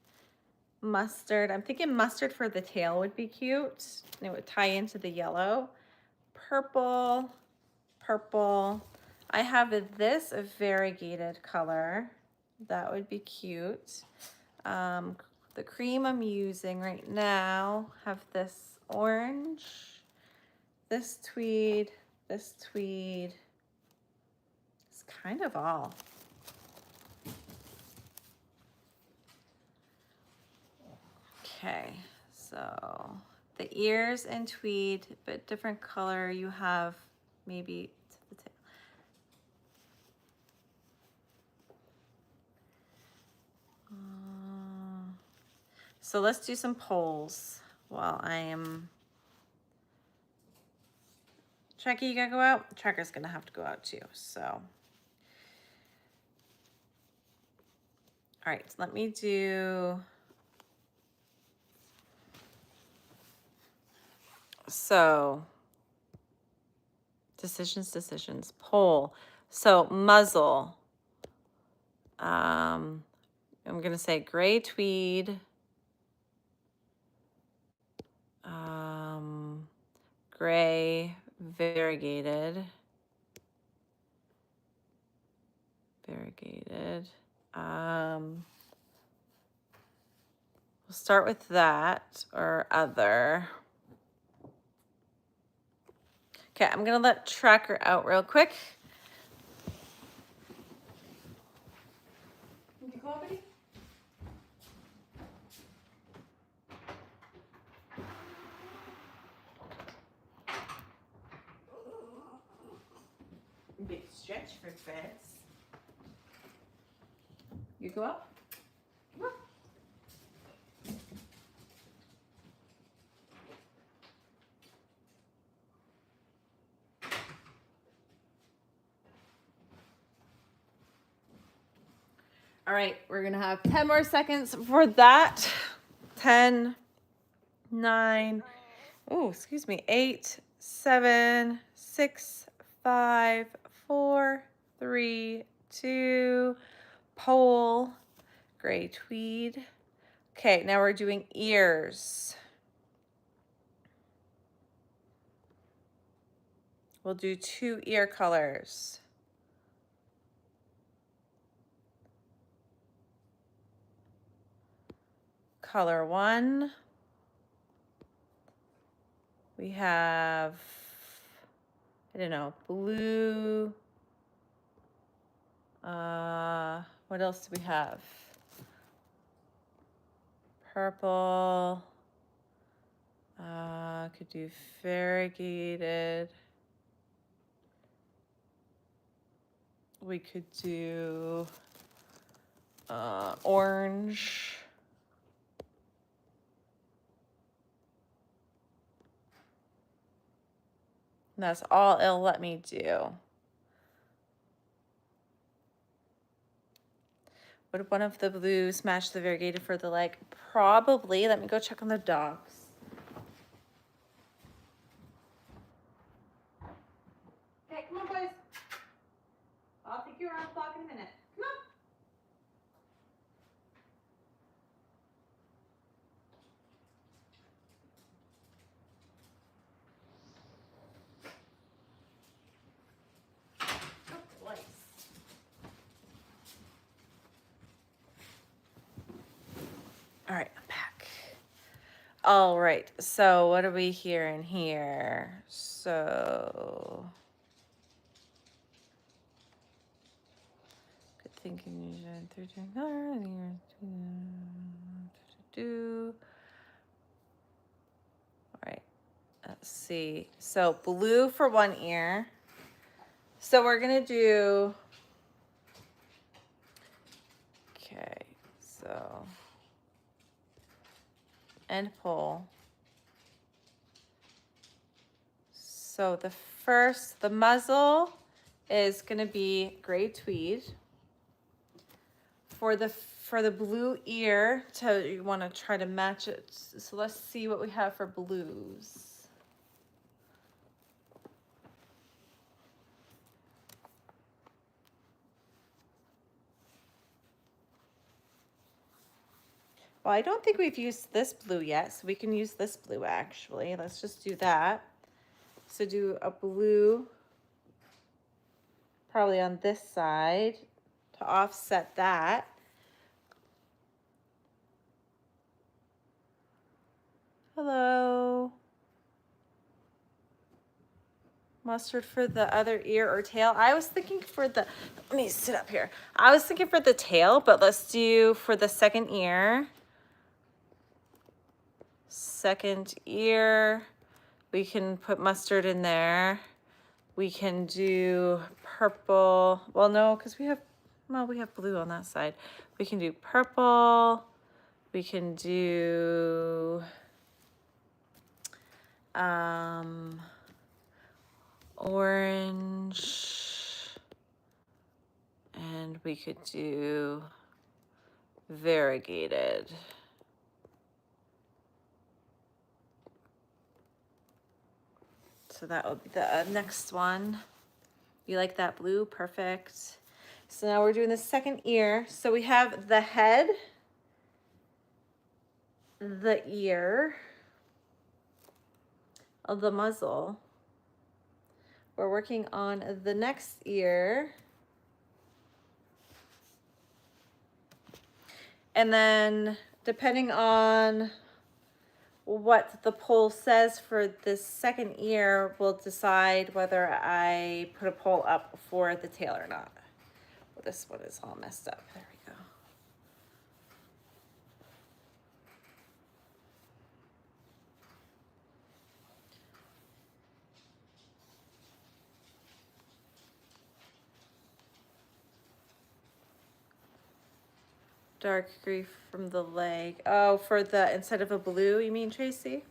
mustard. I'm thinking mustard for the tail would be cute. And it would tie into the yellow. Purple. I have this variegated color. That would be cute. The cream I'm using right now have this orange, this tweed. It's kind of all. Okay, so the ears and tweed, but different color. You have maybe to the tail. So let's do some polls while I am. Chucky, you gotta go out. Tracker's gonna have to go out too. So, all right, let me do. So, decisions, poll. So, muzzle. I'm going to say gray tweed. Gray variegated. We'll start with that or other. Okay, I'm gonna let Tracker out real quick. Can you go, buddy? Big stretch for Fritz. You go up. Come on. All right, we're gonna have 10 more seconds for that. 10, 9, oh, excuse me, 8, 7, 6, 5, 4, 3, 2, pole, gray tweed. Okay, now we're doing ears. We'll do 2 ear colors. Color 1. We have, I don't know, blue. What else do we have? Purple. Could do variegated. We could do orange. And that's all it'll let me do. Would one of the blues match the variegated for the leg? Probably. Let me go check on the dogs. Okay, come on, boys. I'll take you around the block in a minute. Come on. Oh, boys. All right, I'm back. All right, so what are we hearing here? So, good thinking, usually 13 color, do. All right, let's see. So blue for one ear. So we're gonna do, okay, so, and pull. So the muzzle is gonna be gray tweed. For the blue ear, you wanna try to match it. So let's see what we have for blues. Well, I don't think we've used this blue yet, so we can use this blue actually. Let's just do that. So do a blue probably on this side to offset that. Hello. Mustard for the other ear or tail. I was thinking for the, let me sit up here. I was thinking for the tail, but let's do for the second ear. Second ear, we can put mustard in there. We can do purple. Well, no, because we have blue on that side. We can do purple. We can do orange. And we could do variegated. So that will be the next one. You like that blue? Perfect. So now we're doing the second ear. So we have the head, the ear, of the muzzle. We're working on the next ear. And then depending on what the poll says for this second ear, we'll decide whether I put a poll up for the tail or not. Well, this one is all messed up. There we go. Dark gray from the leg. Oh, for the, instead of a blue, you mean, Tracy?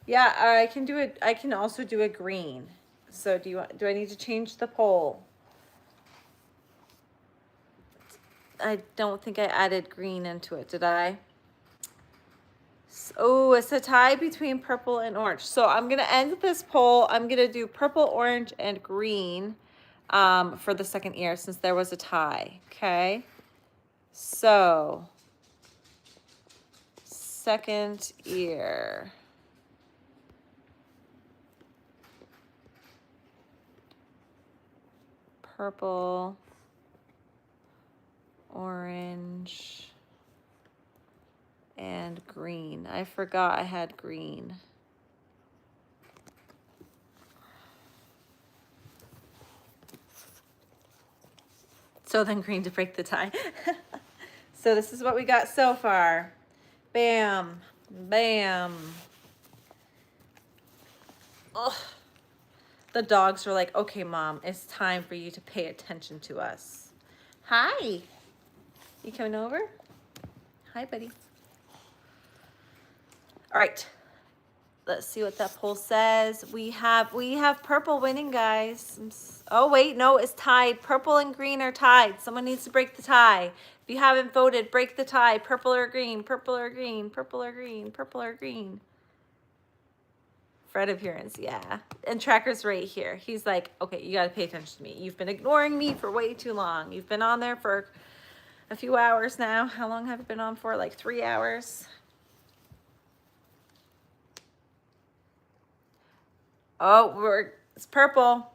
Yeah, I can do it. I can also do a green. So do I need to change the poll? I don't think I added green into it, did I? Oh, it's a tie between purple and orange. So I'm gonna end this poll. I'm gonna do purple, orange, and green for the second ear since there was a tie, okay? So, second ear. Purple, orange, and green. I forgot I had green. So then green to break the tie. So this is what we got so far. Bam, bam. Ugh. The dogs are like, okay, Mom, it's time for you to pay attention to us. Hi. You coming over? Hi, buddy. All right. Let's see what that poll says. We have purple winning, guys. Oh wait, no, it's tied. Purple and green are tied. Someone needs to break the tie. If you haven't voted, break the tie. Purple or green, purple or green, purple or green, purple or green. Fred appearance, yeah. And Tracker's right here. He's like, okay, you gotta pay attention to me. You've been ignoring me for way too long. You've been on there for a few hours now. How long have you been on for? Like 3 hours. Oh, it's purple.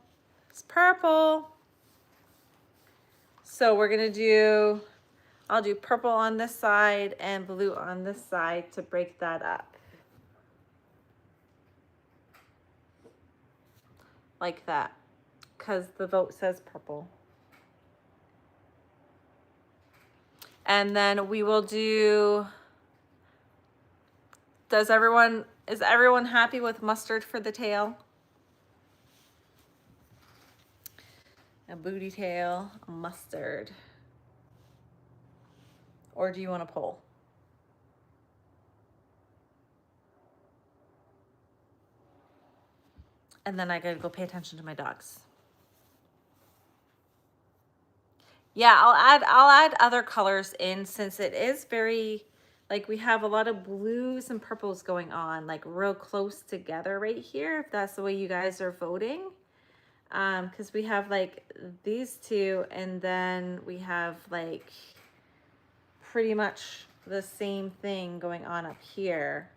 It's purple. So we're gonna do, I'll do purple on this side and blue on this side to break that up. Like that, because the vote says purple. And then we will do, is everyone happy with mustard for the tail? A booty tail, a mustard. Or do you want a poll? And then I gotta go pay attention to my dogs. Yeah, I'll add other colors in, since it is very, like, we have a lot of blues and purples going on, like real close together right here, if that's the way you guys are voting. Because we have like these two, and then we have like pretty much the same thing going on up here.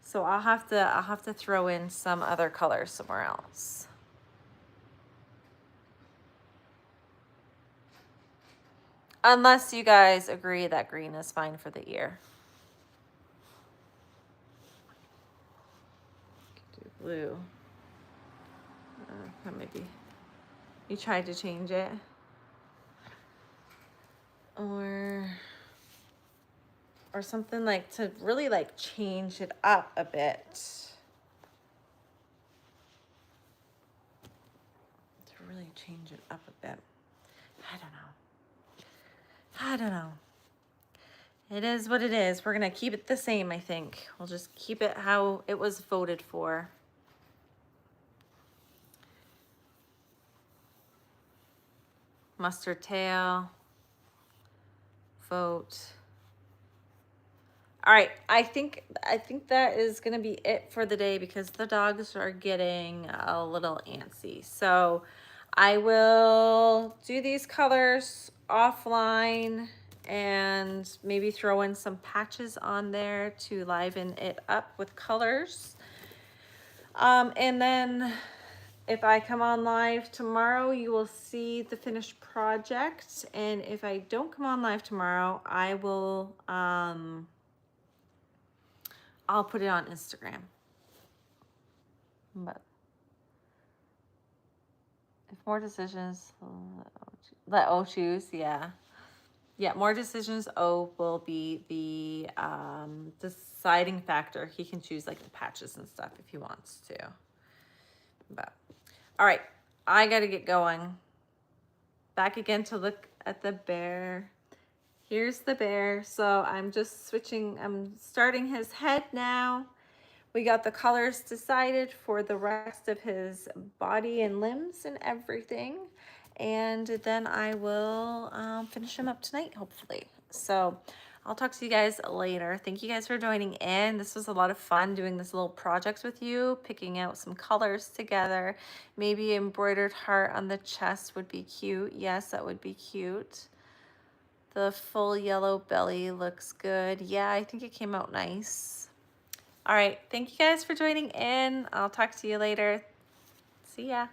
So I'll have to throw in some other colors somewhere else. Unless you guys agree that green is fine for the ear. Do blue. Maybe you tried to change it. Or something like to really like change it up a bit. To really change it up a bit. I don't know. It is what it is. We're gonna keep it the same, I think. We'll just keep it how it was voted for. Mustard tail. Vote. All right, I think that is gonna be it for the day, because the dogs are getting a little antsy. So I will do these colors offline and maybe throw in some patches on there to liven it up with colors. And then if I come on live tomorrow, you will see the finished project. And if I don't come on live tomorrow, I will, I'll put it on Instagram. But if more decisions, let O choose, yeah. Yeah, more decisions, O will be the deciding factor. He can choose like the patches and stuff if he wants to. But all right, I gotta get going. Back again to look at the bear. Here's the bear. So I'm just switching, I'm starting his head now. We got the colors decided for the rest of his body and limbs and everything. And then I will finish him up tonight, hopefully. So I'll talk to you guys later. Thank you guys for joining in. This was a lot of fun doing this little project with you, picking out some colors together. Maybe embroidered heart on the chest would be cute. Yes, that would be cute. The full yellow belly looks good. Yeah, I think it came out nice. All right, thank you guys for joining in. I'll talk to you later. See ya.